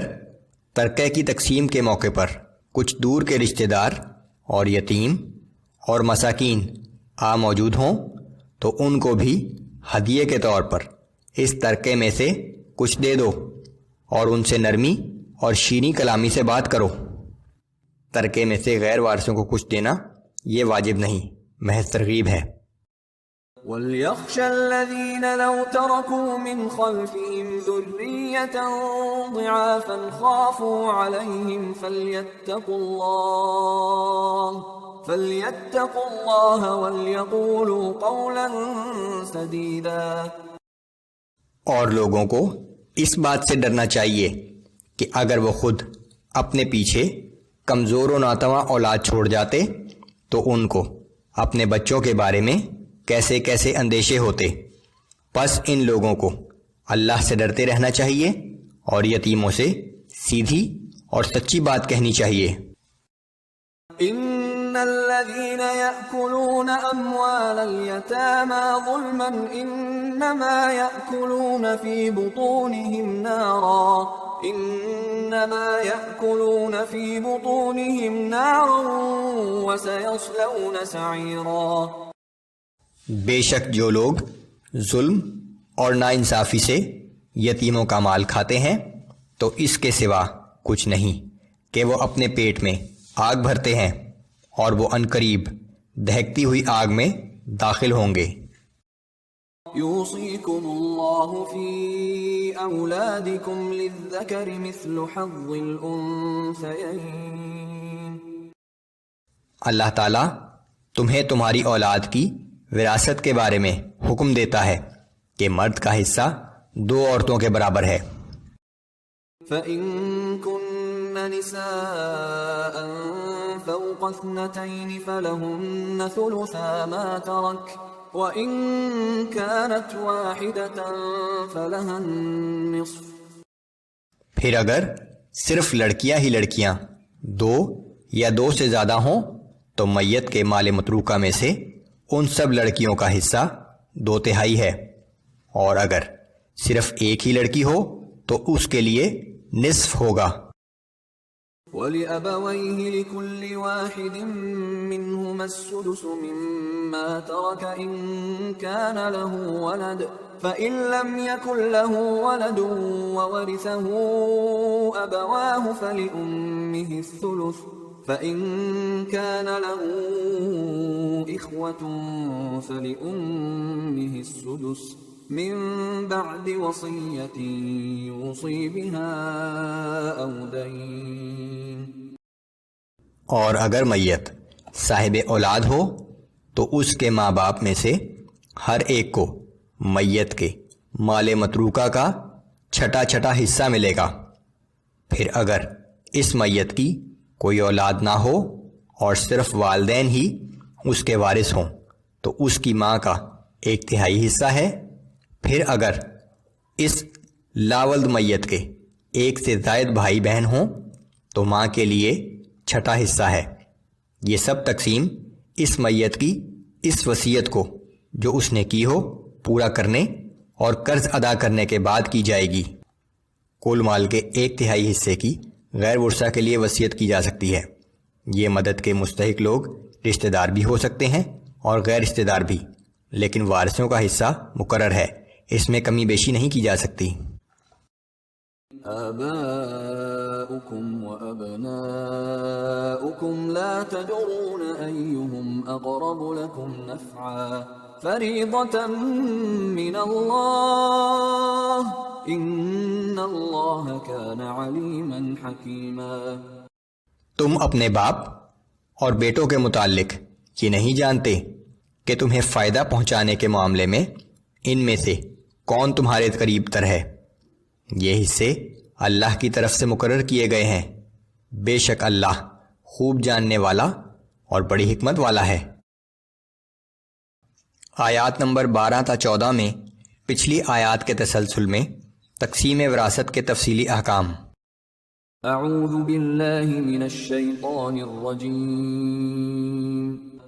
Speaker 1: ترکہ کی تقسیم کے موقع پر کچھ دور کے رشتہ دار اور یتیم اور مساکین آ موجود ہوں تو ان کو بھی ہدیے کے طور پر اس ترکے میں سے کچھ دے دو، اور ان سے نرمی اور شیریں کلامی سے بات کرو۔ ترکے میں سے غیر وارثوں کو کچھ دینا یہ واجب نہیں، محض ترغیب ہے۔
Speaker 2: وَلْيَخْشَ الَّذِينَ لَوْ تَرَكُوا مِنْ خَلْفِهِمْ ذُرِّيَّةً ضِعَافًا خَافُوا عَلَيْهِمْ فَلْيَتَّقُوا اللَّهَ وَلْيَقُولُوا قَوْلًا سَدِيدًا۔
Speaker 1: اور لوگوں کو اس بات سے ڈرنا چاہیے کہ اگر وہ خود اپنے پیچھے کمزور و ناتواں اولاد چھوڑ جاتے تو ان کو اپنے بچوں کے بارے میں کیسے کیسے اندیشے ہوتے۔ پس ان لوگوں کو اللہ سے ڈرتے رہنا چاہیے اور یتیموں سے سیدھی اور سچی بات کہنی چاہیے۔
Speaker 2: ان الذين يأكلون اموال اليتامى ظلما انما يأكلون في بطونهم نارا وسيصلون سعيرا۔
Speaker 1: بے شک جو لوگ ظلم اور ناانصافی سے یتیموں کا مال کھاتے ہیں تو اس کے سوا کچھ نہیں کہ وہ اپنے پیٹ میں آگ بھرتے ہیں اور وہ عنقریب دہکتی ہوئی آگ میں داخل ہوں گے۔
Speaker 2: یوصیکم اللہ فی اولادکم للذکر مثل حظ الانثیین۔
Speaker 1: اللہ تعالیٰ تمہیں تمہاری اولاد کی وراثت کے بارے میں حکم دیتا ہے کہ مرد کا حصہ دو عورتوں کے برابر ہے۔
Speaker 2: فَإِن كُنَّ نِسَاءً فَوْقَ اثْنَتَيْنِ فَلَهُنَّ ثُلُثَا مَا تَرَكَ وَإِن كَانَتْ وَاحِدَةً فَلَهَا النِّصْفُ۔
Speaker 1: پھر اگر صرف لڑکیاں ہی لڑکیاں دو یا دو سے زیادہ ہوں تو میت کے مال متروکہ میں سے ان سب لڑکیوں کا حصہ 2/3 ہے، اور اگر صرف ایک ہی لڑکی ہو تو اس کے لیے نصف ہوگا۔
Speaker 2: وَلِأَبَوَيْهِ لِكُلِّ وَاحِدٍ مِّنْهُمَا السُّدُسُ مِمَّا تَرَكَ إِن كَانَ لَهُ وَلَدٌ فَإِن لَّمْ يَكُن لَّهُ وَلَدٌ وَوَرِثَهُ أَبَوَاهُ فَلِأُمِّهِ الثُّلُثُ فَإِن كَانَ لَهُ إِخْوَةٌ فَلِأُمِّهِ السُّدُسُ من بعد وصیۃ یوصی بها او دین۔
Speaker 1: اور اگر میت صاحب اولاد ہو تو اس کے ماں باپ میں سے ہر ایک کو میت کے مال متروکہ کا چھٹا چھٹا حصہ ملے گا۔ پھر اگر اس میت کی کوئی اولاد نہ ہو اور صرف والدین ہی اس کے وارث ہوں تو اس کی ماں کا 1/3 حصہ ہے۔ پھر اگر اس لاولد میت کے 1 سے زائد بھائی بہن ہوں تو ماں کے لیے چھٹا حصہ ہے۔ یہ سب تقسیم اس میت کی اس وصیت کو جو اس نے کی ہو پورا کرنے اور قرض ادا کرنے کے بعد کی جائے گی۔ کل مال کے 1/3 حصے کی غیر ورثہ کے لیے وصیت کی جا سکتی ہے۔ یہ مدد کے مستحق لوگ رشتہ دار بھی ہو سکتے ہیں اور غیر رشتہ دار بھی، لیکن وارثوں کا حصہ مقرر ہے، اس میں کمی بیشی نہیں کی جا سکتی۔
Speaker 2: آباؤکم وابناؤکم لا تدرون ایہم اقرب لکم نفعا فریضۃ من اللہ ان اللہ کان علیما حکیما۔
Speaker 1: تم اپنے باپ اور بیٹوں کے متعلق یہ نہیں جانتے کہ تمہیں فائدہ پہنچانے کے معاملے میں ان میں سے کون تمہارے قریب تر ہے۔ یہ حصے اللہ کی طرف سے مقرر کیے گئے ہیں، بے شک اللہ خوب جاننے والا اور بڑی حکمت والا ہے۔ آیات نمبر 12 تا 14 میں پچھلی آیات کے تسلسل میں تقسیم وراثت کے تفصیلی احکام۔
Speaker 2: اعوذ باللہ من الشیطان الرجیم۔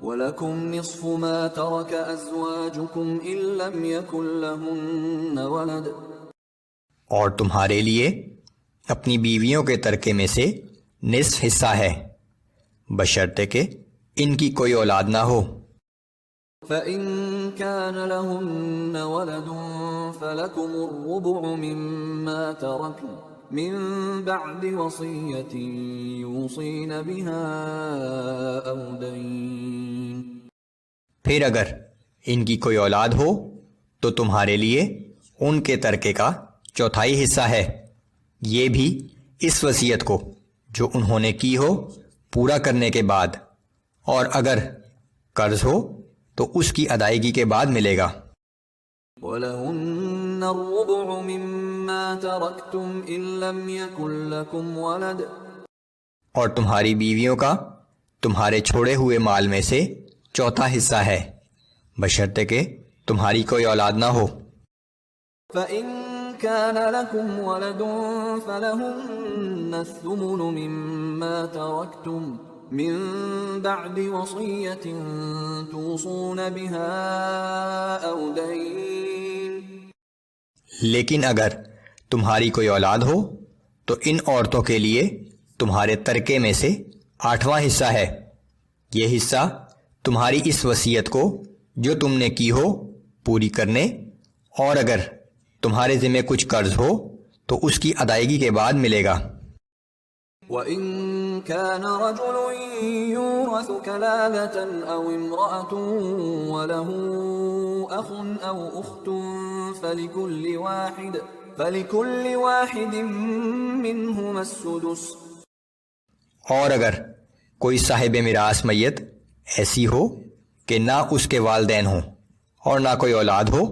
Speaker 2: وَلَكُمْ نِصْفُ مَا تَرَكَ أَزْوَاجُكُمْ إِن لَّمْ يَكُن لَّهُنَّ وَلَدٌ۔
Speaker 1: اور تمہارے لیے اپنی بیویوں کے ترکے میں سے نصف حصہ ہے، بشرطے کہ ان کی کوئی اولاد نہ ہو۔
Speaker 2: فَإِن كَانَ لَهُنَّ وَلَدٌ فَلَكُمُ الرُّبُعُ مِمَّا تَرَكْنَ من بعد وصیۃ یوصین بها او دین۔
Speaker 1: پھر اگر ان کی کوئی اولاد ہو تو تمہارے لیے ان کے ترکے کا چوتھائی حصہ ہے، یہ بھی اس وصیت کو جو انہوں نے کی ہو پورا کرنے کے بعد، اور اگر قرض ہو تو اس کی ادائیگی کے بعد ملے گا۔
Speaker 2: وَلَهُنَّ الرُّبُعُ مِمَّا تَرَكْتُمْ إِن لَّمْ يَكُن لَّكُمْ وَلَدٌ،
Speaker 1: اور تمہاری بیویوں کا تمہارے چھوڑے ہوئے مال میں سے چوتھا حصہ ہے، بشرطے کہ تمہاری کوئی اولاد نہ ہو۔
Speaker 2: فَإِن كَانَ لَكُمْ وَلَدٌ فَلَهُنَّ الثُّمُنُ مِمَّا تَرَكْتُمْ من بعد وصية توصون بها أو دين،
Speaker 1: لیکن اگر تمہاری کوئی اولاد ہو تو ان عورتوں کے لیے تمہارے ترکے میں سے 8واں حصہ ہے، یہ حصہ تمہاری اس وصیت کو جو تم نے کی ہو پوری کرنے، اور اگر تمہارے ذمہ کچھ قرض ہو تو اس کی ادائیگی کے بعد ملے گا۔
Speaker 2: وَإِن كَانَ رَجُلٌ يُورَثُ كَلَالَةً أَوْ امْرَأَةٌ وَلَهُ أَخٌ أَوْ أُخْتٌ فَلِكُلِّ وَاحِدٍ مِّنْهُمَا السُّدُسُ،
Speaker 1: اور اگر کوئی صاحب میراث میت ایسی ہو کہ نہ اس کے والدین ہوں اور نہ کوئی اولاد ہو،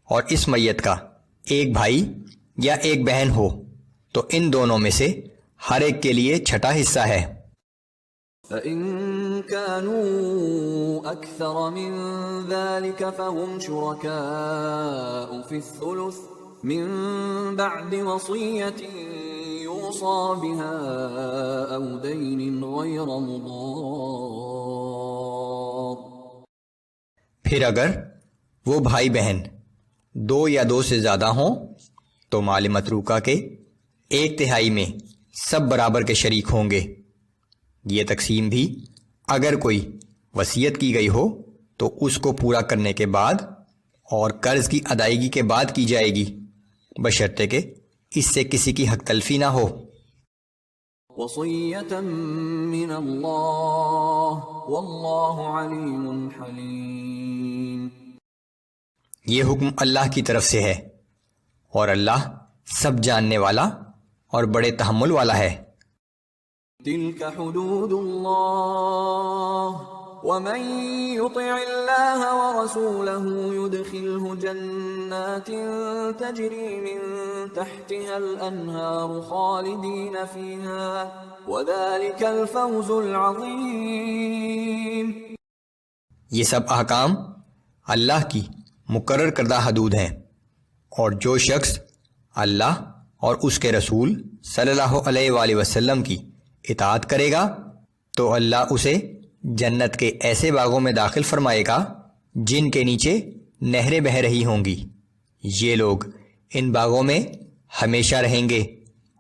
Speaker 1: اور اس میت کا ایک بھائی یا ایک بہن ہو، تو ان دونوں میں سے ہر ایک کے لیے چھٹا حصہ ہے۔
Speaker 2: فَإِن كَانُوا أَكْثَرَ مِن ذَلِكَ فَهُمْ شُرَكَاءُ فِي الثُّلُثِ مِن بَعْدِ وَصِيَّةٍ يُوصَى بِهَا أَوْ دَيْنٍ غَيْرَ مُضَارٍّ،
Speaker 1: پھر اگر وہ بھائی بہن 2 یا 2 سے زیادہ ہوں تو مال متروکہ کے 1/3 میں سب برابر کے شریک ہوں گے۔ یہ تقسیم بھی اگر کوئی وصیت کی گئی ہو تو اس کو پورا کرنے کے بعد اور قرض کی ادائیگی کے بعد کی جائے گی، بشرطے کہ اس سے کسی کی حق تلفی نہ ہو۔
Speaker 2: وَصِيَّةً مِّنَ اللَّهِ وَاللَّهُ عَلِيمٌ حَلِيمٌ،
Speaker 1: یہ حکم اللہ کی طرف سے ہے اور اللہ سب جاننے والا اور بڑے تحمل والا ہے۔
Speaker 2: تِلْكَ حُدُودُ اللَّهِ وَمَن يُطِعِ اللَّهَ وَرَسُولَهُ يُدْخِلْهُ جَنَّاتٍ تَجْرِي مِن تَحْتِهَا الْأَنْهَارُ خَالِدِينَ فِيهَا وَذَلِكَ الْفَوْزُ الْعَظِيمُ،
Speaker 1: یہ سب احکام اللہ کی مقرر کردہ حدود ہیں، اور جو شخص اللہ اور اس کے رسول صلی اللہ علیہ وآلہ وسلم کی اطاعت کرے گا تو اللہ اسے جنت کے ایسے باغوں میں داخل فرمائے گا جن کے نیچے نہریں بہہ رہی ہوں گی، یہ لوگ ان باغوں میں ہمیشہ رہیں گے،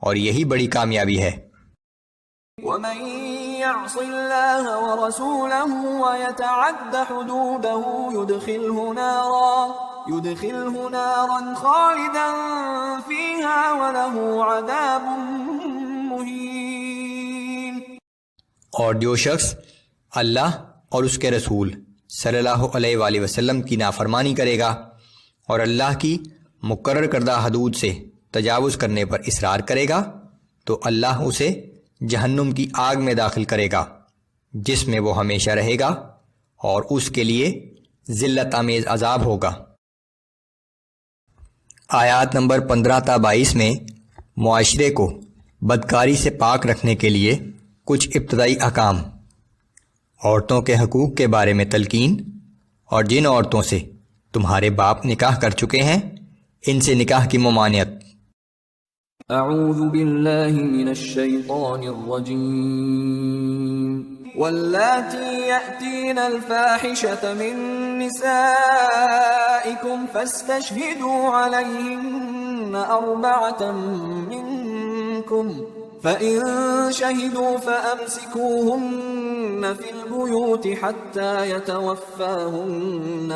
Speaker 1: اور یہی بڑی کامیابی ہے۔
Speaker 2: وَمَن يَعْصِ اللَّهَ وَرَسُولَهُ وَيَتَعَدَّ حُدُودَهُ يُدْخِلْهُ نَارًا خَالِدًا فِيهَا وَلَهُ عَذَابٌ مُهِينٌ،
Speaker 1: اور جو شخص اللہ اور اس کے رسول صلی اللہ علیہ وآلہ وسلم کی نافرمانی کرے گا اور اللہ کی مقرر کردہ حدود سے تجاوز کرنے پر اصرار کرے گا تو اللہ اسے جہنم کی آگ میں داخل کرے گا جس میں وہ ہمیشہ رہے گا، اور اس کے لیے ذلت آمیز عذاب ہوگا۔ آیات نمبر 15 تا 22 میں معاشرے کو بدکاری سے پاک رکھنے کے لیے کچھ ابتدائی احکام، عورتوں کے حقوق کے بارے میں تلقین، اور جن عورتوں سے تمہارے باپ نکاح کر چکے ہیں ان سے نکاح کی ممانعت۔
Speaker 2: اعوذ باللہ من الشیطان الرجیم، واللاتی یأتین الفاحشة من نسائکم فاستشہدوا علیہن 4 منکم، فإن شهدوا فأمسكوهن في البيوت حتى يتوفاهن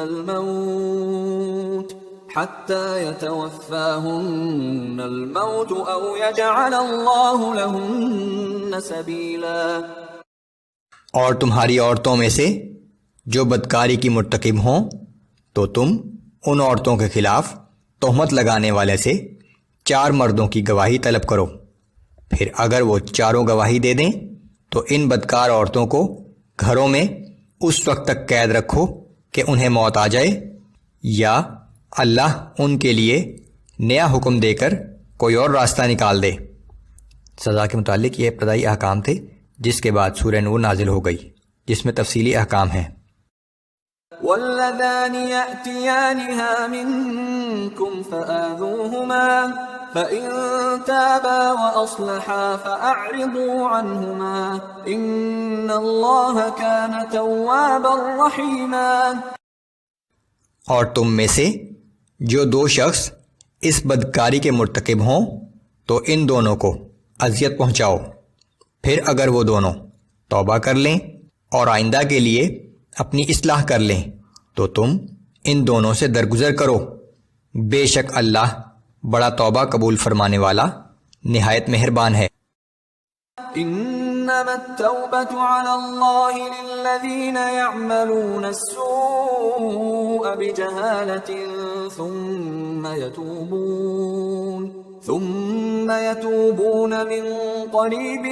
Speaker 2: الموت أو يجعل الله لهن سبيلا،
Speaker 1: اور تمہاری عورتوں میں سے جو بدکاری کی مرتکب ہوں تو تم ان عورتوں کے خلاف تہمت لگانے والے سے 4 مردوں کی گواہی طلب کرو، پھر اگر وہ چاروں گواہی دے دیں تو ان بدکار عورتوں کو گھروں میں اس وقت تک قید رکھو کہ انہیں موت آ جائے، یا اللہ ان کے لیے نیا حکم دے کر کوئی اور راستہ نکال دے۔ سزا کے متعلق یہ ابتدائی احکام تھے، جس کے بعد سورہ نور نازل ہو گئی، جس میں تفصیلی احکام ہیں۔
Speaker 2: واللذان يأتيانها منكم فآذوهما فإن تابا وأصلحا فأعرضوا عنهما إن الله كان توابا رحيما۔
Speaker 1: اور تم میں سے جو 2 شخص اس بدکاری کے مرتکب ہوں تو ان دونوں کو اذیت پہنچاؤ، پھر اگر وہ دونوں توبہ کر لیں اور آئندہ کے لیے اپنی اصلاح کر لیں تو تم ان دونوں سے درگزر کرو، بے شک اللہ بڑا توبہ قبول فرمانے والا نہایت مہربان ہے۔
Speaker 2: انما التوبة على الله للذين يعملون السوء بجهالة ثم يتوبون من قريب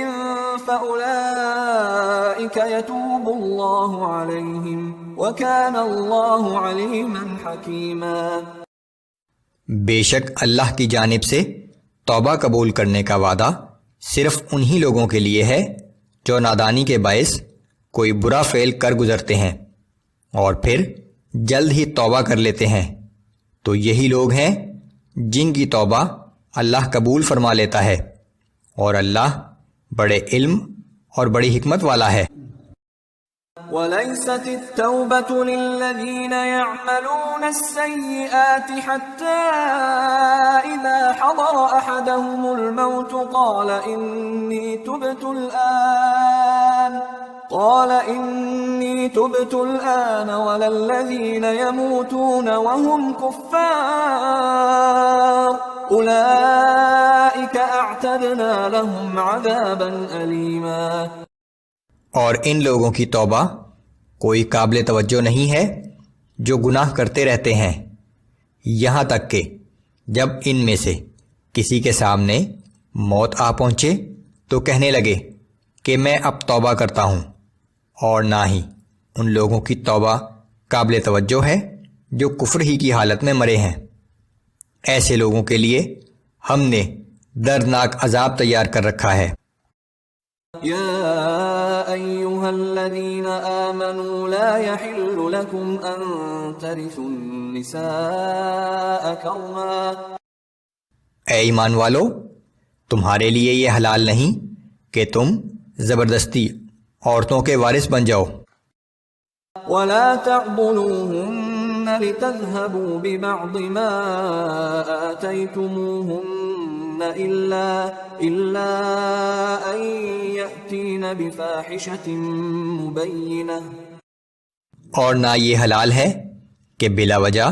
Speaker 2: فأولئك يتوب الله عليهم وكان الله عليما حكيما۔
Speaker 1: بے شک اللہ کی جانب سے توبہ قبول کرنے کا وعدہ صرف انہی لوگوں کے لیے ہے جو نادانی کے باعث کوئی برا فعل کر گزرتے ہیں اور پھر جلد ہی توبہ کر لیتے ہیں، تو یہی لوگ ہیں جن کی توبہ اللہ قبول فرما لیتا ہے، اور اللہ بڑے علم اور بڑی حکمت والا ہے۔
Speaker 2: وَلَيْسَتِ التَّوْبَةُ لِلَّذِينَ يَعْمَلُونَ السَّيِّئَاتِ حَتَّى إِذَا حَضَرَ أَحَدَهُمُ الْمَوْتُ قَالَ إِنِّي تُبْتُ الْآنَ وَلَا الَّذِينَ يَمُوتُونَ وَهُمْ كُفَّارٌ أُولَئِكَ أَعْتَدْنَا لَهُمْ عَذَابًا أَلِيمًا۔
Speaker 1: اور ان لوگوں کی توبہ کوئی قابل توجہ نہیں ہے جو گناہ کرتے رہتے ہیں، یہاں تک کہ جب ان میں سے کسی کے سامنے موت آ پہنچے تو کہنے لگے کہ میں اب توبہ کرتا ہوں، اور نہ ہی ان لوگوں کی توبہ قابل توجہ ہے جو کفر ہی کی حالت میں مرے ہیں۔ ایسے لوگوں کے لیے ہم نے دردناک عذاب تیار کر رکھا ہے۔
Speaker 2: يا أيها الذين آمنوا لا يحل لكم أن ترثوا النساء كرها۔
Speaker 1: اے ایمان والو، تمہارے لیے یہ حلال نہیں کہ تم زبردستی عورتوں کے وارث بن جاؤ۔
Speaker 2: ولا تعضلوهن لتذهبوا ببعض ما آتيتموهن إلا أن يأتين بفاحشة مبينة۔
Speaker 1: اور نہ یہ حلال ہے کہ بلا وجہ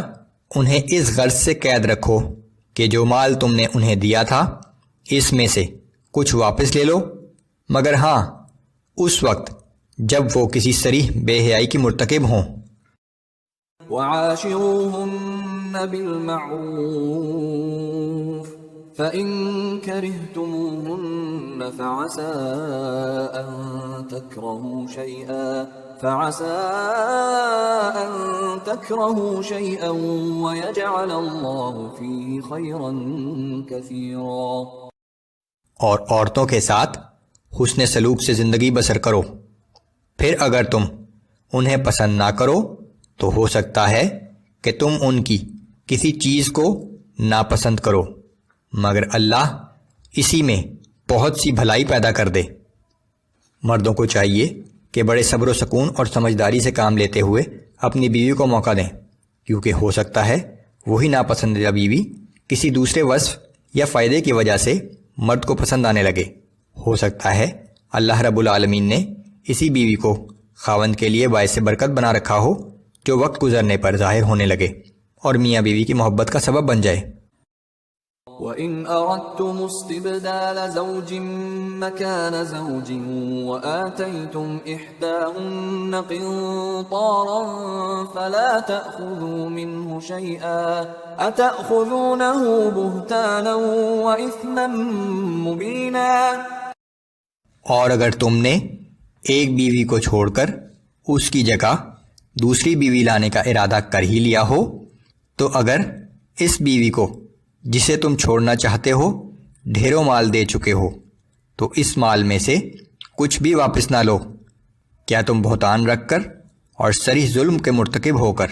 Speaker 1: انہیں اس غرض سے قید رکھو کہ جو مال تم نے انہیں دیا تھا اس میں سے کچھ واپس لے لو، مگر ہاں اس وقت جب وہ کسی صریح بے حیائی کی مرتکب ہوں۔
Speaker 2: وعاشروهن بالمعروف فإن كرهتموهن فعسى أن تكرهوا شيئا ويجعل الله فيه خيرا كثيرا۔
Speaker 1: اور عورتوں کے ساتھ حسن سلوک سے زندگی بسر کرو، پھر اگر تم انہیں پسند نہ کرو تو ہو سکتا ہے کہ تم ان کی کسی چیز کو ناپسند کرو، مگر اللہ اسی میں بہت سی بھلائی پیدا کر دے۔ مردوں کو چاہیے کہ بڑے صبر و سکون اور سمجھداری سے کام لیتے ہوئے اپنی بیوی کو موقع دیں، کیونکہ ہو سکتا ہے وہی ناپسندیدہ بیوی کسی دوسرے وصف یا فائدے کی وجہ سے مرد کو پسند آنے لگے۔ ہو سکتا ہے اللہ رب العالمین نے اسی بیوی کو خاوند کے لیے باعث برکت بنا رکھا ہو جو وقت گزرنے پر ظاہر ہونے لگے اور میاں بیوی کی محبت کا سبب بن جائے۔
Speaker 2: وَإِنْ أَرَدْتُمُ اسْتِبْدَالَ زَوْجٍ مَّكَانَ زَوْجٍ وَآتَيْتُمْ إِحْدَاهُنَّ قِنطَارًا فَلَا تَأْخُذُوا مِنْهُ شَيْئًا أَتَأْخُذُونَهُ بُهْتَانًا وَإِثْمًا مُّبِينًا۔
Speaker 1: اور اگر تم نے ایک بیوی کو چھوڑ کر اس کی جگہ دوسری بیوی لانے کا ارادہ کر ہی لیا ہو تو اگر اس بیوی کو جسے تم چھوڑنا چاہتے ہو ڈھیروں مال دے چکے ہو تو اس مال میں سے کچھ بھی واپس نہ لو۔ کیا تم بہتان رکھ کر اور صریح ظلم کے مرتکب ہو کر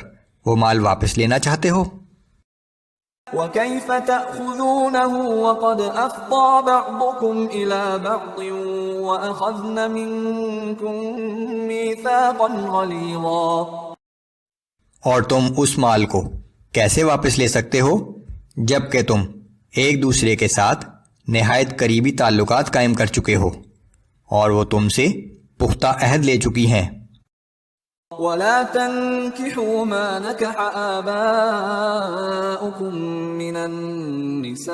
Speaker 1: وہ مال واپس لینا چاہتے ہو؟
Speaker 2: وَكَيْفَ تَأْخُذُونَهُ وَقَدْ أَفْضَىٰ بَعْضُكُمْ إِلَىٰ بَعْضٍ وَأَخَذْنَ مِنكُم مِّيثَاقًا غَلِيظًا۔
Speaker 1: اور تم اس مال کو کیسے واپس لے سکتے ہو جب کہ تم ایک دوسرے کے ساتھ نہایت قریبی تعلقات قائم کر چکے ہو اور وہ تم سے پختہ عہد لے چکی ہیں۔
Speaker 2: وَلَا تَنكِحُوا مَا نَكَحَ آبَاؤُكُم مِّنَ النِّسَاءِ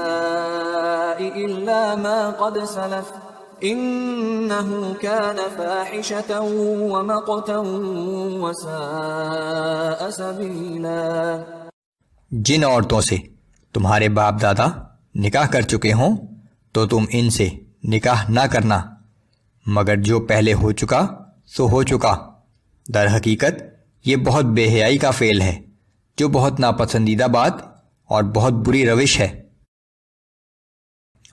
Speaker 2: إِلَّا مَا قَدْ سَلَفَ إِنَّهُ كَانَ فَاحِشَةً وَمَقْتًا وَسَاءَ سَبِيلًا۔
Speaker 1: جن عورتوں سے تمہارے باپ دادا نکاح کر چکے ہوں تو تم ان سے نکاح نہ کرنا، مگر جو پہلے ہو چکا سو ہو چکا۔ در حقیقت یہ بہت بے حیائی کا فعل ہے جو بہت ناپسندیدہ بات اور بہت بری روش ہے۔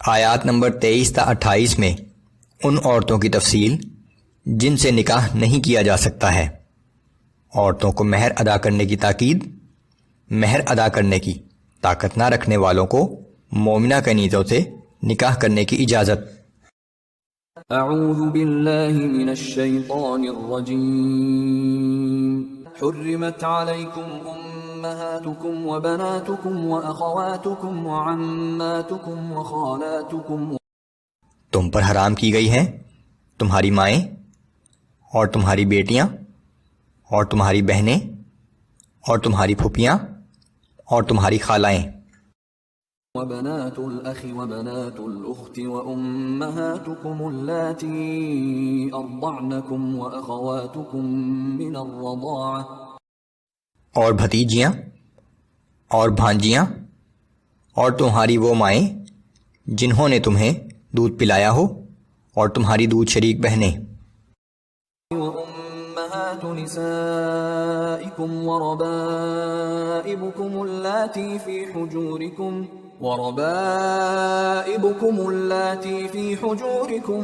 Speaker 1: آیات نمبر 23 تا 28 میں ان عورتوں کی تفصیل جن سے نکاح نہیں کیا جا سکتا ہے، عورتوں کو مہر ادا کرنے کی تاکید، مہر ادا کرنے کی طاقت نہ رکھنے والوں کو مومنہ کنیزوں سے نکاح کرنے کی اجازت۔
Speaker 2: اعوذ باللہ من الشیطان الرجیم۔ حرمت علیکم امہاتکم وبناتکم واخواتکم وعماتکم وخالاتکم۔
Speaker 1: تم پر حرام کی گئی ہیں تمہاری مائیں اور تمہاری بیٹیاں اور تمہاری بہنیں اور تمہاری پھوپھیاں اور تمہاری خالائیں،
Speaker 2: وبنات الأخ وبنات الأخت وأمهاتكم اللاتي أرضعنكم وأخواتكم من الرضاعة،
Speaker 1: اور بھتیجیاں اور بھانجیاں اور تمہاری وہ مائیں جنہوں نے تمہیں دودھ پلایا ہو اور تمہاری دودھ شریک بہنیں،
Speaker 2: وأمهات نسائكم وربائبكم اللاتي في حجوركم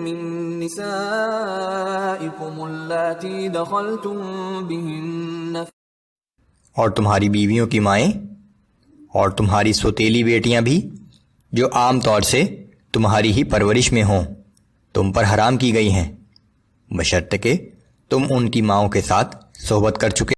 Speaker 2: من نسائكم اللاتي دخلتم بهن،
Speaker 1: اور تمہاری بیویوں کی مائیں اور تمہاری سوتیلی بیٹیاں بھی جو عام طور سے تمہاری ہی پرورش میں ہوں تم پر حرام کی گئی ہیں، بشرطیکہ تم ان کی ماؤں کے ساتھ صحبت کر چکے